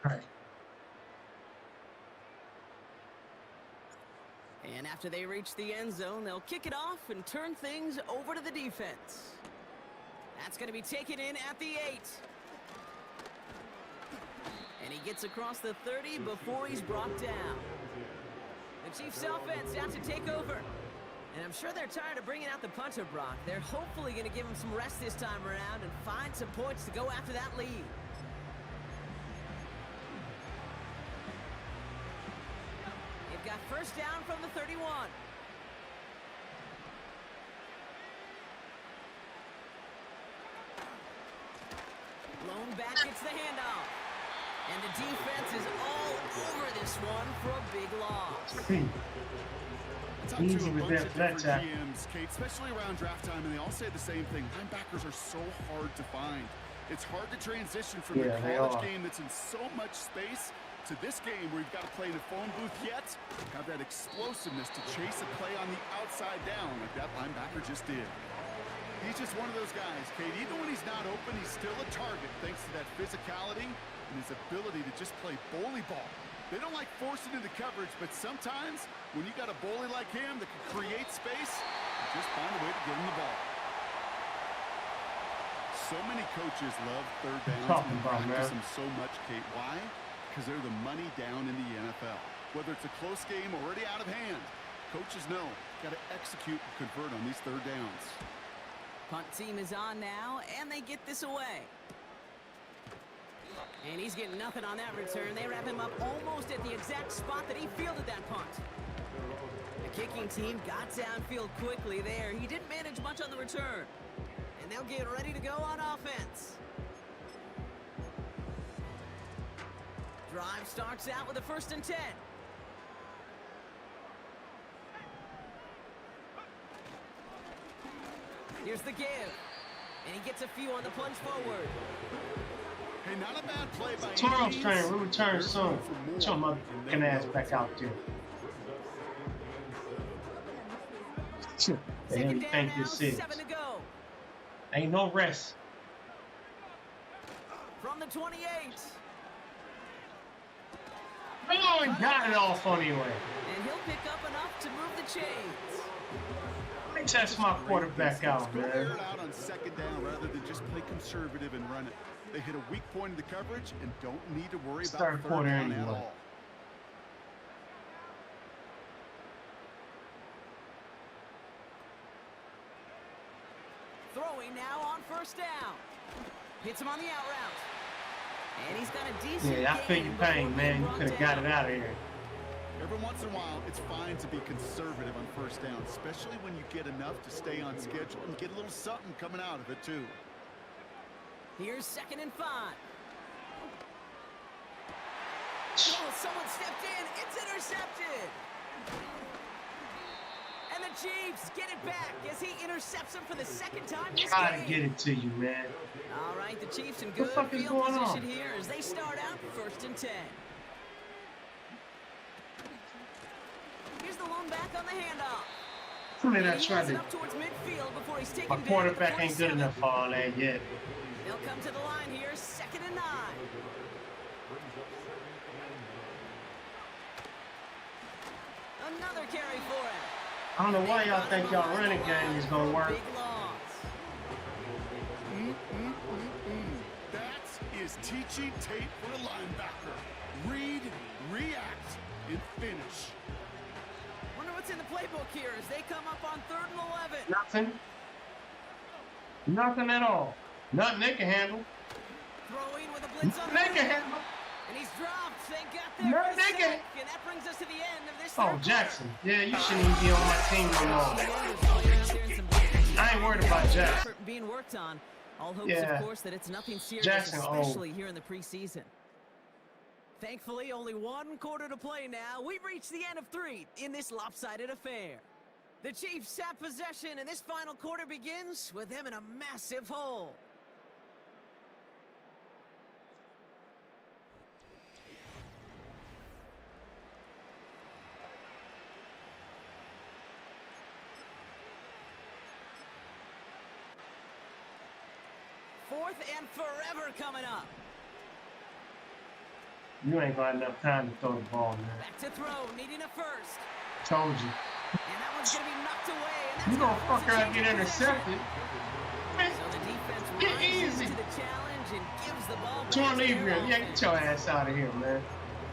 Right. And after they reach the end zone, they'll kick it off and turn things over to the defense. That's going to be taken in at the 8. And he gets across the 30 before he's brought down. The Chiefs offense out to take over. And I'm sure they're tired of bringing out the punter, Brock. They're hopefully going to give him some rest this time around and find some points to go after that lead. They've got first down from the 31. Blown back, it's the handoff. And the defense is all over this one for a big loss. Easy with that flat tap. GMs, Kate, especially around draft time, and they all say the same thing. Linebackers are so hard to find. It's hard to transition from the college game that's in so much space to this game where you've got to play in a phone booth yet have that explosiveness to chase a play on the outside down like that linebacker just did. He's just one of those guys, Kate. Even when he's not open, he's still a target thanks to that physicality and his ability to just play bully ball. They don't like forcing into coverage, but sometimes when you got a bully like him that can create space, you just find a way to get him the ball. So many coaches love third downs and practice them so much, Kate. Why? Because they're the money down in the NFL. Whether it's a close game already out of hand, coaches know got to execute and convert on these third downs. Punt team is on now, and they get this away. And he's getting nothing on that return. They wrap him up almost at the exact spot that he fielded that punt. The kicking team got downfield quickly there. He didn't manage much on the return. And they'll get ready to go on offense. Drive starts out with a 1st and 10. Here's the give. And he gets a few on the punch forward. Hey, not a bad play by Tomorrow's training, we'll return soon. Get your motherfucking ass back out there. They ain't think this is. 7 to go. Ain't no rest. From the 28. Oh, he got it off anyway. And he'll pick up enough to move the chains. Let me test my quarterback out, Go man. air it out on 2nd down rather than just play conservative and run it. They hit a weak point in the coverage and don't need to worry about Third third quarter down anyway. at all. Throwing now on 1st down. Hits him on the out route. And he's got a decent Yeah, I feel your pain, man. You could have got it out of here. Every once in a while, it's fine to be conservative on 1st down, especially when you get enough to stay on schedule and get a little something coming out of it, too. Here's 2nd and 5. Oh, someone stepped in. It's intercepted. And the Chiefs get it back as he intercepts him for the 2nd time this Try to game. get it to you, man. All right, the Chiefs in What good the fuck is field going position on? here as they start out 1st and 10. Here's the lone back on the handoff. Look at And that he try has it to. up towards midfield before he's taken My down at the quarterback ain't 47. good enough for all that yet. They'll come to the line here, 2nd and 9. Another carry for him. I don't know why y'all think y'all running game is gonna work. Big loss. That is teaching tape for a linebacker. Read, react, and finish. Wonder what's in the playbook here as they come up on 3rd and 11. Nothing. Nothing at all. Nothing they can handle. Throwing with a blitz on the They can right. handle. And he's dropped. Thank God there No, for the they can. sack. And that brings us to the end of this Oh, third Jackson. Yeah, you shouldn't even be on my team no more. I ain't worried about Jackson. Being worked on. All hopes, Yeah. of course, that it's nothing serious, Jackson, especially here in the preseason. Thankfully, only 1 quarter to play now. We've reached the end of 3 in this lopsided affair. The Chiefs have possession, and this final quarter begins with them in a massive hole. Fourth and forever coming up. You ain't got enough time to throw the ball, man. Back to throw, needing a first. Told you. And that one's going to be knocked away. And that's You gonna fuck around and get intercepted. So the defense Get rises easy. to the challenge and gives the ball back to Torn their Libra. Yeah, get your ass out of here, man.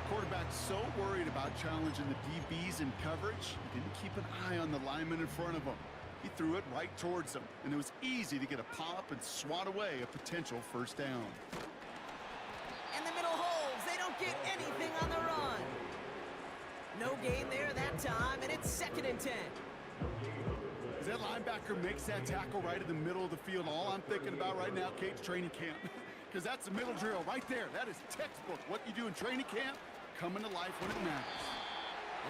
Quarterback's so worried about challenging the DBs in coverage, he didn't keep an eye on the lineman in front of him. He threw it right towards him, and it was easy to get a pop and swat away a potential first down. And the middle holds. They don't get anything on the run. No gain there that time, and it's 2nd and 10. As that linebacker makes that tackle right in the middle of the field, all I'm thinking about right now, Kate's training camp. Because that's the middle drill right there. That is textbook. What you do in training camp, coming to life when it matters.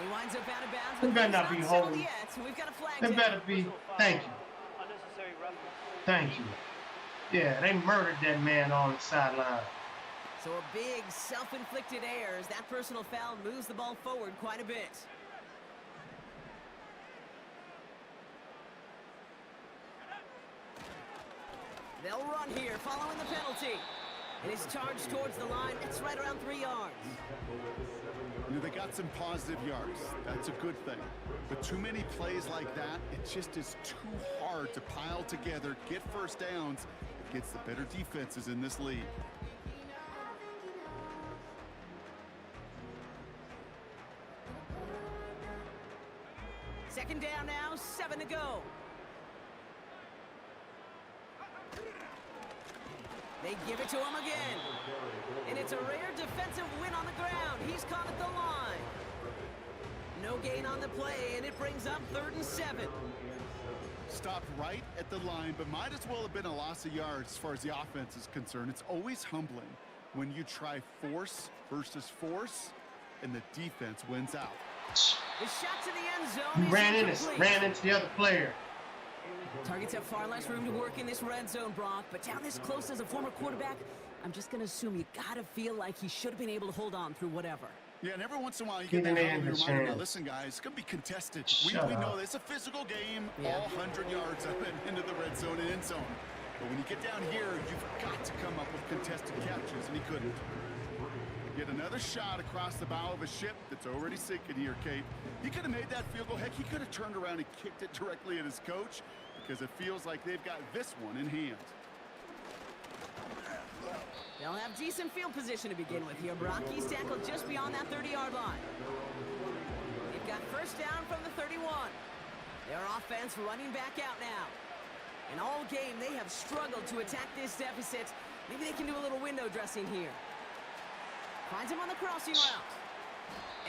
He winds up out of bounds. They better not be holding. Yet, so we've got a flag They down. better be. Thank you. Thank you. Yeah, they murdered that man on the sideline. So a big self-inflicted error as that personal foul moves the ball forward quite a bit. They'll run here following the penalty. And it's charged towards the line. It's right around 3 yards. You know, they got some positive yards. That's a good thing. But too many plays like that, it just is too hard to pile together, get first downs against the better defenses in this league. Second down now, 7 to go. They give it to him again. And it's a rare defensive win on the ground. He's caught at the line. No gain on the play, and it brings up 3rd and 7. Stopped right at the line, but might as well have been a loss of yards as far as the offense is concerned. It's always humbling when you try force versus force, and the defense wins out. The shot to the end zone. He ran into the other player. Targets have far less room to work in this red zone, Brock, but down this close as a former quarterback, I'm just going to assume you got to feel like he should have been able to hold on through whatever. Yeah, and every once in a while you get that reminder. Now, listen, guys, it's going to be contested. We know this. It's a physical game, all 100 yards up and into the red zone and end zone. But when you get down here, you've got to come up with contested catches, and he couldn't. Get another shot across the bow of a ship that's already sinking here, Kate. He could have made that field goal. Heck, he could have turned around and kicked it directly at his coach because it feels like they've got this one in hand. They'll have decent field position to begin with here, Brock. He's tackled just beyond that 30-yard line. They've got first down from the 31. Their offense running back out now. And all game, they have struggled to attack this deficit. Maybe they can do a little window dressing here. Finds him on the crossing route.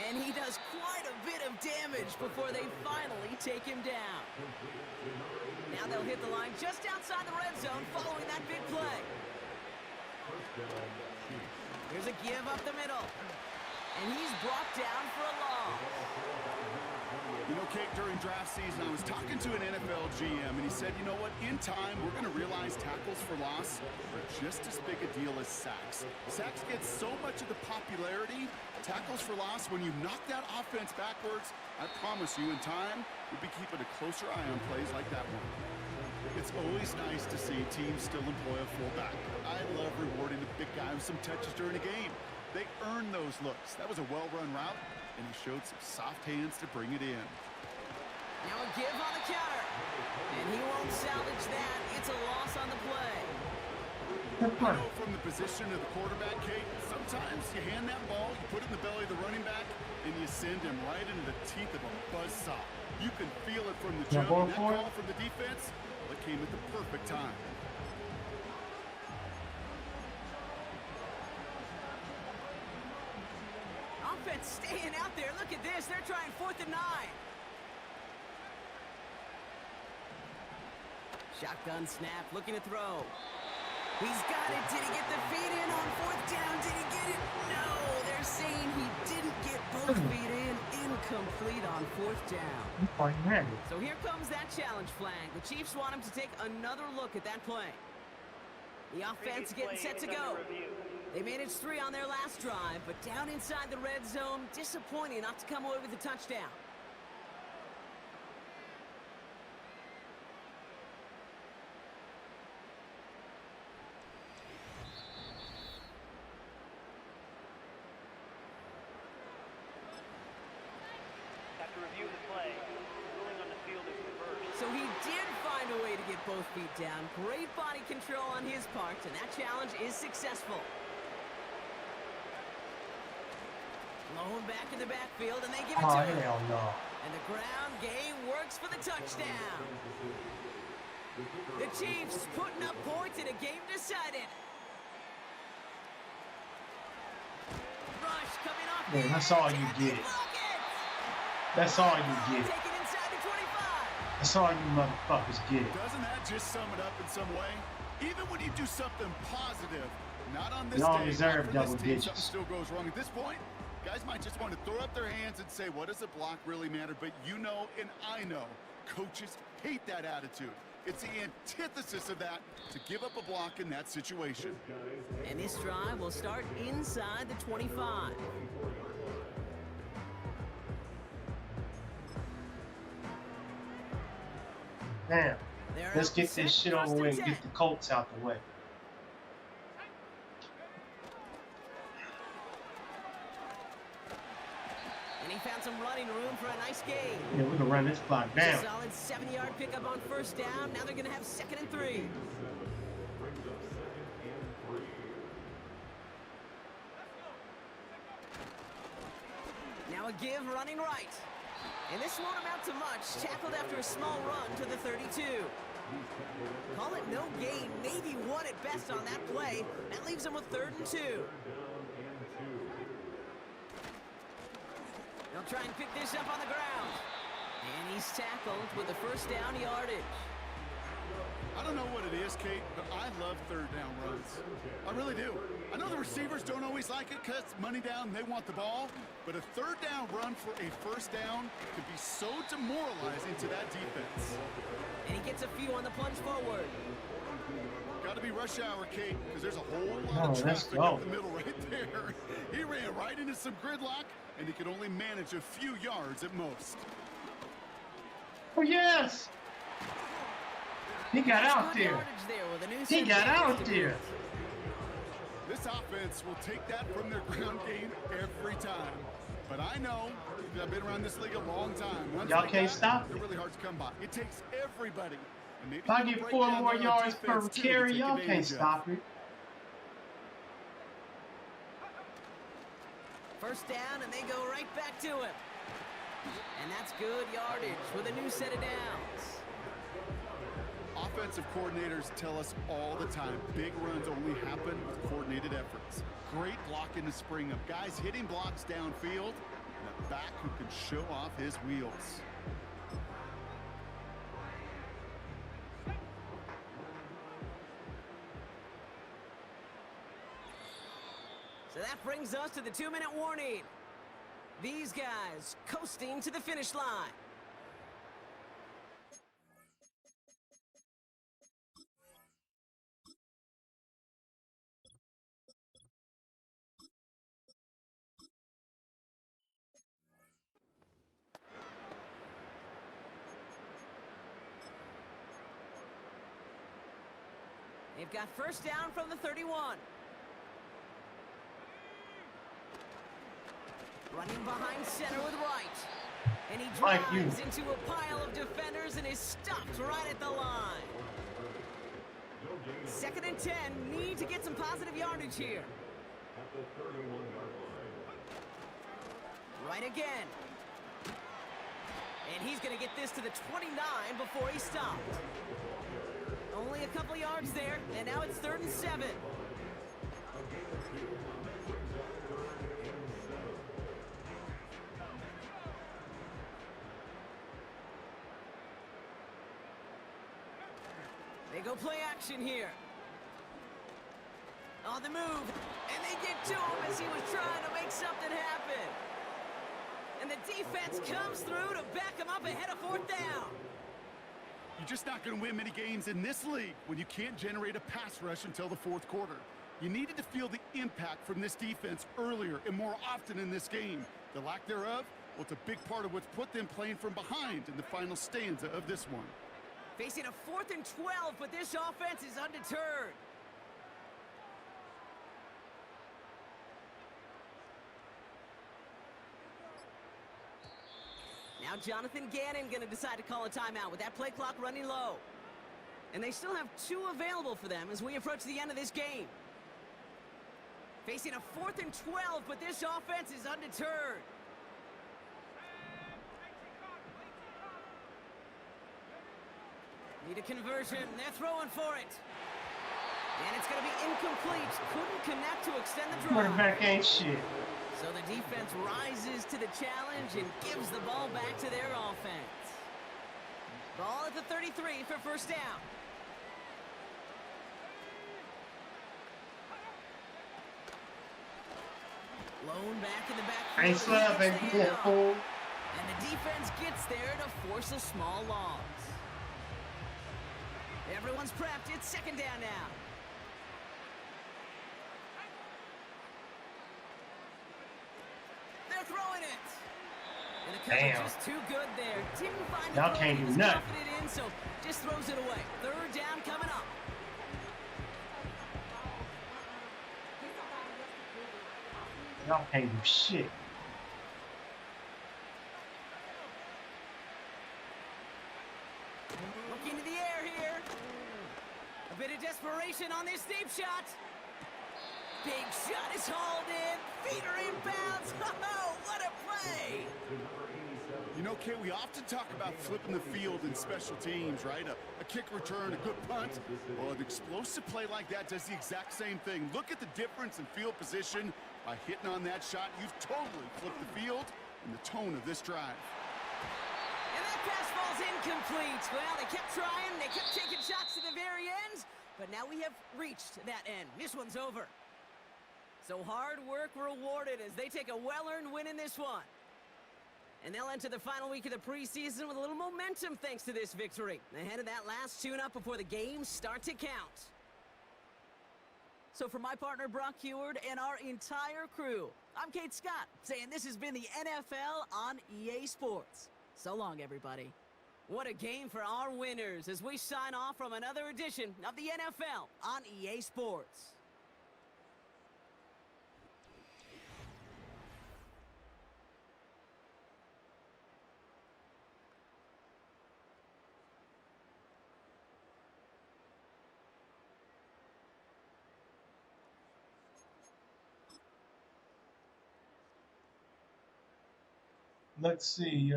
And he does quite a bit of damage before they finally take him down. Now they'll hit the line just outside the red zone following that big play. Here's a give up the middle. And he's brought down for a loss. You know, Kate, during draft season, I was talking to an NFL GM, and he said, you know what, in time, we're going to realize tackles for loss are just as big a deal as sacks. Sacks get so much of the popularity. Tackles for loss, when you knock that offense backwards, I promise you, in time, we'll be keeping a closer eye on plays like that one. It's always nice to see teams still employ a fullback. I love rewarding the big guy with some touches during a game. They earn those looks. That was a well-run route, and he showed some soft hands to bring it in. Now a give on the counter. And he won't salvage that. It's a loss on the play. I know from the position of the quarterback, Kate, sometimes you hand that ball, you put it in the belly of the running back, and you send him right into the teeth of a buzzsaw. You can feel it from the jump. And that call from the defense, well, it came at the perfect time. Offense staying out there. Look at this. They're trying 4th and 9. Shotgun snap, looking to throw. He's got it. Did he get the feet in on 4th down? Did he get it? No, they're saying he didn't get both feet in. Incomplete on 4th down. So here comes that challenge flag. The Chiefs want him to take another look at that play. The offense getting set to go. They managed 3 on their last drive, but down inside the red zone, disappointing not to come away with a touchdown. both feet down. Great body control on his part, and that challenge is successful. Blown back in the backfield, and they give it to him. Hell no. And the ground game works for the touchdown. The Chiefs putting up points in a game decided. Rush coming off. Man, that's all you get. That's all you get. Taken inside the 25. That's all you motherfuckers get. Doesn't that just sum it up in some way? Even when you do something positive, not on this Y'all day, deserve not for double this team, digits. something still goes wrong. At this point, guys might just want to throw up their hands and say, what does a block really matter? But you know, and I know, coaches hate that attitude. It's the antithesis of that, to give up a block in that situation. And this drive will start inside the 25. Damn. Let's get this shit over with and get the Colts out the way. And he found some running room for a nice gain. Yeah, we can run this clock down. A solid 7-yard pickup on first down. Now they're going to have 2nd and 3. Now a give running right. And this won't amount to much. Tackled after a small run to the 32. Call it no gain, maybe one at best on that play. That leaves them with 3rd and 2. They'll try and pick this up on the ground. And he's tackled with the first down yardage. I don't know what it is, Kate, but I love 3rd down runs. I really do. I know the receivers don't always like it because money down, they want the ball, but a 3rd down run for a first down could be so demoralizing to that defense. And he gets a few on the plunge forward. Got to be rush hour, Kate, because there's a whole lot of traffic up the middle right there. He ran right into some gridlock, and he could only manage a few yards at most. Oh, yes! He got out there. He got out there. This offense will take that from their ground game every time. But I know, I've been around this league a long time. Y'all can't stop it. They're really hard to come by. It takes everybody. And maybe if I get 4 more yards per carry, y'all can't stop it. First down, and they go right back to him. And that's good yardage with a new set of downs. Offensive coordinators tell us all the time, big runs only happen with coordinated efforts. Great blocking to spring up. Guys hitting blocks downfield, and a back who can show off his wheels. So that brings us to the 2-minute warning. These guys coasting to the finish line. They've got first down from the 31. Running behind center with right. And he drives into a pile of defenders and is stopped right at the line. 2nd and 10. Need to get some positive yardage here. Right again. And he's going to get this to the 29 before he stopped. Only a couple yards there, and now it's 3rd and 7. They go play action here. On the move, and they get to him as he was trying to make something happen. And the defense comes through to back him up ahead of 4th down. You're just not going to win many games in this league when you can't generate a pass rush until the 4th quarter. You needed to feel the impact from this defense earlier and more often in this game. The lack thereof, well, it's a big part of what's put them playing from behind in the final stanza of this one. Facing a 4th and 12, but this offense is undeterred. Now Jonathan Gannon going to decide to call a timeout with that play clock running low. And they still have 2 available for them as we approach the end of this game. Facing a 4th and 12, but this offense is undeterred. Need a conversion. They're throwing for it. And it's going to be incomplete. Couldn't connect to extend the drive. Quarterback ain't shit. So the defense rises to the challenge and gives the ball back to their offense. Ball at the 33 for first down. Blown back in the backfield. Ain't slapping. Yeah, fool. And the defense gets there to force a small loss. Everyone's prepped. It's second down now. They're throwing it. And the coverage is too good there. Didn't find the Y'all throw can't he do was nothing. confident in, so just throws it away. Third down coming up. Y'all can't do shit. Looking to the air here. A bit of desperation on this deep shot. Big shot is hauled in. Feet are inbounds. Oh, what a play! You know, Kay, we often talk about flipping the field in special teams, right? A kick return, a good punt. Well, an explosive play like that does the exact same thing. Look at the difference in field position. By hitting on that shot, you've totally flipped the field and the tone of this drive. And that pass falls incomplete. Well, they kept trying. They kept taking shots to the very end. But now we have reached that end. This one's over. So hard work rewarded as they take a well-earned win in this one. And they'll enter the final week of the preseason with a little momentum thanks to this victory. Ahead of that last tune-up before the games start to count. So for my partner Brock Heward and our entire crew, I'm Kate Scott saying this has been the NFL on EA Sports. So long, everybody. What a game for our winners as we sign off from another edition of the NFL on EA Sports. Let's see.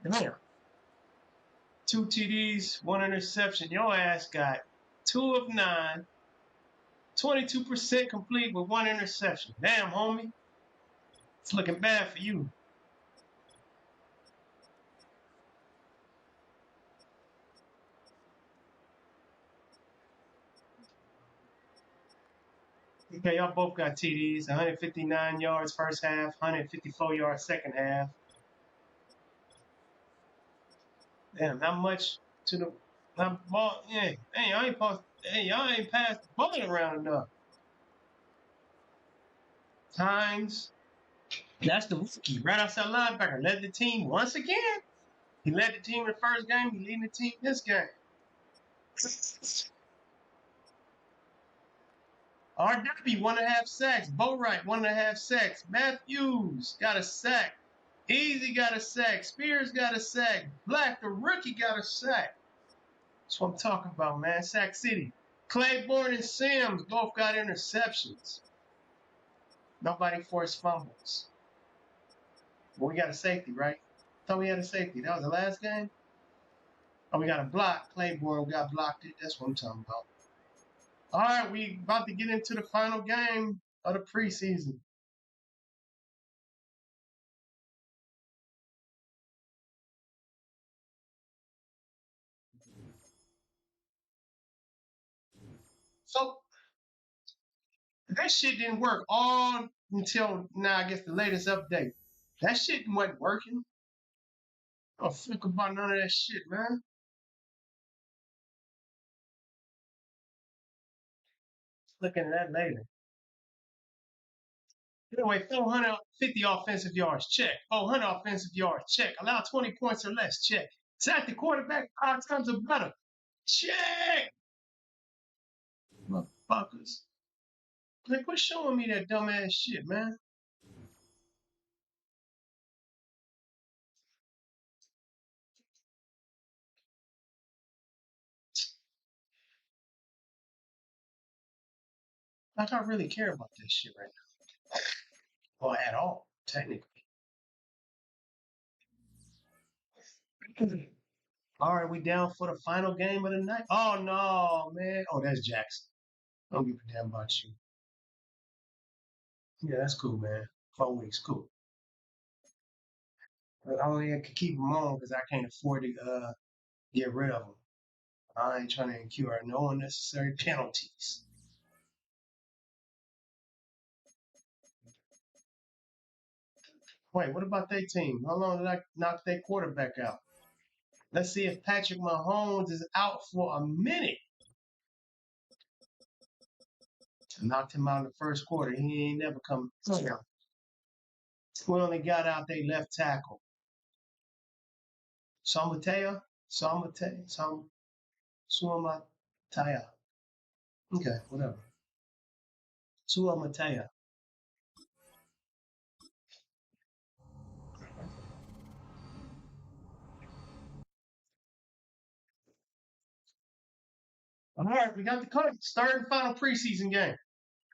Damn. 2 TDs, 1 interception. Your ass got 2 of 9, 22% complete with 1 interception. Damn, homie. It's looking bad for you. Okay, y'all both got TDs. 159 yards first half, 154 yards second half. Damn, not much to the ball. Yeah, hey, y'all ain't passed the ball around enough. Times. That's the rookie right outside linebacker. Led the team once again. He led the team in the first game. He's leading the team this game. RW, 1.5 sacks. Boatwright, 1.5 sacks. Matthews got a sack. Easy got a sack. Spears got a sack. Black, the rookie, got a sack. That's what I'm talking about, man. Sack City. Claiborne and Sims both got interceptions. Nobody forced fumbles. Well, we got a safety, right? Thought we had a safety. That was the last game? Oh, we got a block. Claiborne, we got blocked it. That's what I'm talking about. All right, we about to get into the final game of the preseason. So that shit didn't work all until now, I guess the latest update. That shit wasn't working. I don't think about none of that shit, man. Looking at that later. Anyway, 450 offensive yards, check. 400 offensive yards, check. Allow 20 points or less, check. Sack the quarterback 5 times or better, check. Motherfuckers. Like, quit showing me that dumbass shit, man. I don't really care about this shit right now. Or at all, technically. All right, we down for the final game of the night. Oh no, man. Oh, that's Jackson. I don't give a damn about you. Yeah, that's cool, man. 4 weeks, cool. But I only can keep them on because I can't afford to get rid of them. I ain't trying to incur no unnecessary penalties. Wait, what about their team? How long did I knock their quarterback out? Let's see if Patrick Mahomes is out for a minute. Knocked him out in the first quarter. He ain't never come. We only got out their left tackle. Suamataya? Okay, whatever. Suamataya. All right, we got the Colts. Third and final preseason game.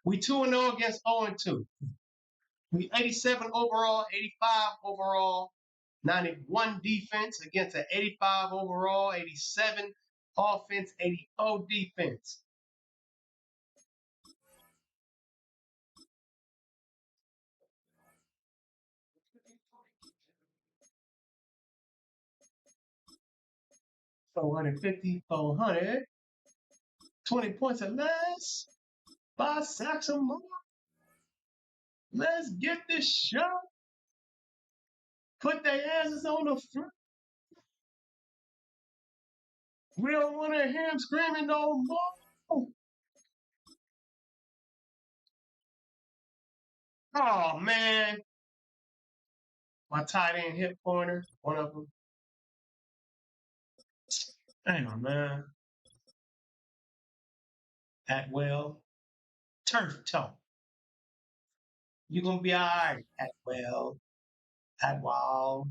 We 2-0 against 0-2. We 87 overall, 85 overall, 91 defense against an 85 overall, 87 offense, 80 defense. So 150, 400, 20 points or less, 5 sacks or more. Let's get this show. Put their asses on the front. We don't want to hear him screaming no more. Oh, man. My tight end hip pointer, one of them. Damn, man. Atwell. Turf toe. You're going to be all right, Atwell. Atwell.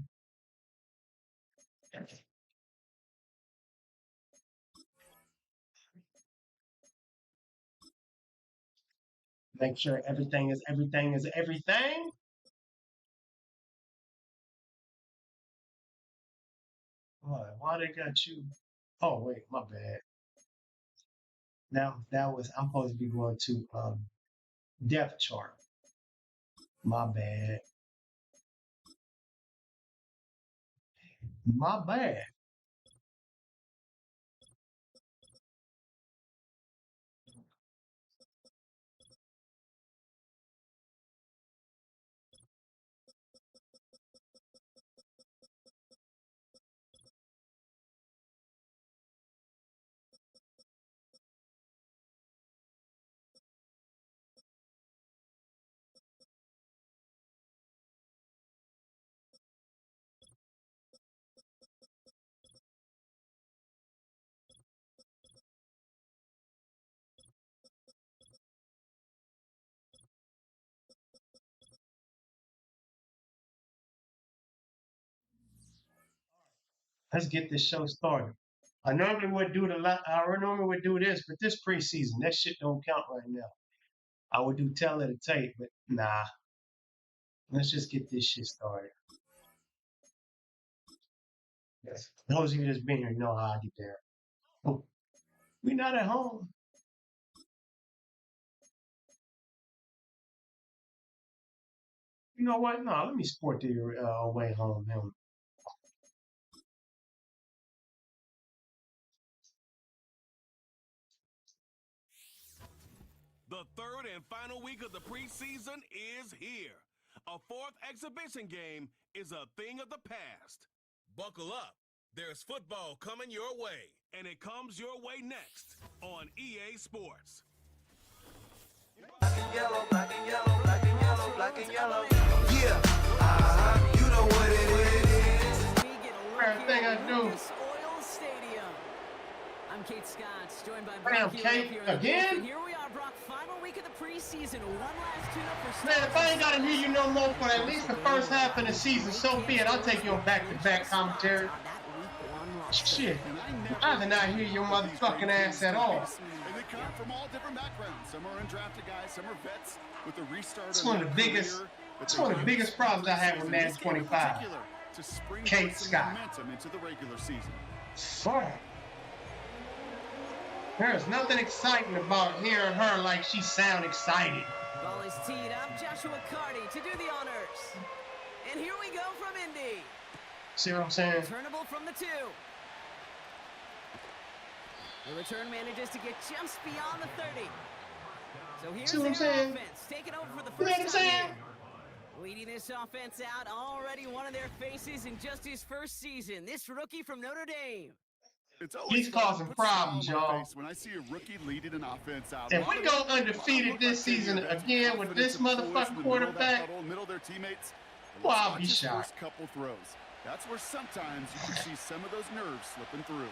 Make sure everything is everything. Why they got you? Oh, wait, my bad. Now, I'm supposed to be going to depth chart. My bad. My bad. Let's get this show started. I normally would do this, but this preseason, that shit don't count right now. I would do tell it a tape, but nah. Let's just get this shit started. Yes. Those of you that's been here know how I get there. Oh, we not at home. You know what? No, let me sport the away home helmet. The third and final week of the preseason is here. A fourth exhibition game is a thing of the past. Buckle up. There's football coming your way, and it comes your way next on EA Sports. Black and yellow, black and yellow, black and yellow, black and yellow. Yeah, you know what it is. Everything I do. I'm Kate Scott, joined by Damn, Brock Kate, here again? Here we are, Brock, final week of the preseason. One last tune-up for Man, if I ain't gotta hear you no more for at least the first half of the season, so be it. I'll take you on back-to-back commentary. Shit, I'd rather not hear your motherfucking ass at all. come from all different backgrounds. Some are undrafted guys, some are vets with a restart. It's one of the biggest. It's one of the biggest problems I have with Madden 25. Kate Scott. Momentum into the regular season. Fuck. There's nothing exciting about hearing her like she sound excited. Ball is teed up. Joshua Carty to do the honors. And here we go from Indy. See what I'm saying? Returnable from the 2. The return manages to get just beyond the 30. So here's their offense, taking over for the first time here. Leading this offense out, already one of their faces in just his first season. This rookie from Notre Dame. He's causing problems, y'all. When I see a rookie leading an offense out. If we go undefeated this season again with this motherfucking quarterback, well, I'll be shocked. First couple throws. That's where sometimes you can see some of those nerves slipping through.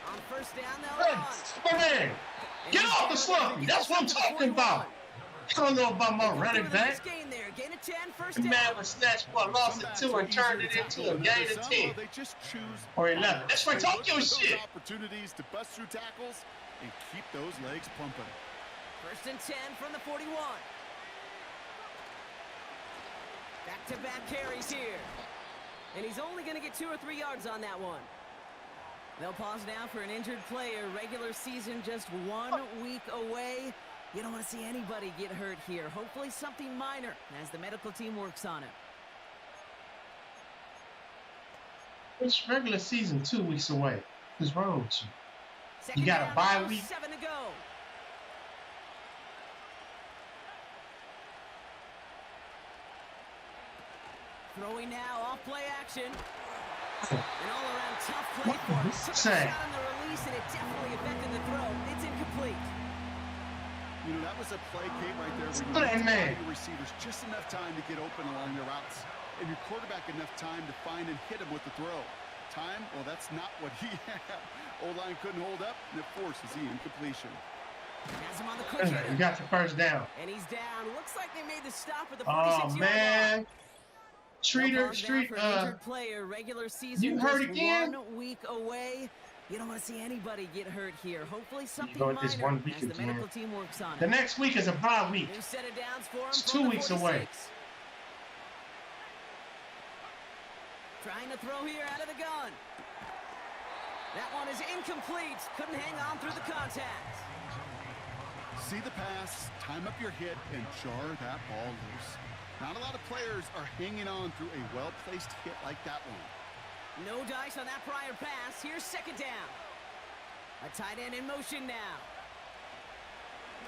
On first down, they'll run. Hey, man, get off the slump. That's what I'm talking about. I don't know about my running back. Gain of 10, first The down. man was snatched for a loss of 2 and turned it into a gain of 10 or 11. That's right, talk your shit. Opportunities to bust through tackles and keep those legs pumping. First and 10 from the 41. Back-to-back carries here. And he's only going to get 2 or 3 yards on that one. They'll pause now for an injured player. Regular season just 1 week away. You don't want to see anybody get hurt here. Hopefully something minor as the medical team works on it. It's regular season 2 weeks away. What's wrong with you? You got a bye week. 7 to go. Throwing now, off play action. An all-around tough play for him. Took a shot on the release, and it definitely affected the throw. It's incomplete. You know, that was a play, Kate, right there. Where you give your receivers just enough time to get open along their routes, and your quarterback enough time to find and hit him with the throw. Time? Well, that's not what he had. O-line couldn't hold up, and it forces the incompletion. Has him on the quick hitter. You got the first down. And he's down. Looks like they made the stop at the 46-yard line. Oh, man. Streeter, player, regular season, you hurt again? 1 week away. You don't want to see anybody get hurt here. Hopefully something minor as the again. medical team works on it. The next week is a bye week. New set of downs for him. It's 2 weeks away. Trying to throw here out of the gun. That one is incomplete. Couldn't hang on through the contact. See the pass, time up your hit, and jar that ball loose. Not a lot of players are hanging on through a well-placed hit like that one. No dice on that prior pass. Here's second down. A tight end in motion now.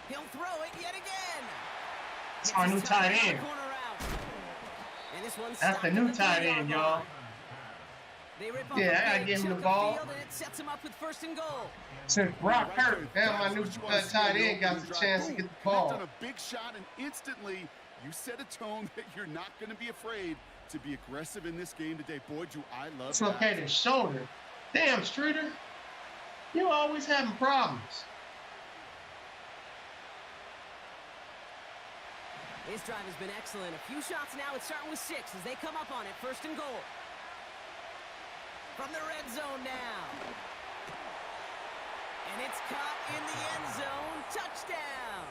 He'll throw it yet again. It's our new tight end. And this one's That's the new tight end, y'all. Yeah, I gotta give him the ball. And it sets him up with first and goal. Since Brock hurt, now my new tight end got the chance to get the ball. On a big shot, and instantly you set a tone that you're not going to be afraid to be aggressive in this game today. Boy, do I love it's okay to shoulder. Damn, Streeter, you always having problems. His drive has been excellent. A few shots now. It's starting with 6 as they come up on it. First and goal. From the red zone now. And it's caught in the end zone. Touchdown.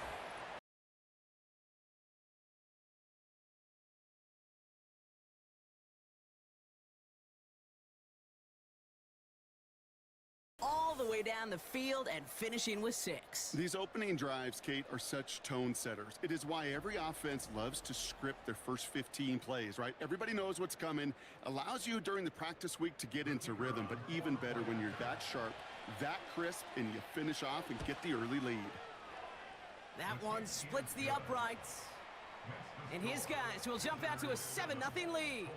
All the way down the field and finishing with 6. These opening drives, Kate, are such tone setters. It is why every offense loves to script their first 15 plays, right? Everybody knows what's coming. Allows you during the practice week to get into rhythm, but even better when you're that sharp, that crisp, and you finish off and get the early lead. That one splits the uprights. And his guys will jump out to a 7-0 lead.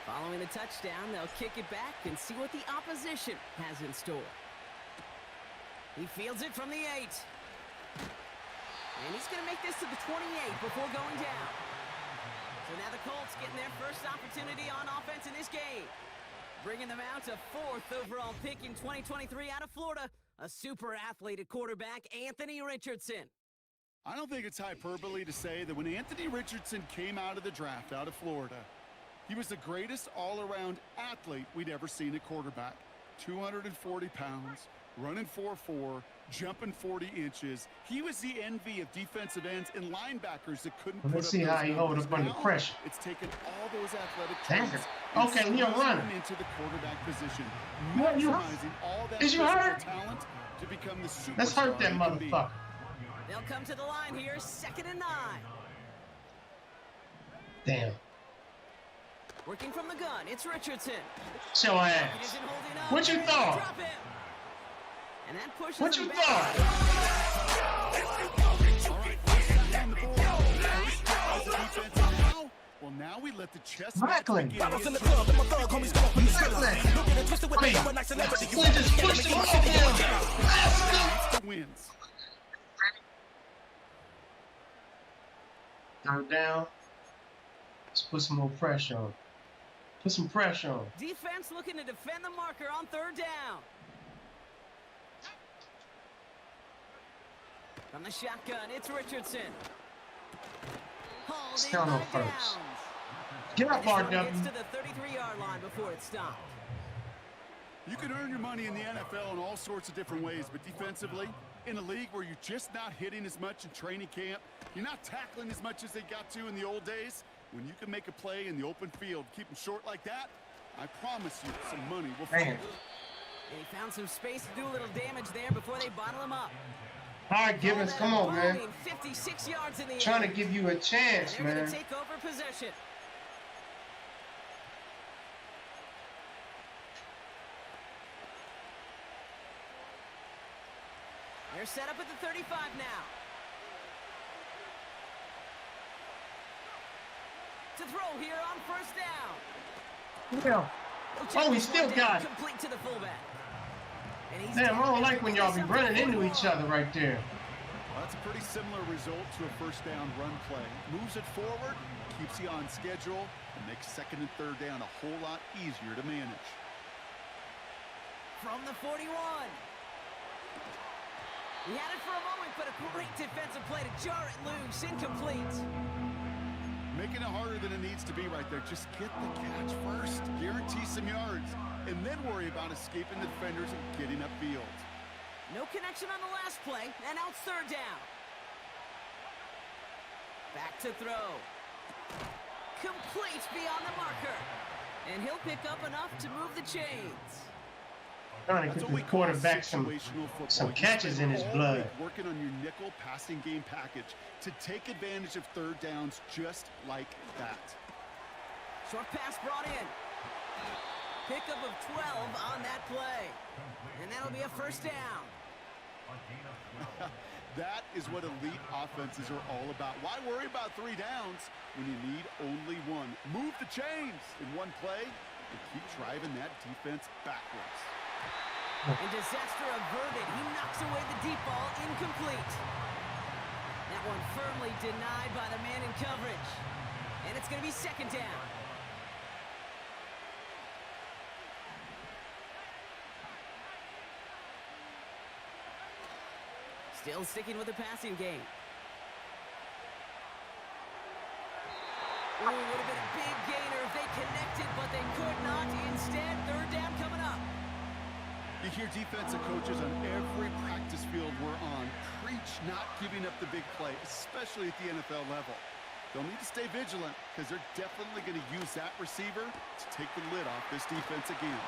Following the touchdown, they'll kick it back and see what the opposition has in store. He fields it from the 8. And he's going to make this to the 28 before going down. So now the Colts getting their first opportunity on offense in this game. Bringing them out to 4th overall pick in 2023 out of Florida, a super athlete at quarterback, Anthony Richardson. I don't think it's hyperbole to say that when Anthony Richardson came out of the draft out of Florida, he was the greatest all-around athlete we'd ever seen at quarterback. 240 pounds, running 4.4, jumping 40 inches. He was the envy of defensive ends and linebackers that couldn't put up Let's see how he hold up under pressure. It's taken all those athletic Damn. traits Okay, and he a squeezing runner. them into the quarterback position, What, you- maximizing all that Is you physical hurt? talent to become the superstar. Let's hurt that he can be. motherfucker. They'll come to the line here, 2nd and 9. Damn. Working from the gun, it's Richardson. Show He ass. isn't holding up. What you and thought? drop him. And that pushes What him you back. thought? Well, now we let the chess Macklin. begin. Macklin. Wait, Macklin just pushed him off him. Let's go. Wins. Third down. Let's put some more pressure on. Put some pressure on. Defense looking to defend the marker on 3rd down. From the shotgun, it's Richardson. Let's Hauled count in on by first. Downs. Get up, This one gets RW. to the 33-yard line before it stopped. You can earn your money in the NFL in all sorts of different ways, but defensively, in a league where you're just not hitting as much in training camp, you're not tackling as much as they got to in the old days, when you can make a play in the open field, keep them short like that, I promise you some money will follow. Man. And he found some space to do a little damage there before they bottle him up. All right, Gibbons, come on, man. 56 yards in the Trying air. to give you a chance, They're going man. to take over possession. They're set up at the 35 now. To throw here on 1st down. Yeah. Oh, he still got it. Complete to the fullback. And he's Damn, I down don't like there when to y'all be something running into 41. each other right there. Well, that's a pretty similar result to a first down run play. Moves it forward, keeps you on schedule, and makes 2nd and 3rd down a whole lot easier to manage. From the 41. He had it for a moment, but a great defensive play to jar it loose. Incomplete. Making it harder than it needs to be right there. Just get the catch first. Guarantee some yards. And then worry about escaping the defenders and getting upfield. No connection on the last play, and now it's 3rd down. Back to throw. Complete beyond the marker. And he'll pick up enough to move the chains. Trying to That's get what we the call quarterback some situational football. some You catches in spend his all blood. week working on your nickel passing game package to take advantage of 3rd downs just like that. Short pass brought in. Pickup of 12 on that play. And that'll be a 1st down. That is what elite offenses are all about. Why worry about 3 downs when you need only 1? Move the chains in one play and keep driving that defense backwards. And disaster averted. He knocks away the deep ball, incomplete. That one firmly denied by the man in coverage. And it's going to be 2nd down. Still sticking with the passing game. Ooh, would have been a big gainer if they connected, but they could not. Instead, 3rd down coming up. You hear defensive coaches on every practice field we're on preach not giving up the big play, especially at the NFL level. They'll need to stay vigilant because they're definitely going to use that receiver to take the lid off this defense again.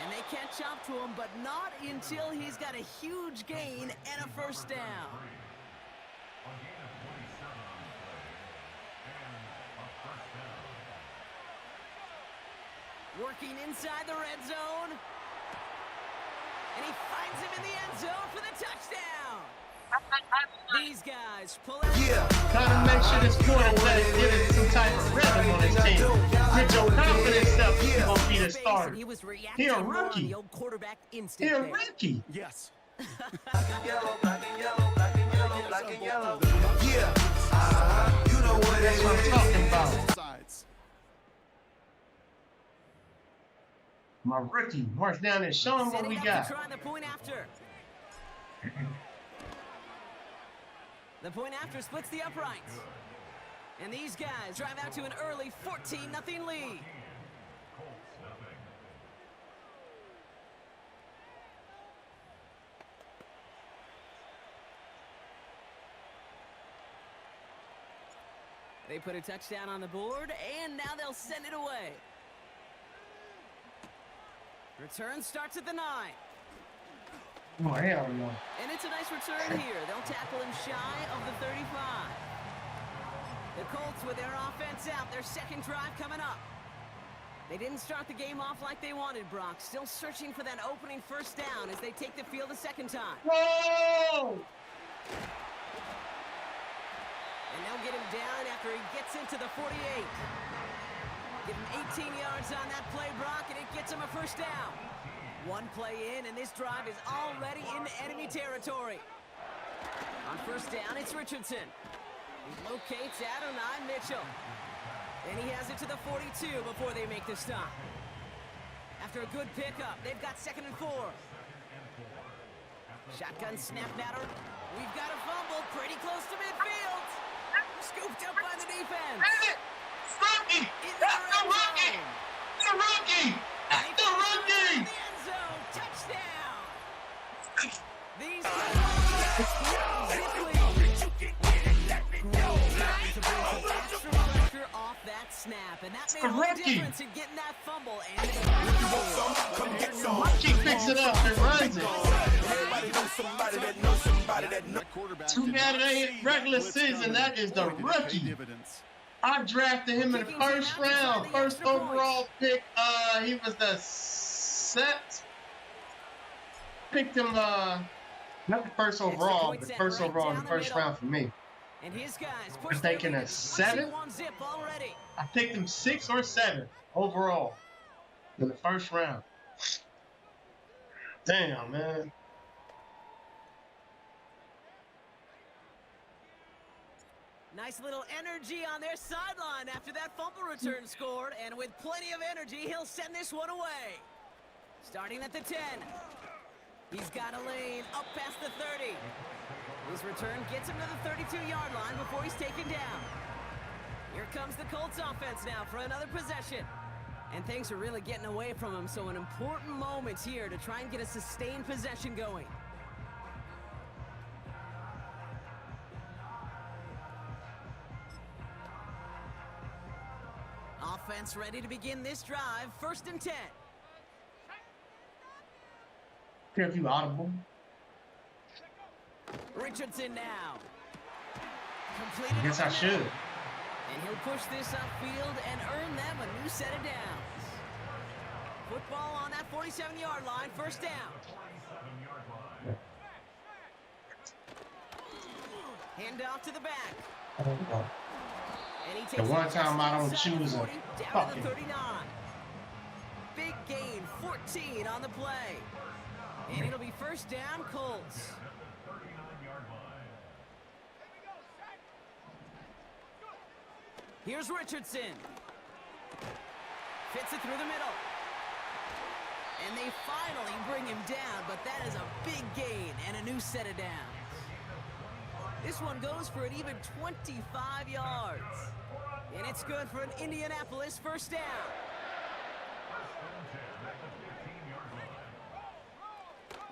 And they catch up to him, but not until he's got a huge gain and a 1st down. Working inside the red zone. And he finds him in the end zone for the touchdown. These guys pull out. Yeah. Trying to make sure this quarterback gives some type of rhythm on his team. Get your confidence up. He's going to be the starter. He was He reacting a more on rookie. the old quarterback He instinct a there. rookie. Yes. Yellow, black and yellow, black and yellow, black and yellow. Yeah. You know what it That's what I'm is. talking about. Sides. My rookie. March down there. Show him what Setting we up got. to try the point after. The point after splits the uprights. And these guys drive out to an early 14-0 lead. They put a touchdown on the board, and now they'll send it away. Return starts at the 9. Oh, hell no. And it's a nice return here. They'll tackle him shy of the 35. The Colts with their offense out, their second drive coming up. They didn't start the game off like they wanted, Brock. Still searching for that opening first down as they take the field a second time. Whoa! And they'll get him down after he gets into the 48. Give him 18 yards on that play, Brock, and it gets him a first down. One play in, and this drive is already into enemy territory. On first down, it's Richardson. He locates Adonai Mitchell. And he has it to the 42 before they make the stop. After a good pickup, they've got 2nd and 4. Shotgun snap batter. We've got a fumble pretty close to midfield. Scooped up by the defense. It's rookie! That's the rookie! The rookie! That's the rookie! The end zone. Touchdown! These extra pressure off that snap, and that made all the difference in getting that fumble. And rookie picks it up and runs it. Too bad it ain't regular season. That is the rookie. I drafted him in the first round, first overall pick. He was the set. Picked him, not the first overall, but first overall in the first round for me. And his guys I'm thinking a 7. I picked him 6 or 7 overall in the first round. Damn, man. Nice little energy on their sideline after that fumble return scored, and with plenty of energy, he'll send this one away. Starting at the 10. He's got a lane up past the 30. His return gets him to the 32-yard line before he's taken down. Here comes the Colts offense now for another possession. And things are really getting away from him, so an important moment here to try and get a sustained possession going. Offense ready to begin this drive. 1st and 10. Care if you audible. Richardson now. I guess I should. And he'll push this upfield and earn them a new set of downs. Football on that 47-yard line. 1st down. Hand off to the back. And he takes the one time I don't choose a down to the 39. Big gain, 14 on the play. And it'll be 1st down, Colts. Here's Richardson. Fits it through the middle. And they finally bring him down, but that is a big gain and a new set of downs. This one goes for an even 25 yards. And it's good for an Indianapolis 1st down.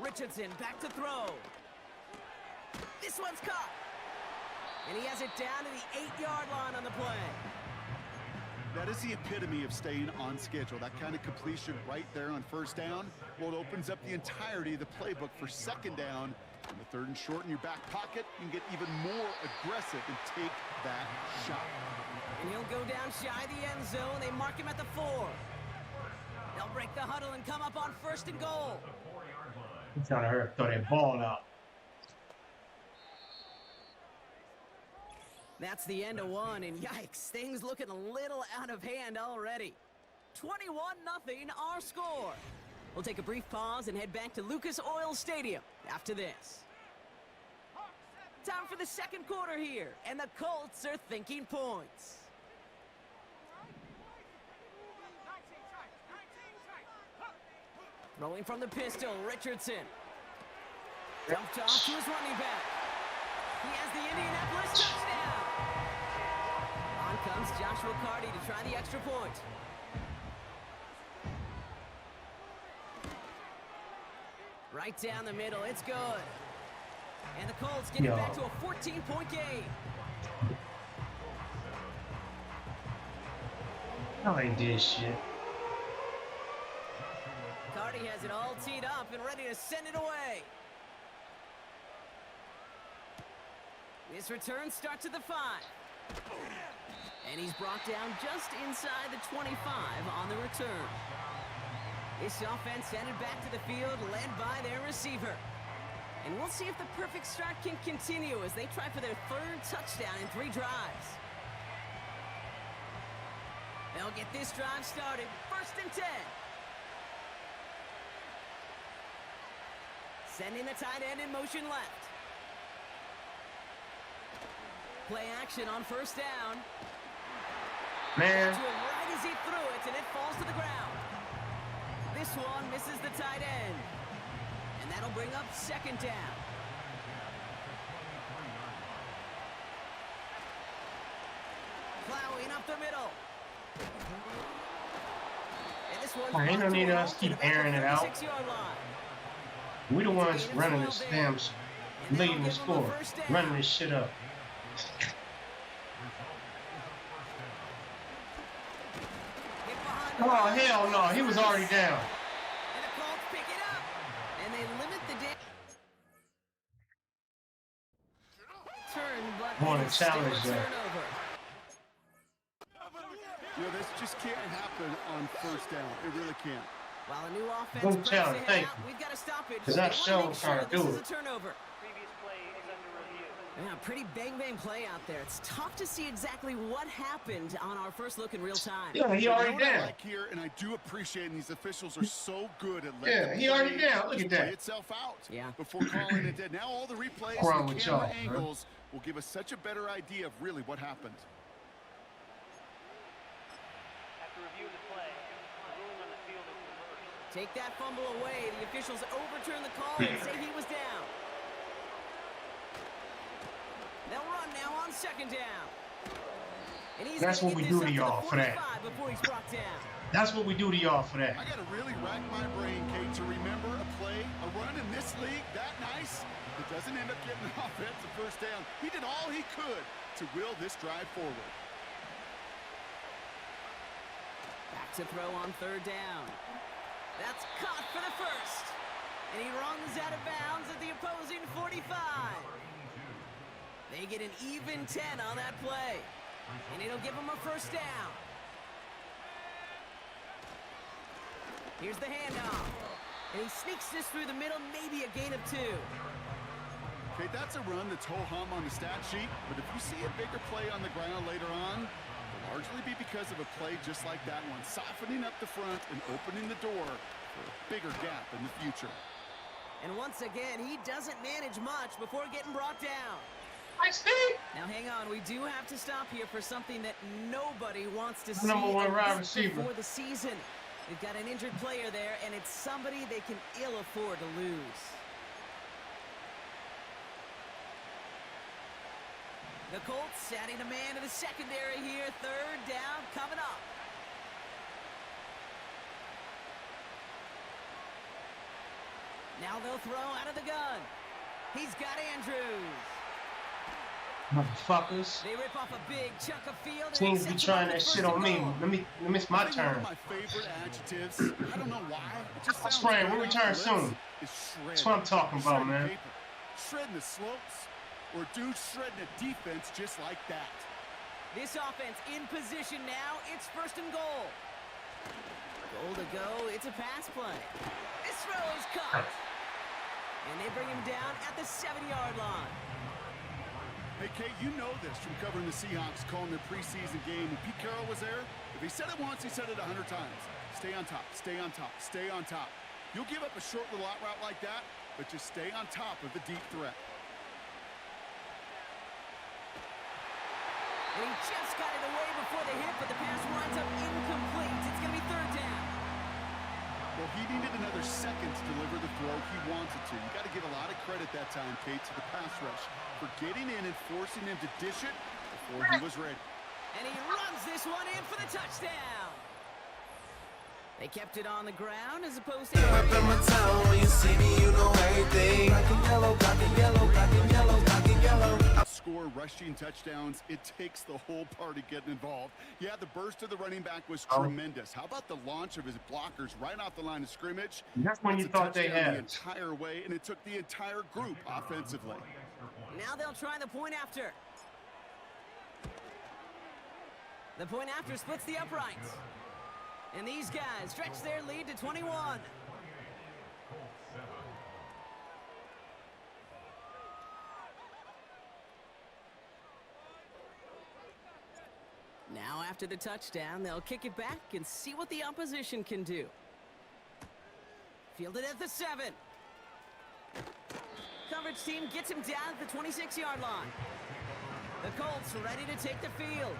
Richardson back to throw. This one's caught. And he has it down to the 8-yard line on the play. That is the epitome of staying on schedule. That kind of completion right there on 1st down. Well, it opens up the entirety of the playbook for 2nd down. And the 3rd and short in your back pocket, you can get even more aggressive and take that shot. And he'll go down shy of the end zone. They mark him at the 4. They'll break the huddle and come up on 1st and goal. He's trying to throw that ball out. That's the end of one, and yikes, things looking a little out of hand already. 21-0 our score. We'll take a brief pause and head back to Lucas Oil Stadium after this. Time for the 2nd quarter here, and the Colts are thinking points. Throwing from the pistol, Richardson. Dumped off to his running back. He has the Indianapolis touchdown. On comes Joshua Carty to try the extra point. Right down the middle, it's good. And the Colts get it back to a 14-point game. I ain't did shit. Carty has it all teed up and ready to send it away. This return starts at the 5. And he's brought down just inside the 25 on the return. This offense headed back to the field, led by their receiver. And we'll see if the perfect start can continue as they try for their 3rd touchdown in 3 drives. They'll get this drive started. 1st and 10. Sending the tight end in motion left. Play action on 1st down. Man. To him right as he threw it, and it falls to the ground. This one misses the tight end. And that'll bring up 2nd down. Plowing up the middle. And this one ain't no need us keep airing it out. We the ones running this damn leading the score, running this shit up. Oh hell no, he was already down. And the Colts pick it up, and they limit the turn, but Want to challenge that. You know, this just can't happen on 1st down. It really can't. While a new offense Good challenge, thank you. we've got to stop it. Because that show trying to do it. Turnover. Yeah, pretty bang play out there. It's tough to see exactly what happened on our first look in real time. Yeah, he already down. Like here, and I do appreciate, and these officials are so good at letting he already down. Look at that. play itself out. Yeah. Before calling it dead. Now all the replays Wrong and with the camera y'all, angles will give us such a better idea of really what happened. After reviewing the play, the ruling on the field is reversed. Take that fumble away. The officials overturn the call and say he was down. They'll run now on 2nd down. And he's That's what we do to y'all for that. Before he's brought down. That's what we do to y'all for that. I got to really rack my brain, Kate, to remember a play, a run in this league that nice that doesn't end up getting an offensive 1st down. He did all he could to will this drive forward. Back to throw on 3rd down. That's caught for the 1st. And he runs out of bounds at the opposing 45. They get an even 10 on that play. And it'll give them a 1st down. Here's the handoff. And he sneaks this through the middle, maybe a gain of 2. Okay, that's a run that's ho-hum on the stat sheet, but if you see a bigger play on the ground later on, it'll largely be because of a play just like that one, softening up the front and opening the door for a bigger gap in the future. And once again, he doesn't manage much before getting brought down. Now hang on, we do have to stop here for something that nobody wants to see. Number 1 wide receiver before the season. We've got an injured player there, and it's somebody they can ill afford to lose. The Colts adding a man to the secondary here. 3rd down coming up. Now they'll throw out of the gun. He's got Andrews. Motherfuckers. They rip off a big chunk of field. Teams be trying that shit on me. Let me miss my turn. One of my favorite adjectives. I don't know why. It just sounds Spraying, we'll great return off the soon. list, is shredding. That's what I'm talking about, Shredding man. paper. Shredding the slopes. Or dude shredding a defense just like that. This offense in position now. It's 1st and goal. Goal to go. It's a pass play. This throw is caught. And they bring him down at the 7-yard line. Hey, Kate, you know this from covering the Seahawks, calling their preseason game. When Pete Carroll was there, if he said it once, he said it 100 times. Stay on top, stay on top, stay on top. You'll give up a short little out route like that, but just stay on top of the deep threat. And he just got it away before the hit, but the pass winds up incomplete. It's going to be 3rd down. Well, Well, he needed another second to deliver the throw he wanted to. You got to give a lot of credit that time, Kate, to the pass rush for getting in and forcing him to dish it before he was ready. And he runs this one in for the touchdown. They kept it on the ground as opposed to... Up in my town, when you see me, you know everything. Black and yellow, black and yellow, black and yellow, black and yellow. Score rushing touchdowns, it takes the whole party getting involved. Yeah, the burst of the running back was tremendous. How about the launch of his blockers right off the line of scrimmage? That's when you thought they had the entire way, and it took the entire group offensively. Now they'll try the point after. The point after splits the uprights. And these guys stretch their lead to 21. Now after the touchdown, they'll kick it back and see what the opposition can do. Fielded at the 7. Coverage team gets him down at the 26-yard line. The Colts ready to take the field.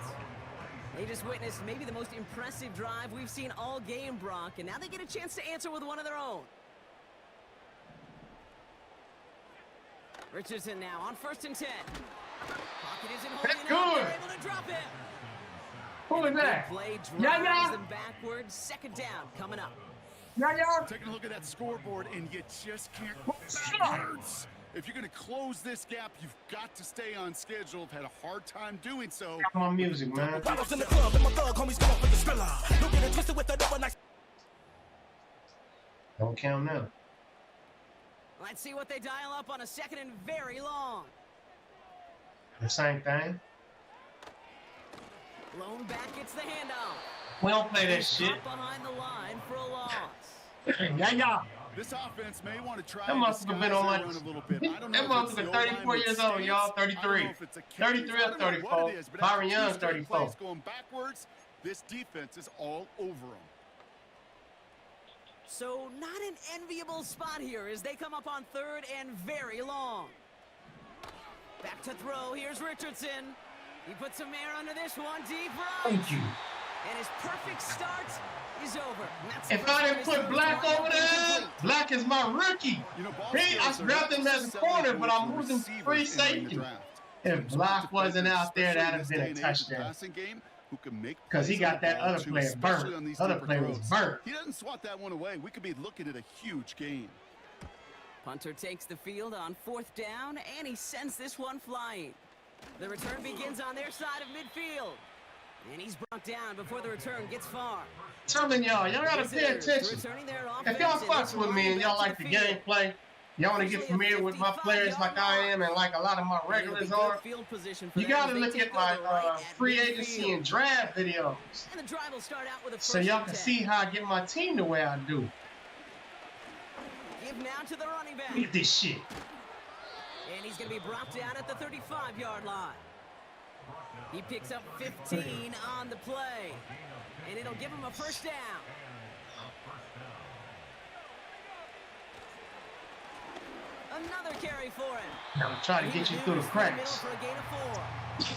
They just witnessed maybe the most impressive drive we've seen all game, Brock, and now they get a chance to answer with one of their own. Richardson now on 1st and 10. Pocket isn't holding up. They're able to drop him. Who is that? Play drives them backwards. 2nd down coming up. Taking a look at that scoreboard, and you just can't close yards. If you're going to close this gap, you've got to stay on schedule. I've had a hard time doing so. Come on, music, man. Don't count now. Let's see what they dial up on a 2nd and very long. The same thing. Lone back gets the handoff. We don't play that shit. Behind the line for a loss. Yeah. This offense may want to try That must have been on my... a little bit. I don't know that must have been 34 years old, y'all. 33. 33 or 34. Byron Young's 34. Going backwards, this defense is all over them. So not an enviable spot here as they come up on 3rd and very long. Back to throw. Here's Richardson. He puts some air under this one. Deep right. Thank you. And his perfect start is over. If I didn't put Black over there, Black is my rookie. I drafted him as a corner, but I'm losing free safety. If Black wasn't out there, that would have been a touchdown. Because he got that other player burnt. Other player was burnt. He doesn't swat that one away. We could be looking at a huge game. Punter takes the field on 4th down, and he sends this one flying. The return begins on their side of midfield. And he's brought down before the return gets far. Telling y'all gotta pay attention. If y'all fucks with me and y'all like the gameplay, y'all want to get familiar with my players like I am and like a lot of my regulars are, you gotta look at my free agency and draft videos. So y'all can see how I get my team the way I do. Give now to the running back. Look at this shit. And he's going to be brought down at the 35-yard line. He picks up 15 on the play. And it'll give him a 1st down. Another carry for him. I'm trying to get you through the cracks. For a gain of 4.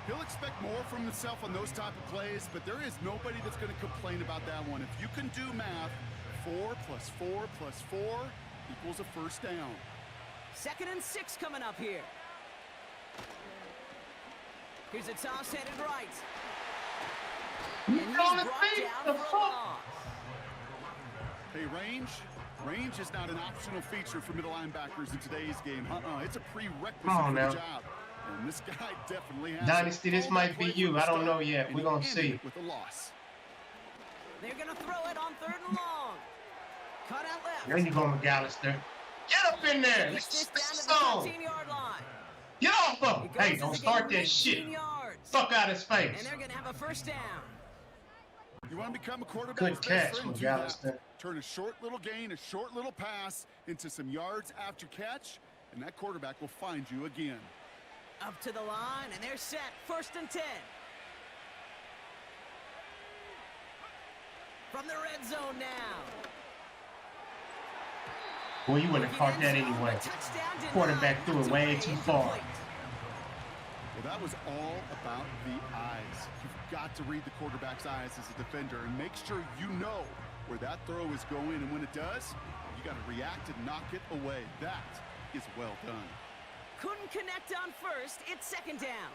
He'll expect more from himself on those type of plays, but there is nobody that's going to complain about that one. If you can do math, 4 plus 4 plus 4 equals a 1st down. 2nd and 6 coming up here. Here's a toss headed right. And he's brought down for a loss. Hey, range is not an optional feature for middle linebackers in today's game. It's a prerequisite for the job. And this guy definitely has Dynasty, this might be you. I don't know yet. We're going to see. With a loss. They're going to throw it on 3rd and long. Cut out left. There you go, McAllister. Get up in there. Let's go. Get off of him. Hey, don't start that shit. Fuck out his face. And they're going to have a 1st down. You want to become a quarterback? Good catch, McAllister. Turn a short little gain, a short little pass into some yards after catch, and that quarterback will find you again. Up to the line, and they're set. 1st and 10. From the red zone now. Boy, you wouldn't have caught that anyway. Quarterback threw it way too far. Well, that was all about the eyes. You've got to read the quarterback's eyes as a defender and make sure you know where that throw is going, and when it does, you got to react and knock it away. That is well done. Couldn't connect on first. It's second down.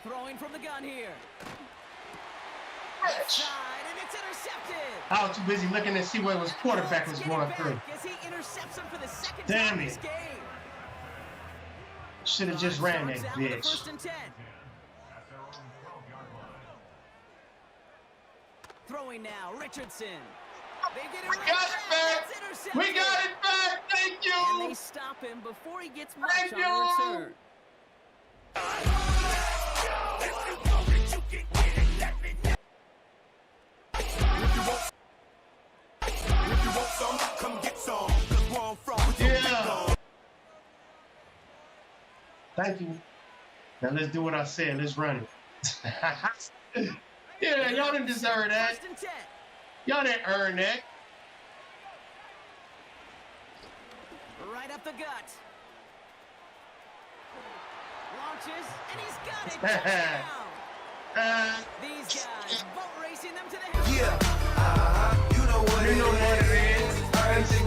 Throwing from the gun here. Side, and it's intercepted. I was too busy looking to see where his quarterback was going through. As he intercepts him for the second Damn time it. this game. Should have just ran that Starts out with a bitch. first and 10. Throwing now, Richardson. They get it right got it back. It's intercepted. We got it back. Thank And you. they stop him before he gets much Thank on you. the return. If you want some, come get some. 'Cause where I'm from, we don't Yeah. pick on. Thank you. Now let's do what I said. Let's run it. Yeah, y'all didn't deserve that. First and 10. Y'all didn't earn that. Right up the gut. Launches, and he's got it. Touchdown. These guys boat racing them to the head. Yeah, you know what You know what it is. Everything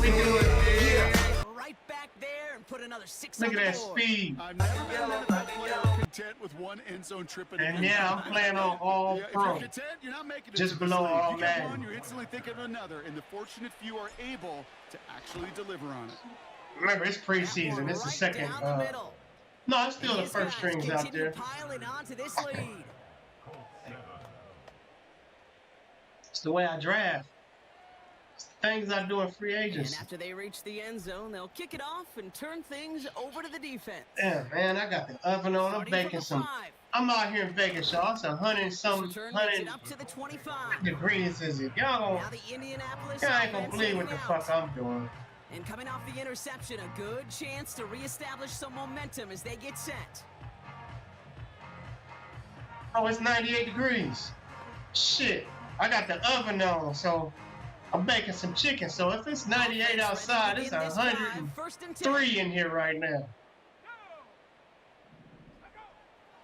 we do it big. Right back there and put another 6 Look on at the that board. speed. I've never been an NFL player content with one end zone trip in a And game. yeah, I'm playing on all Yeah, if you're pro. content, you're not making it Just to this below league. all You get Madden. one, you're instantly thinking of another, and the fortunate few are able to actually deliver on it. Remember, it's That preseason. one It's the right second. down the middle. No, it's still the These first guys strings out continue there. piling on to this lead. It's the way I draft. It's the things I do in free And agency. after they reach the end zone, they'll kick it off and turn things over to the defense. Damn, man, I got the oven on. I'm Starting from baking the some. 5. I'm out here in Vegas, y'all. It's 100-something, Return makes it up to the 25. degrees. Is it? Y'all Now the Indianapolis ain't gonna offense believe what heading the out. fuck I'm doing. And coming off the interception, a good chance to reestablish some momentum as they get set. Oh, it's 98 degrees. Shit, I got the oven on, so I'm baking some chicken. So if it's 98 outside, it's 103 in here right now.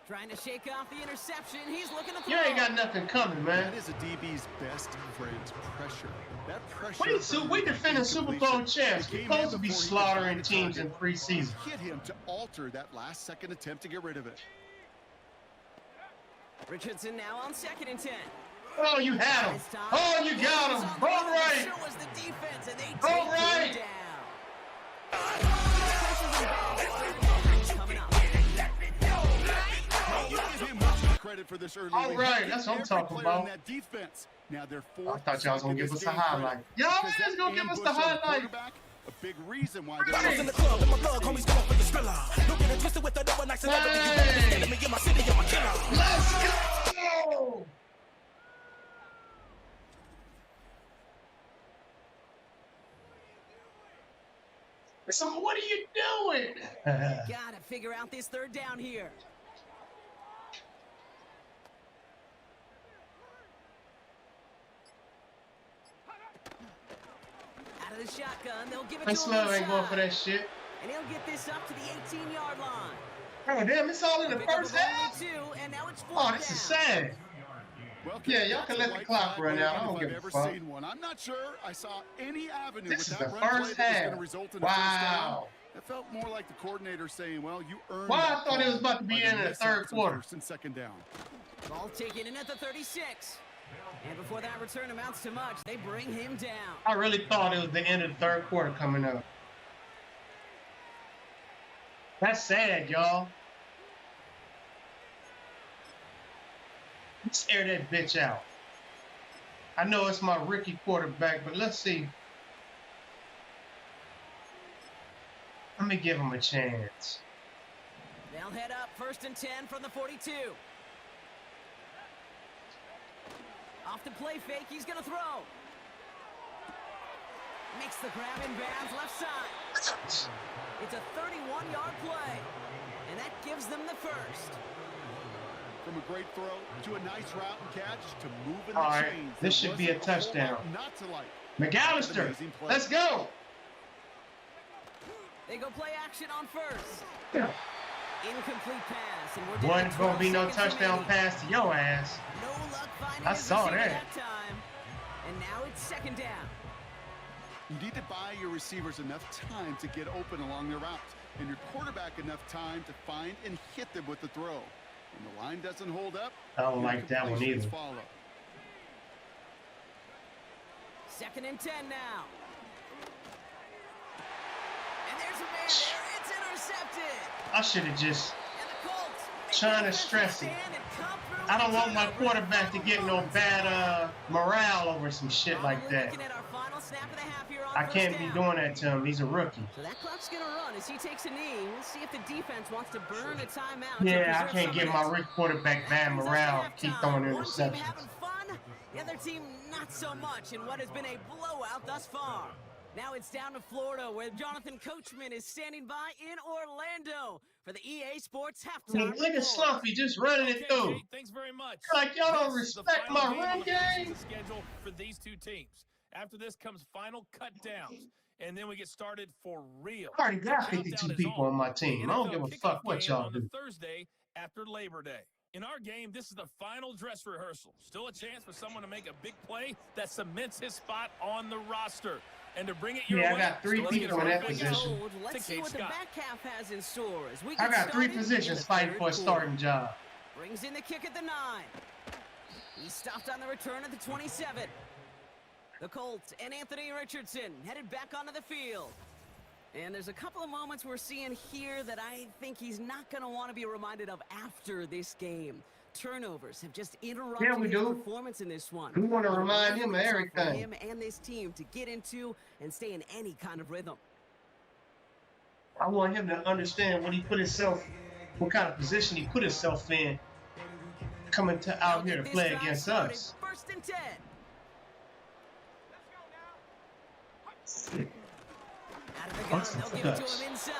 Trying to shake off the interception. He's looking to throw. You ain't got nothing coming, man. That is a DB's best friend, pressure. That pressure. We defending Super Bowl champs. We're supposed to be slaughtering teams in preseason. Hit him to alter that last second attempt to get rid of it. Richardson now on 2nd and 10. Oh, you had him. Oh, you got him. All right. So was the defense, and they All take right. him down. Coming up. You give him much credit for this early All lead. right, He that's did what I'm every talking player in about. that defense. Now they're I fourth. thought y'all was gonna give us a highlight. Y'all is gonna give us the highlight. A big reason why they're Hey. In the club, and my plug homies going for the thriller. Don't get it twisted with the double night celebrity. You understand me in my city, I'm a killer. Let's go. So what are you doing? Gotta figure out this 3rd down here. Out of the shotgun, they'll give it to This him love ain't going inside. for that shit. And he'll get this up to the 18-yard line. Oh damn, it's all in the Pick up first of only half. 2, and now it's 4th Oh, this is down. sad. Well, Yeah, y'all can that's let a the white clock flag run out. I if don't I've give a ever fuck. seen one. I'm not sure I saw any avenue This with is that the run play first that was half. going to result in a first down. Wow. It felt more like the coordinator saying, well, you earned Well, I that thought it was call about to be by in the mishap third on quarter. 1st and 2nd down. Ball taken in at the 36. And before that return amounts to much, they bring him down. I really thought it was the end of the third quarter coming up. That's sad, y'all. Let's air that bitch out. I know it's my rookie quarterback, but let's see. Let me give him a chance. They'll head up 1st and 10 from the 42. Off the play fake, he's gonna throw. Makes the grab in bounds left side. It's a 31-yard play, and that gives them the first. From a great throw to a nice route and catch to move in All the right, chains. this There should be a wasn't whole touchdown. lot Not to like. McAllister, Amazing play. let's go. They go play action on 1st. Incomplete pass, and we're down Wasn't to gonna be no 12 seconds touchdown remaining. pass to your ass. No luck Finding I his saw receiver that. time. And now it's second down. You need to buy your receivers enough time to get open along their routes, and your quarterback enough time to find and hit them with the throw. When the line doesn't hold up, I don't like that one either. follow. Second and 10 now. And there's a man there. It's intercepted. I should have just And the Colts trying to stress it. I don't want my quarterback to get no bad morale over some shit like that. Looking at our final snap of the half here on I first can't be down. doing that to him. He's a rookie. So that clock's going to run as he takes a knee. We'll see if the defense wants to burn a timeout. Yeah, I can't give my rookie quarterback bad morale. Keep throwing One team interceptions. having fun, the other team not so much in what has been a blowout thus far. Now it's down to Florida, where Jonathan Coachman is standing by in Orlando for the EA Sports I halftime. mean, look at Slumpy just running it through. Jay, thanks very much. Like, y'all don't This is the respect final my run on the game? schedule for these two teams. After this comes final cut downs, and then we get started for real. I already got The countdown 52 is people on my The team. I don't NFL give a kickoff fuck what game y'all on the do. Thursday after Labor Day. In our game, this is the final dress rehearsal. Still a chance for someone to make a big play that cements his spot on the roster. And to bring it your Yeah, I way, got three let's get people in right that back position. out Let's to see Kate what the Scott. back half has in store as we I get got three started in positions the fighting third for a quarter. starting job. Brings in the kick at the 9. He stopped on the return at the 27. The Colts and Anthony Richardson headed back onto the field. And there's a couple of moments we're seeing here that I think he's not going to want to be reminded of after this game. Turnovers have just interrupted Yeah, we his do. performance in this one. We want to It's remind really him of tough for everything. him and this team to get into and stay in any kind of rhythm. I want him to understand what kind of position he put himself in coming out here to This play drive against started us. First and 10. Out of the gun, they'll give it to him inside.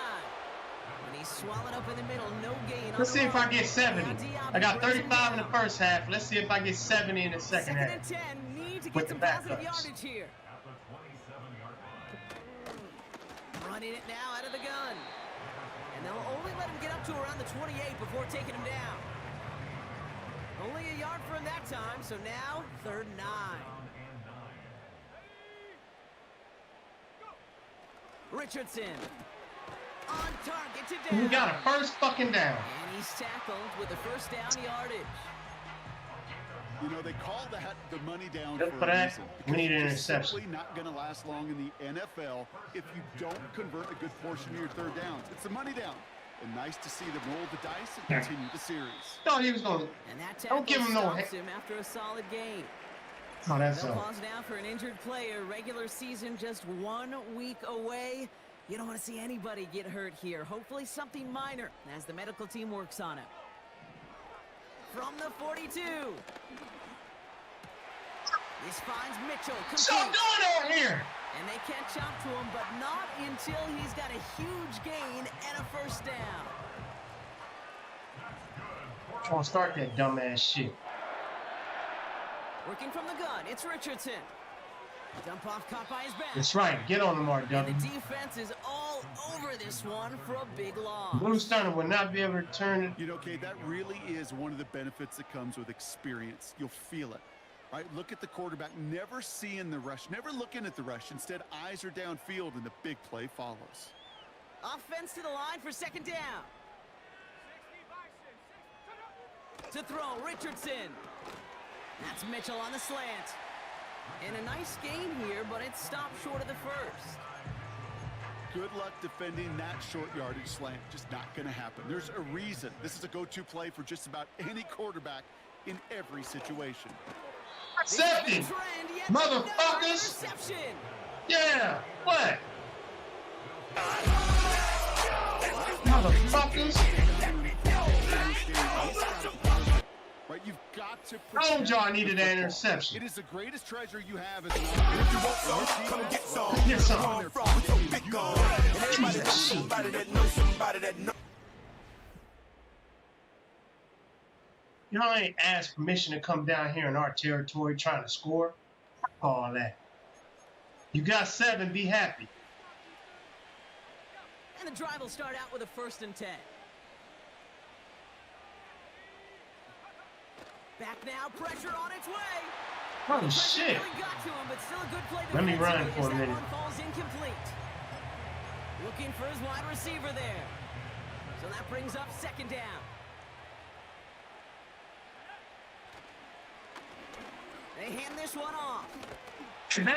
And he's swallowed up in the middle, no gain. Let's see if I get 70. I got 35 in the first half. Let's see if I get 70 in the second half. and 10, need to With get some the positive backups. yardage here. Running it now out of the gun. And they'll only let him get up to around the 28 before taking him down. Only a yard for him that time, so now 3rd and 9. Richardson on target to down. We got a first fucking down. And he's tackled with the first down yardage. You know, they call that the money down Just for for a that, reason. we need an Because it's interception. simply not going to last long in the NFL if you don't convert a good portion of your third downs. It's a money down. And nice to see them roll the dice and continue the series. Thought he was going to. And that Don't give him no stops him after a solid game. Oh, that's They'll all. pause now for an injured player. Regular season just 1 week away. You don't want to see anybody get hurt here. Hopefully something minor as the medical team works on it. From the 42. This finds Mitchell. So going on here. And they catch up to him, but not until he's got a huge gain and a first down. Trying to start that dumbass shit. Working from the gun, it's Richardson. Dump off caught by his back. That's right. Get on the And RW. the defense is all over this one for a big loss. Blue Stunner will not be able to turn it. You know, Kate, that really is one of the benefits that comes with experience. You'll feel it. Right, look at the quarterback, never seeing the rush, never looking at the rush. Instead, eyes are downfield, and the big play follows. Offense to the line for second down. To throw, Richardson. That's Mitchell on the slant. And a nice gain here, but it stopped short of the first. Good luck defending that short yardage slant. Just not going to happen. There's a reason. This is a go-to play for just about any quarterback in every situation. Safety. Motherfuckers. Yeah. What? Motherfuckers. Right, you've got to Told y'all I needed that interception. It is the greatest treasure you have as And if you want some, come get some. Get some. Come from with your big gun. And everybody knows somebody that knows somebody that knows. Y'all ain't asked permission to come down here in our territory trying to score. Fuck all that. You got 7, be happy. And the drive will start out with a 1st and 10. Back now, pressure on its way. Oh, shit. Really got to him, but still a good play. Let me run for a that minute. one falls incomplete. Looking for his wide receiver there. So that brings up second down. They hand this one off. And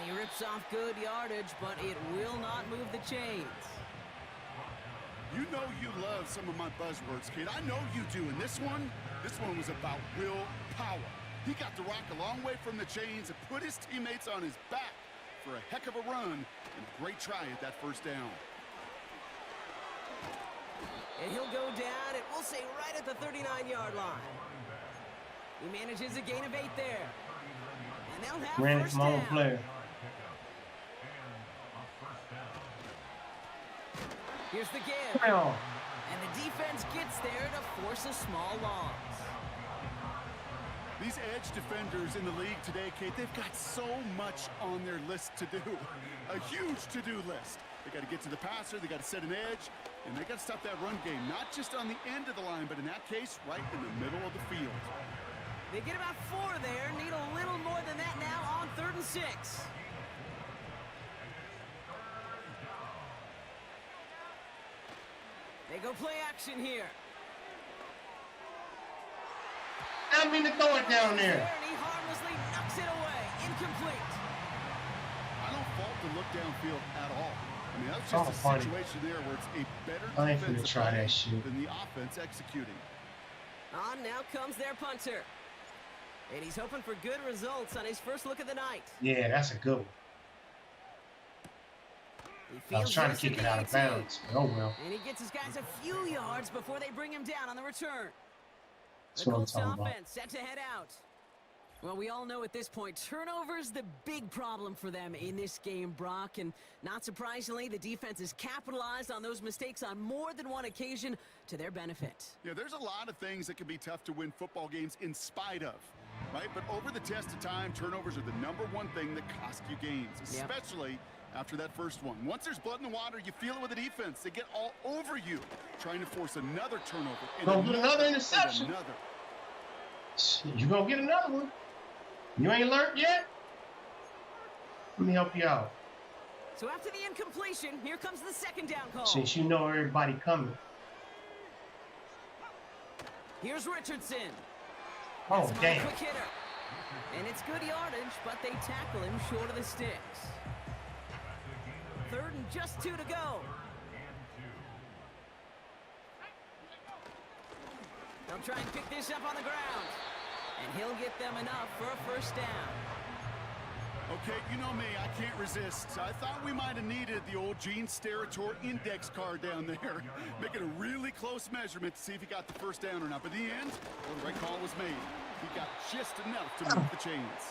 he rips off good yardage, but it will not move the chains. You know you love some of my buzzwords, kid. I know you do. And this one was about willpower. He got the rock a long way from the chains and put his teammates on his back for a heck of a run and a great try at that first down. And he'll go down, and we'll say right at the 39-yard line. He manages a gain of 8 there. And they'll have Ran it first from my own down. player. Here's the give. Well, And the defense gets there to force a small loss. These edge defenders in the league today, Kate, they've got so much on their list to do. A huge to-do list. They got to get to the passer, they got to set an edge, and they got to stop that run game, not just on the end of the line, but in that case, right in the middle of the field. They get about 4 there, need a little more than that now on 3rd and 6. They go play action here. I mean to throw it down there. And he harmlessly knocks it away. Incomplete. I don't fault the look downfield at all. I mean, that's just a situation there where it's a better I ain't finna defensive try play that shit. than the offense executing. On now comes their punter. And he's hoping for good results on his first look of the night. Yeah, that's a good one. I was trying to kick it out of bounds. Oh, well. And he gets his guys a few yards before they bring him down on the return. That's The what I'm Colts talking about. offense set to head out. Well, we all know at this point, turnovers the big problem for them in this game, Brock. And not surprisingly, the defense has capitalized on those mistakes on more than one occasion to their benefit. Yeah, there's a lot of things that can be tough to win football games in spite of, right? But over the test of time, turnovers are the #1 thing that cost you games, especially after that first one. Once there's blood in the water, you feel it with the defense. They get all over you, trying to force another turnover. Gonna get another interception. Another. You gonna get another one. You ain't learned yet? Let me help you out. So after the incompletion, here comes the second down call. Since you know everybody coming. Here's Richardson. Oh, That's damn. a quick hitter. And it's good yardage, but they tackle him short of the sticks. 3rd and just 2 to go. They'll try and pick this up on the ground. And he'll get them enough for a first down. Okay, you know me, I can't resist. I thought we might have needed the old Gene Steratore index card down there. Making a really close measurement to see if he got the first down or not. But in the end, well, the right call was made. He got just enough to move the chains.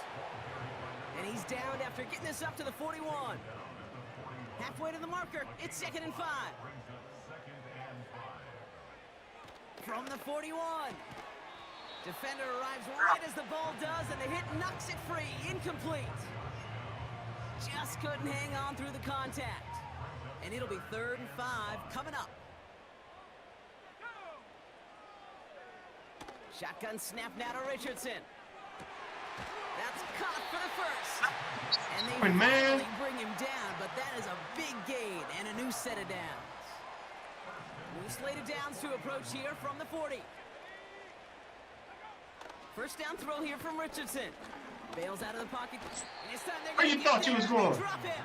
And he's downed after getting this up to the 41. Halfway to the marker, it's 2nd and 5. From the 41. Defender arrives right as the ball does, and the hit knocks it free. Incomplete. Just couldn't hang on through the contact. And it'll be 3rd and 5 coming up. Shotgun snap now to Richardson. That's caught for the first. And they finally bring him down, but that is a big gain and a new set of downs. New slate of downs to approach here from the 40. First down throw here from Richardson. Bails out of the pocket. And this time they're Where you thought you was going?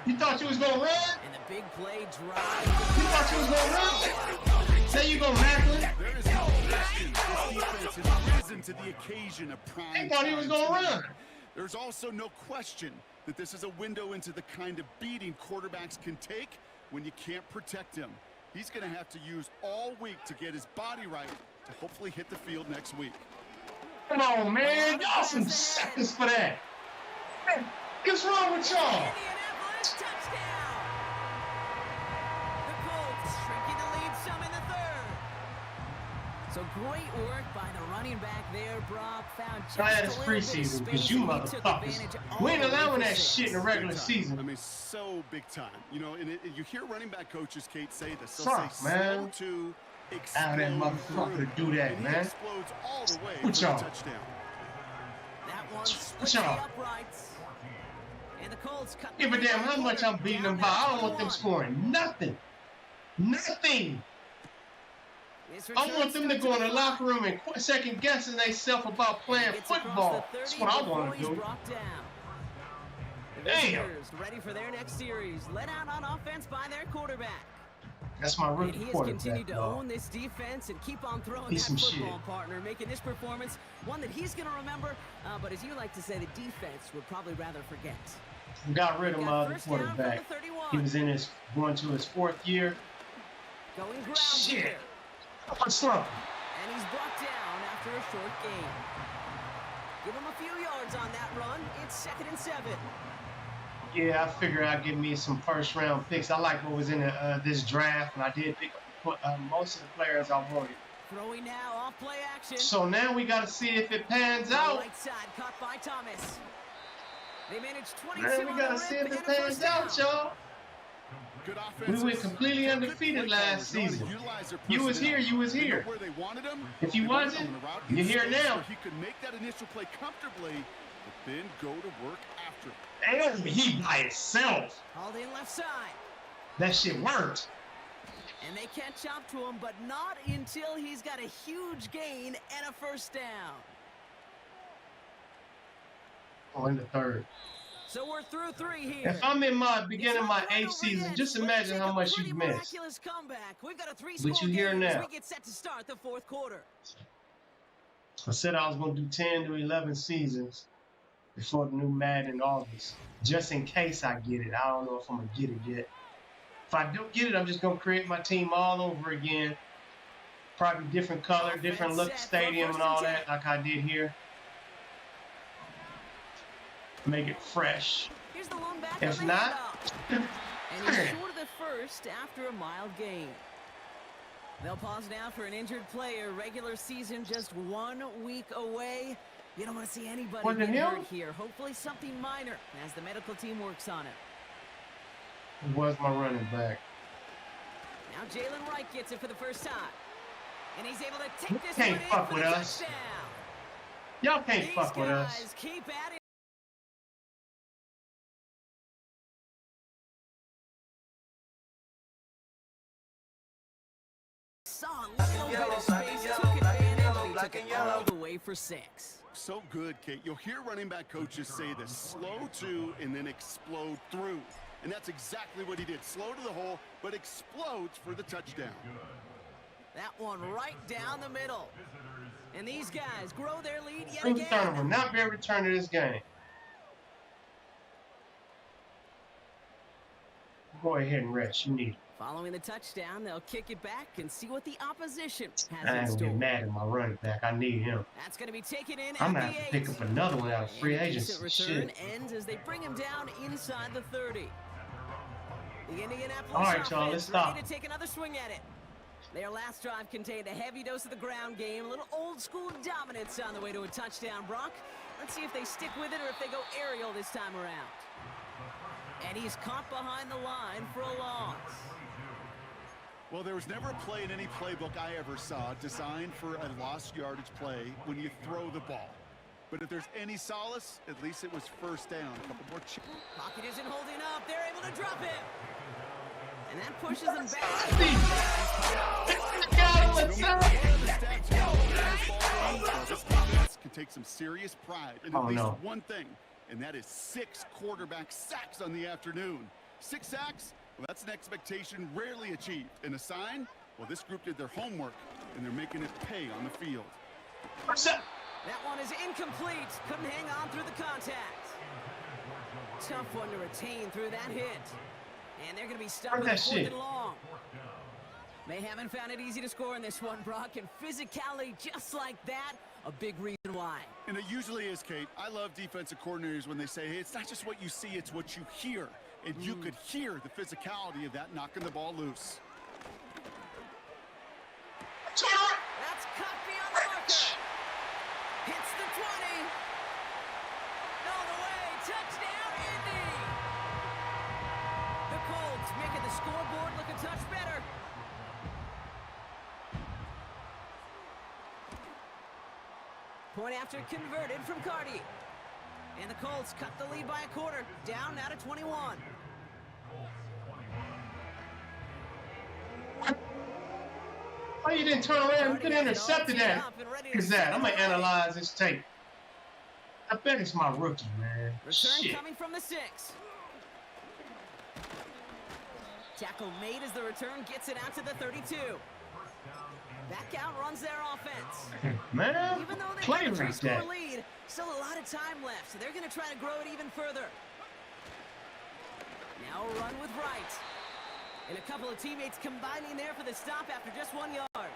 You thought you was going to run? And the big play drive. You thought you was going to run? Say you going to Macklin? There is no question this defense has risen to the occasion of prime. They thought he was going to run. There's also no question that this is a window into the kind of beating quarterbacks can take when you can't protect him. He's going to have to use all week to get his body right to hopefully hit the field next week. Come on, man. Y'all some suckers for that. Man, what's wrong with y'all? Indianapolis touchdown. The Colts shrinking the lead some in the 3rd. So great work by the running back there, Brock. Found just Try that a as little bit of preseason, because space, you and he took motherfuckers. advantage all We ain't the way allowing for that 6. shit in the regular season. I mean, so big time. You know, and you hear running back coaches, Kate, say this. They'll Suck, say man. slow to How that explode motherfucker through. do that, And he man. explodes all the way Who for a y'all? touchdown. one split the uprights. And the Colts cut. Give a damn how much I'm beating them by. I don't want them scoring nothing. Nothing. I want them to go in the locker room and second guessing themselves about playing football. That's what I want to do. Damn. Ready for their next series. Let out on offense by their quarterback. That's my rookie quarterback. He has continued to own this defense and keep on throwing that football partner, making this performance one that he's going to remember. But as you like to say, the defense would probably rather forget. Got rid of my other quarterback. He was going to his 4th year. Going ground shit. Here. What's up? And he's brought down after a short gain. Give him a few yards on that run. It's 2nd and 7. Yeah, I figured I'd give me some first-round picks. I like what was in this draft, and I did pick up most of the players I wanted. Throwing now off play action. So now we got to see if it pans out. Right side caught by Thomas. They managed 22. Man, we got to see if it pans out, y'all. We went completely undefeated last season. You was here. You was here. If you wasn't, you're here now. He could make that initial play comfortably, but then go to work after. And he by himself. Hauled in left side. That shit worked. And they catch up to him, but not until he's got a huge gain and a first down. Oh, in the 3rd. So we're through 3 here. If I'm in my beginning of my 8th season, just imagine how much you've missed. We've got a 3-score But you here now. We get set to start the 4th quarter. I said I was going to do 10 to 11 seasons before the new Madden in August, just in case I get it. I don't know if I'm going to get it yet. If I do get it, I'm just going to create my team all over again. Probably different color, different look stadium and all that, like I did here. Make it fresh. Here's the one back if not, and he's short of the first after a mild gain. They'll pause now for an injured player. Regular season just 1 week away. You don't want to see anybody get hurt here. Hopefully something minor as the medical team works on it. Who was my running back? Now Jalen Wright gets it for the first time. And he's able to take this can't fuck with us. Y'all can't fuck with us. Keep at it. Saw a little bit of space, took advantage, and he took it all the way for 6. So good, Kate. You'll hear running back coaches say this: slow to and then explode through. And that's exactly what he did. Slow to the hole, but explodes for the touchdown. That one right down the middle. And these guys grow their lead yet Turner again. will not be a return to this game. Go ahead and rest. You need it. Following the touchdown, they'll kick it back and see what the opposition has I in ain't store. get mad at my running back. I need him. That's going to be taken in I'm at going to the have to 8. pick up another one out of free And agency. return Shit. ends as they bring him down inside the 30. The Indianapolis All right, y'all, offense let's stop. ready to take another swing at it. Their last drive contained a heavy dose of the ground game, a little old-school dominance on the way to a touchdown, Brock. Let's see if they stick with it or if they go aerial this time around. And he's caught behind the line for a loss. Well, there was never a play in any playbook I ever saw designed for a lost yardage play when you throw the ball. But if there's any solace, at least it was first down. A couple more. Pocket isn't holding up. They're able to drop it. And that pushes them back. This can take some serious pride in at least no. one thing, and that is 6 quarterback sacks on the afternoon. 6 sacks? Well, that's an expectation rarely achieved. And a sign? Well, this group did their homework, and they're making it pay on the field. That one is incomplete. Couldn't hang on through the contact. Tough one to retain through that hit. And they're going to be stuck with 4th and long. They haven't found it easy to score in this one, Brock, and physicality just like that, a big reason why. And it usually is, Kate. I love defensive coordinators when they say, hey, it's not just what you see, it's what you hear. And you could hear the physicality of that knocking the ball loose. That's cut beyond the marker. Hits the 20. All the way. Touchdown, Indy. The Colts making the scoreboard look a touch better. Point after converted from Carty. And the Colts cut the lead by a quarter, down now to 21. Why you didn't turn around? You could have intercepted that. Look at that. I'm going to analyze this tape. I bet it's my rookie, man. Return Shit. coming from the 6. Tackle made as the return gets it out to the 32. Back out runs their offense. Man, Even though they play have a like three-score that. lead, still a lot of time left, so they're going to try to grow it even further. Now a run with Wright. And a couple of teammates combining there for the stop after just 1 yard.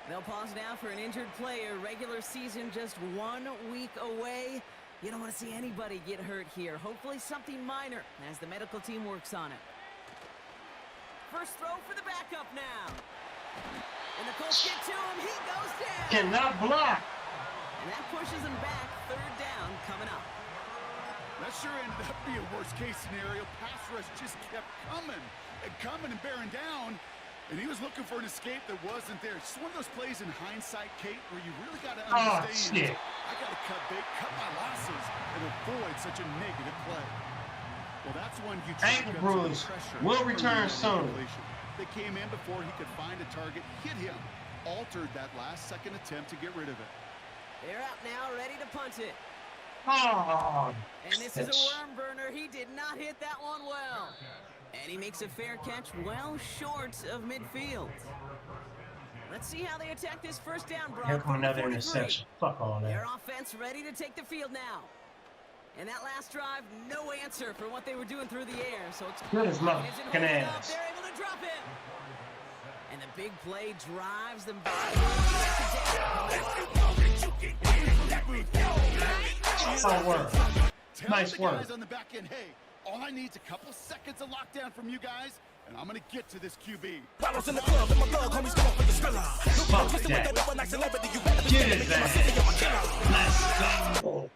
They'll pause now for an injured player. Regular season just 1 week away. You don't want to see anybody get hurt here. Hopefully something minor as the medical team works on it. First throw for the backup now. And the Colts get to him. He goes down. Cannot block. And that pushes him back. Third down coming up. That sure ended up being a worst-case scenario. Pass rush just kept coming and bearing down. And he was looking for an escape that wasn't there. It's just one of those plays in hindsight, Kate, where you really got to understand. I got to cut my losses, and avoid such a negative play. Well, that's one you ankle bruise. Will return soon. They came in before he could find a target, hit him, altered that last-second attempt to get rid of it. They're out now, ready to punt it. Oh, and this is a worm burner. He did not hit that one well. And he makes a fair catch well short of midfield. Let's see how they attack this first down, Brock. Here come another interception. Fuck all that. Their offense ready to take the field now. And that last drive, no answer for what they were doing through the air. So it's good as my fucking ass. They're able to drop it. And the big play drives them back. Oh, work. Nice work. Guys on the back end, hey, all I need is a couple seconds of lockdown from you guys, and I'm gonna get to this QB. Bottles in the club, and my thug homies going for the thriller. Fuck that. Get his ass. Let's go.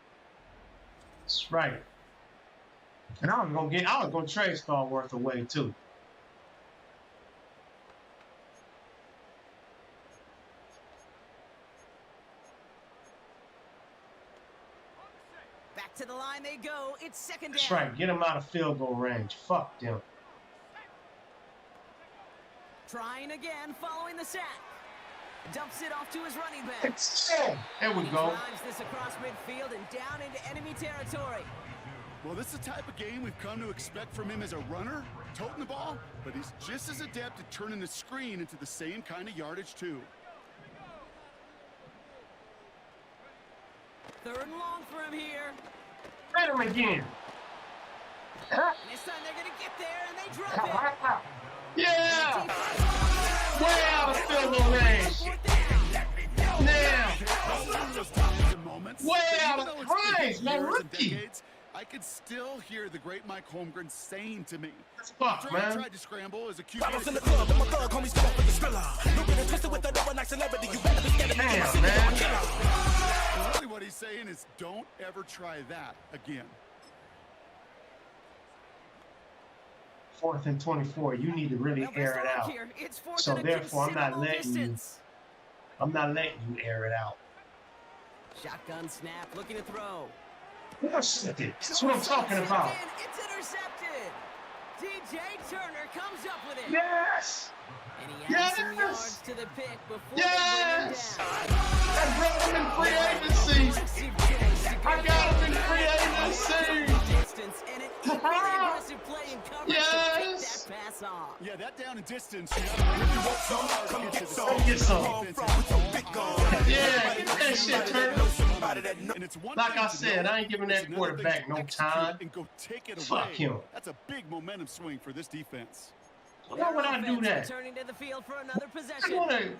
That's right. And I was gonna trade Starworth away too. Back to the line they go. It's second down. That's right. Get him out of field goal range. Fuck them. Trying again, following the sack. Dumps it off to his running back. There we go. Drives this across midfield and down into enemy territory. Well, this is the type of game we've come to expect from him as a runner, toting the ball, but he's just as adept at turning the screen into the same kind of yardage, too. Third and long for him here. Hit him again. And this time they're going to get there, and they drop it. Yeah! Way out of field goal range. Now. Way out of range, man. Rookie. I could still hear the great Mike Holmgren saying to me, fuck, man. Tried to scramble as a QB. Bottles in the club, and my thug homies going for the thriller. Looking and twisted with the overnight celebrity. You better be scared of me. Damn, man. Really what he's saying is don't ever try that again. 4th and 24. You need to really air it out. So therefore, I'm not letting you air it out. Shotgun snap, looking to throw. That's what I'm talking about. It's intercepted. DJ Turner comes up with it. Yes. And he adds some yards to the pick before yes. they bring him down. I brought him in free agency. I got him in free agency. And an equally aggressive play in coverage to pick that pass off. Yeah, that down and distance. If you want some, come get some. Come get some. Yeah, get that shit, Turner. Like I said, I ain't giving that quarterback no time. And go take it Fuck him. That's a big momentum swing for this defense. Why would I do that? Returning to the field for another possession. I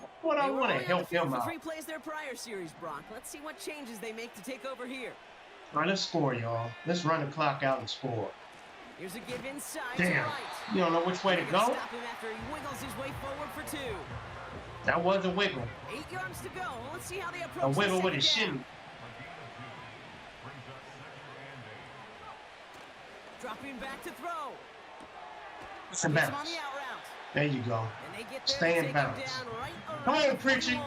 want to help him out. 3 plays their prior series, Brock. Let's see what changes they make to take over here. All right, let's score, y'all. Let's run the clock out and score. Here's a give inside. Damn. Right. You don't know which way to go? Stop him after he wiggles his way forward for 2. That was a wiggle. 8 yards to go. Let's see how they approach. A wiggle with a shin. Dropping back to throw. It's a bounce. There you go. Stay in bounds. Come on, Pritchard.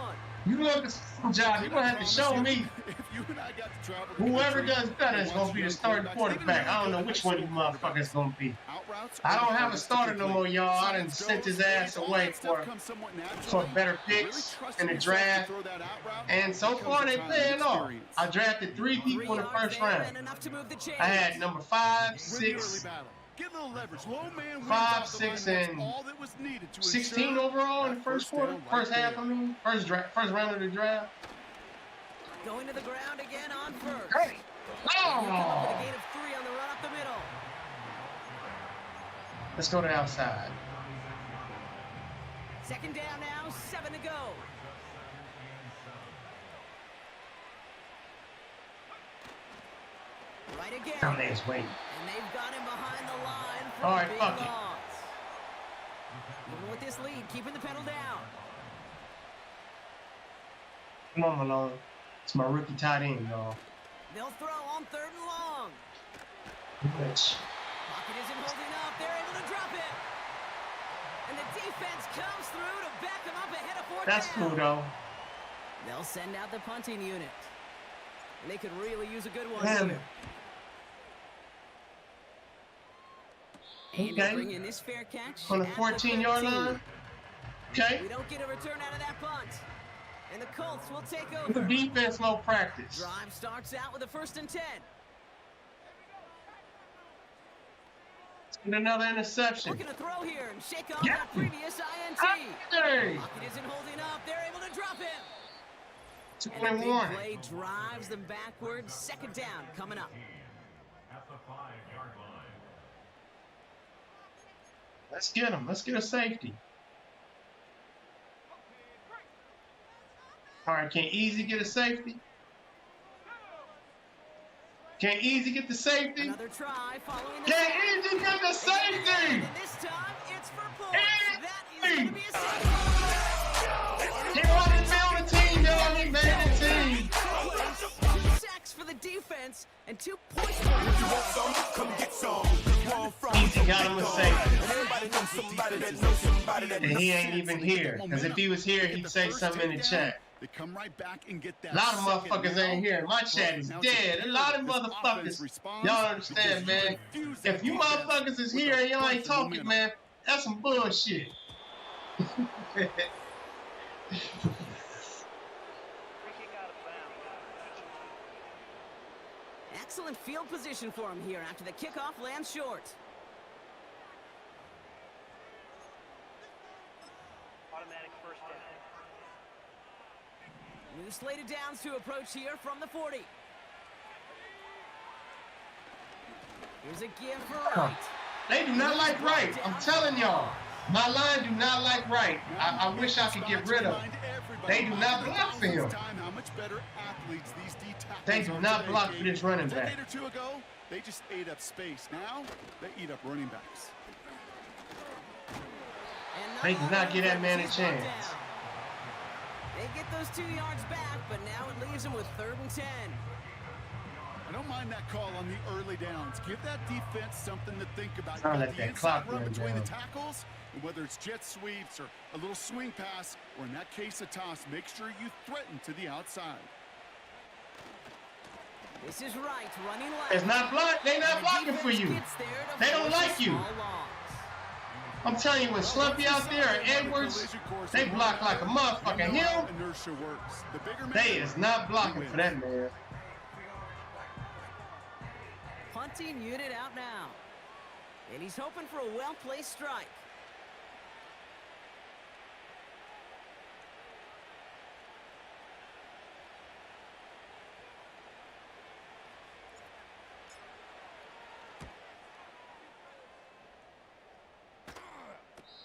You look at some job. You're going to have to show me. you and I got to travel. Whoever does better is going to be the starting quarterback. I don't know which one of you motherfuckers going to be. I don't have a starter no more, y'all. I done sent his ass away for better picks in the draft. And so far, they paying off. I drafted 3 people in the first round. I had number 5, 6, 5, 6, and 16 overall in the first quarter. First half, I mean. First round of the draft. Going to the ground again on first. Hey! Oh! With a gain of 3 on the run up the middle. Let's go to the outside. Second down now, 7 to go. Right again. Down there's waiting. And they've got him behind the line for all right, big fuck loss. it. Even with this lead, keeping the pedal down. Come on, Malone. It's my rookie tight end, y'all. They'll throw on 3rd and long. Bitch. Pocket isn't holding up. They're able to drop it. And the defense comes through to back them up ahead of 4th That's down. cool, though. They'll send out the punting unit. And they could really use a good one Damn here. it. And they'll bring in this fair catch On the at 14-yard 13. line. Okay. We don't get a return out of that punt. And the Colts will take The over. defense, no practice. Drive starts out with a 1st and 10. And another interception. Looking to throw here and shake off Yeah. that previous INT. Hey. Pocket isn't holding up. They're able to drop him. 2 And a and big 1. play drives them backwards. 2nd down coming up. Let's get him. Let's get a safety. All right, can Easy get a safety? Can Easy get the safety? Another try following the Can Easy get the safety? And this time it's for points. That is going to be a safety. He wanted to be on the team, y'all. He made the team. 2 sacks for the defense and 2 points for Easy got him a safety. And he ain't even here. Because if he was here, he'd say something in the chat. They come right back and get that. A lot of motherfuckers ain't here. My chat is dead. A lot of motherfuckers. Y'all understand, man. If you motherfuckers is here and y'all ain't talking, man, that's some bullshit. Excellent field position for him here after the kickoff lands short. Automatic 1st down. New slated downs to approach here from the 40. Here's a give for Wright. They do not like Wright. I'm telling y'all. My line do not like Wright. I wish I could get rid of him. They do not block for him. They do not block for this running back. A decade or 2 ago, they just ate up space. Now, they eat up running backs. They do not give that man a chance. They get those 2 yards back, but now it leaves them with 3rd and 10. I don't mind that call on the early downs. Give that defense something to think about. I'll let The that inside clock run run between down. the tackles, and whether it's jet sweeps or a little swing pass, or in that case a toss, make sure you threaten to the outside. This is Wright running left. It's not block. They not blocking for you. They don't like you. I'm telling you, when Slumpy out there or Edwards, they block like a motherfucker. Him, Inertia works. The bigger man, they is not blocking for that man. Punting unit out now. And he's hoping for a well-placed strike.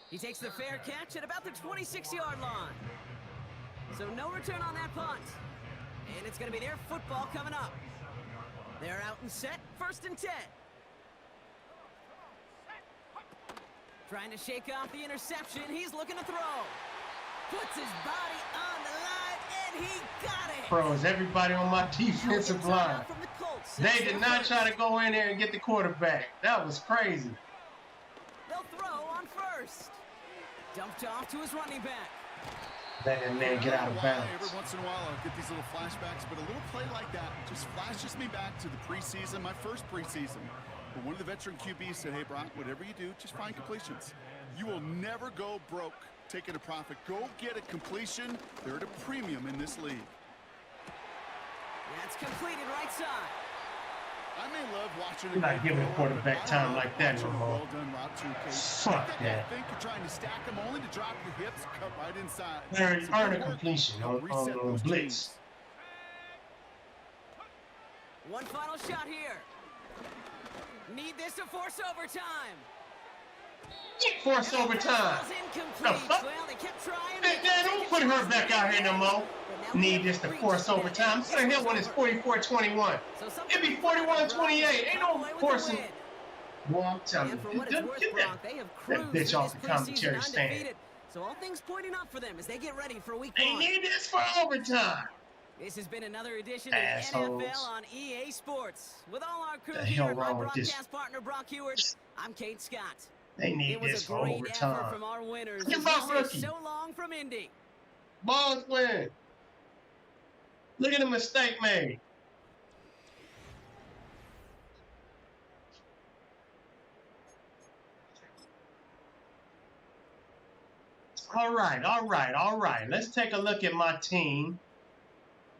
He takes the fair catch at about the 26-yard line. So no return on that punt. And it's going to be their football coming up. They're out and set, 1st and 10. Trying to shake off the interception. He's looking to throw. Puts his body on the line, and he got it. Froze everybody on my defensive line. From the Colts. They did not try to go in there and get the quarterback. That was crazy. They'll throw on 1st. Dumped off to his running back. Let that man get out of bounds. Every once in a while, I'll get these little flashbacks, but a little play like that just flashes me back to the preseason, my first preseason. But one of the veteran QBs said, hey, Brock, whatever you do, just find completions. You will never go broke taking a profit. Go get a completion. They're at a premium in this league. That's completed right side. I may love watching You're not giving a quarterback time like that no more. Well done route to Fuck that. I think you're trying to stack them only to drop your hips, cut right inside. Earn a completion on blitz. One final shot here. Need this to force overtime. Force overtime. The fuck? Well, they kept trying. Man, don't put her back out here no more. Need this to force overtime. Put her here when it's 44-21. It'd be 41-28. Ain't no forcing. Boy, I'm telling you, get that bitch off the commentary stand. So all things pointing up for them as they get ready for week they 1. They need this for overtime. This has been another edition of the NFL on EA Sports. With all our crew here and my broadcast partner Brock Heward, I'm Kate Scott. They need this for overtime. It was a great effort from our winners. Look at my rookie. So long from Indy. Balls win. Look at the mistake made. All right. Let's take a look at my team.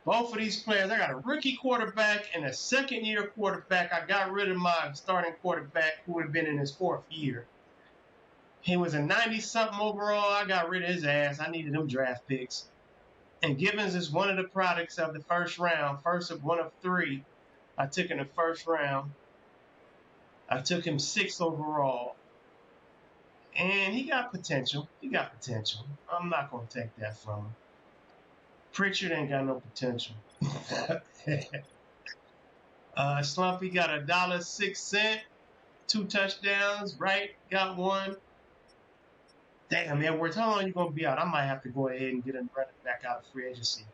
Both of these players, I got a rookie quarterback and a second-year quarterback. I got rid of my starting quarterback who would have been in his 4th year. He was a 90-something overall. I got rid of his ass. I needed them draft picks. And Gibbons is one of the products of the first round. First of one of 3 I took in the first round. I took him 6th overall. And he got potential. I'm not going to take that from him. Pritchard ain't got no potential. Slumpy got $1.06, 2 touchdowns, right? Got 1. Damn, Edwards, how long are you going to be out? I might have to go ahead and get him running back out of free agency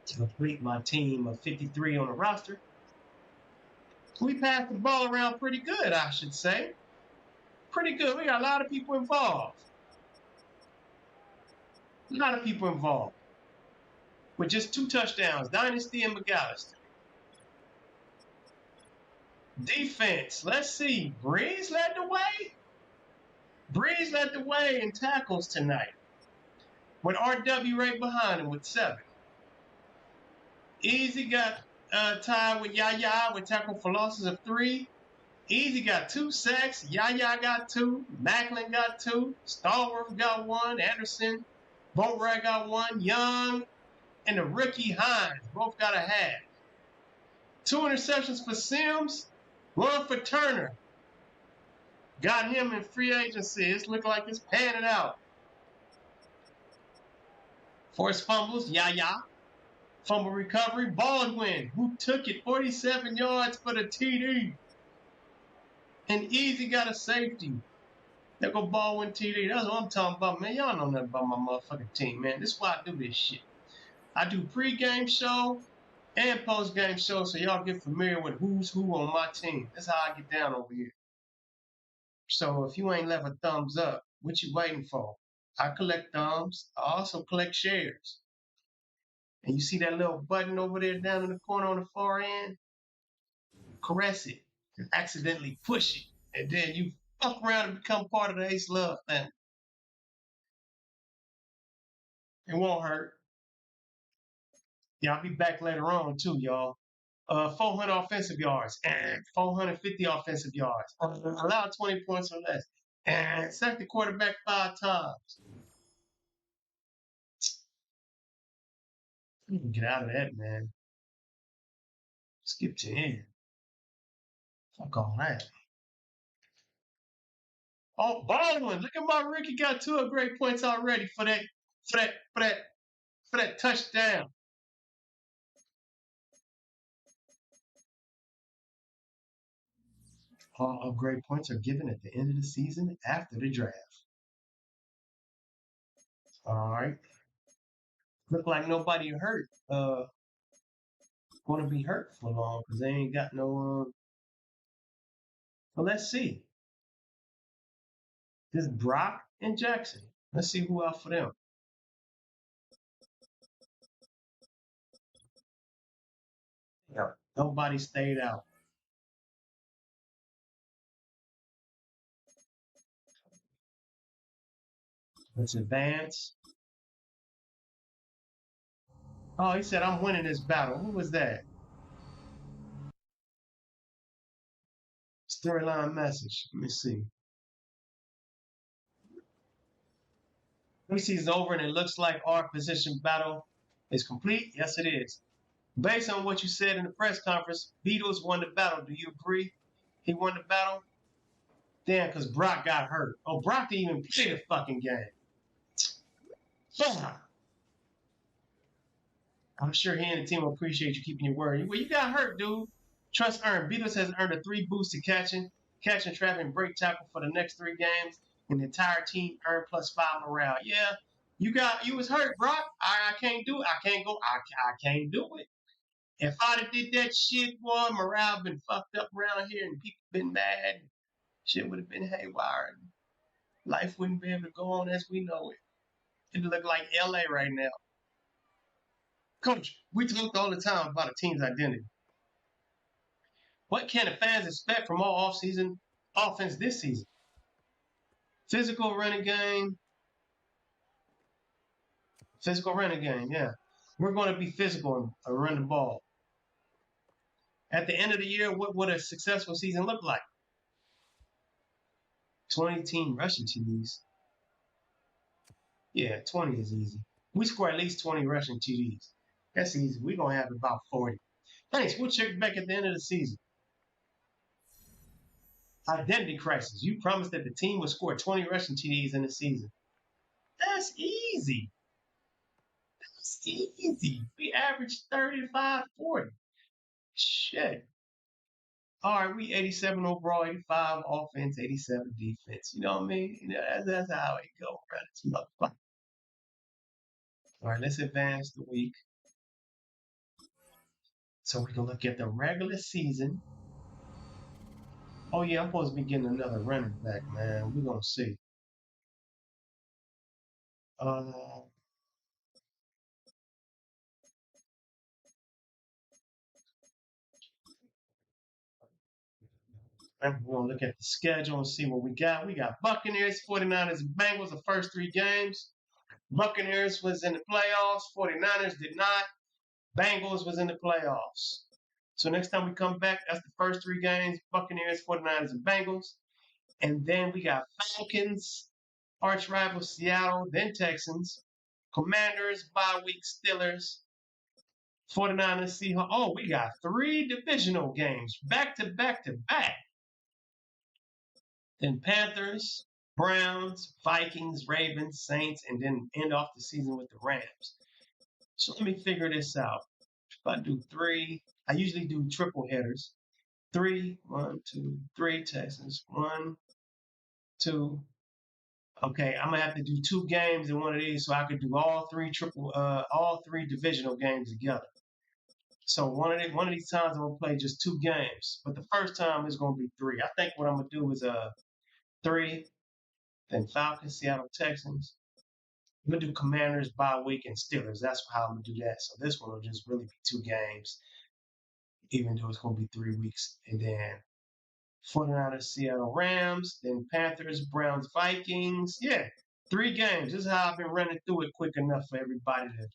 to complete my team of 53 on the roster. We passed the ball around pretty good, I should say. Pretty good. We got a lot of people involved. With just 2 touchdowns, Dynasty and McAllister. Defense, let's see. Breeze led the way. In tackles tonight. With RW right behind him with 7. Easy got tied with Yaya with tackle for losses of 3. Easy got 2 sacks. Yaya got 2. Macklin got 2. Stallworth got 1. Anderson, Boatwright got 1. Young and the rookie Hines both got a half. 2 interceptions for Sims. 1 for Turner. Got him in free agency. It's looking like it's panning out. Forced fumbles, Yaya. Fumble recovery, Baldwin, who took it 47 yards for the TD. And Easy got a safety. There go Baldwin TD. That's what I'm talking about, man. Y'all know nothing about my motherfucking team, man. This is why I do this shit. I do pre-game show and post-game show so y'all get familiar with who's who on my team. That's how I get down over here. So if you ain't left a thumbs up, what you waiting for? I collect thumbs. I also collect shares. And you see that little button over there down in the corner on the far end? Caress it and accidentally push it. And then you fuck around and become part of the Ace Love family. It won't hurt. Yeah, I'll be back later on too, y'all. 400 offensive yards and 450 offensive yards. Allow 20 points or less. And sack the quarterback 5 times. Get out of that, man. Skip to end. Fuck all that. Oh, Baldwin, look at my rookie got 2 great points already for that touchdown. All upgrade points are given at the end of the season after the draft. All right. Look like nobody hurt. Going to be hurt for long because they ain't got no. Well, let's see. This Brock and Jackson. Let's see who out for them. Yeah, nobody stayed out. Let's advance. Oh, he said, I'm winning this battle. Who was that? Storyline message. Let me see. Preseason's over and it looks like our position battle is complete. Yes, it is. Based on what you said in the press conference, Beatles won the battle. Do you agree? He won the battle? Damn, because Brock got hurt. Oh, Brock didn't even play the fucking game. Fuck. I'm sure he and the team will appreciate you keeping your word. Well, you got hurt, dude. Trust earned. Beatles has earned a 3 boost to catching, trap, and break tackle for the next 3 games, and the entire team earned +5 morale. Yeah, you was hurt, Brock. I can't do it. I can't go. I can't do it. If I'd have did that shit, boy, morale been fucked up around here, and people been mad. Shit would have been haywire. Life wouldn't be able to go on as we know it. It'd look like LA right now. Coach, we talked all the time about a team's identity. What can the fans expect from all off-season offense this season? Physical running game. Physical running game, yeah. We're going to be physical and run the ball. At the end of the year, what would a successful season look like? 20 team rushing TDs. Yeah, 20 is easy. We score at least 20 rushing TDs. That's easy. We're going to have about 40. Thanks. We'll check back at the end of the season. Identity crisis. You promised that the team would score 20 rushing TDs in the season. That's easy. That's easy. We average 35, 40. Shit. All right, we 87 overall, 85 offense, 87 defense. You know what I mean? You know, that's how it goes, right? It's motherfucker. All right, let's advance the week. So we can look at the regular season. Oh, yeah, I'm supposed to be getting another running back, man. We're going to see. We're going to look at the schedule and see what we got. We got Buccaneers, 49ers, and Bengals the first 3 games. Buccaneers was in the playoffs. 49ers did not. Bengals was in the playoffs. So next time we come back, that's the first 3 games. Buccaneers, 49ers, and Bengals. And then we got Falcons, arch rival Seattle, then Texans. Commanders, bye week Steelers. 49ers, Seahawks. Oh, we got 3 divisional games back to back to back. Then Panthers, Browns, Vikings, Ravens, Saints, and then end off the season with the Rams. So let me figure this out. If I do 3, I usually do triple headers. 3, 1, 2, 3 Texans. 1, 2. Okay, I'm gonna have to do 2 games in one of these so I could do all 3 divisional games together. So one of these times I'm gonna play just 2 games, but the first time is gonna be 3. I think what I'm gonna do is 3, then Falcons, Seattle, Texans. I'm gonna do Commanders, bye week, and Steelers. That's how I'm gonna do that. So this one will just really be 2 games, even though it's gonna be 3 weeks, and then 49ers, Seattle, Rams, then Panthers, Browns, Vikings. Yeah, 3 games. This is how I've been running through it quick enough for everybody to.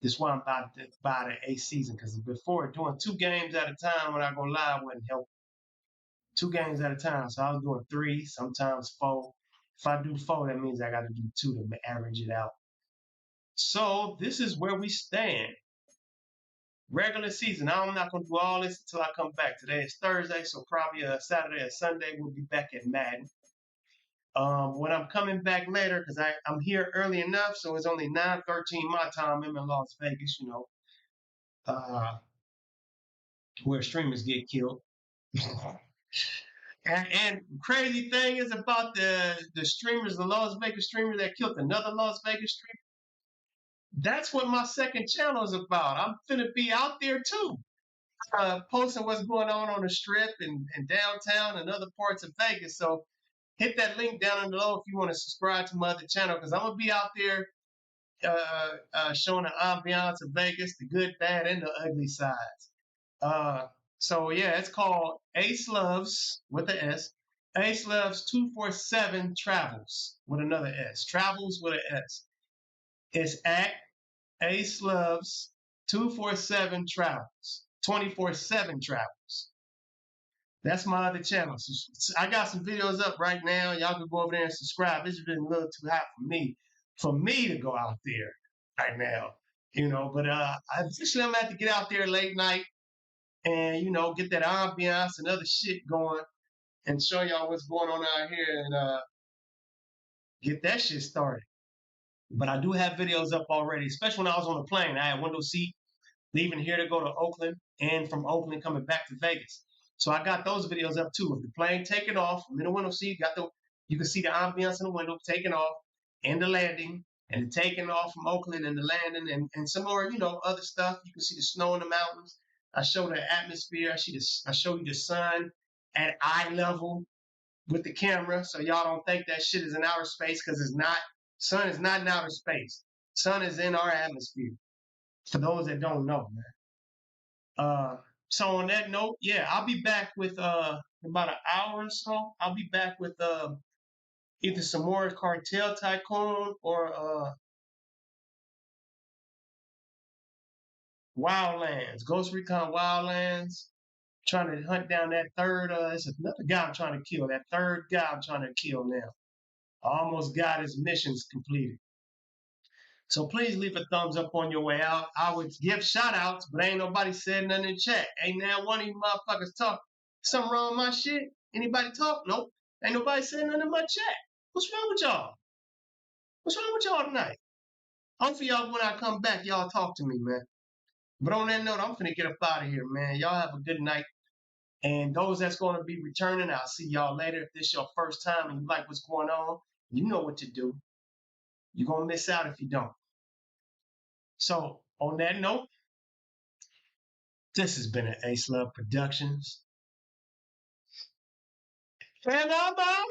This is why I'm about to buy the A season, because before doing 2 games at a time when I go live wouldn't help. 2 games at a time. So I was doing 3, sometimes 4. If I do 4, that means I got to do 2 to average it out. So this is where we stand. Regular season. Now I'm not going to do all this until I come back. Today is Thursday, so probably Saturday or Sunday we'll be back at Madden. When I'm coming back later, because I'm here early enough, so it's only 9:13 my time. I'm in Las Vegas, you know, where streamers get killed. And crazy thing is about the streamers, the Las Vegas streamer that killed another Las Vegas streamer. That's what my second channel is about. I'm finna be out there too, posting what's going on the strip and downtown and other parts of Vegas. So hit that link down below if you want to subscribe to my other channel, because I'm gonna be out there showing the ambiance of Vegas, the good, bad, and the ugly sides. So yeah, it's called Ace Loves with an S. Ace Loves 247 Travels with another S. Travels with an S. It's at Ace Loves 247 Travels. 24/7 Travels. That's my other channel. So I got some videos up right now. Y'all can go over there and subscribe. It's been a little too hot for me to go out there right now, you know. But officially, I'm gonna have to get out there late night and get that ambiance and other shit going and show y'all what's going on out here and get that shit started. But I do have videos up already, especially when I was on the plane. I had window seat leaving here to go to Oakland and from Oakland coming back to Vegas. So I got those videos up too. Of the plane taking off, I'm in the window seat, you can see the ambiance in the window taking off and the landing and the taking off from Oakland and the landing and some more, other stuff. You can see the snow in the mountains. I show the atmosphere. I show you the sun at eye level with the camera, so y'all don't think that shit is in outer space, because it's not. Sun is not in outer space. Sun is in our atmosphere. For those that don't know, man. So on that note, yeah, I'll be back with about an hour or so. I'll be back with either some more Cartel Tycoon or Wildlands, Ghost Recon Wildlands. Trying to hunt down that third. It's another guy I'm trying to kill. That third guy I'm trying to kill now. I almost got his missions completed. So please leave a thumbs up on your way out. I would give shout outs, but ain't nobody said nothing in chat. Ain't now one of you motherfuckers talk. Something wrong with my shit? Anybody talk? Nope. Ain't nobody said nothing in my chat. What's wrong with y'all? What's wrong with y'all tonight? Hopefully y'all, when I come back, y'all talk to me, man. But on that note, I'm finna get up out of here, man. Y'all have a good night. And those that's going to be returning, I'll see y'all later. If this is your first time and you like what's going on, you know what to do. You're going to miss out if you don't. So, on that note, this has been an Ace Love Productions. And I'm out.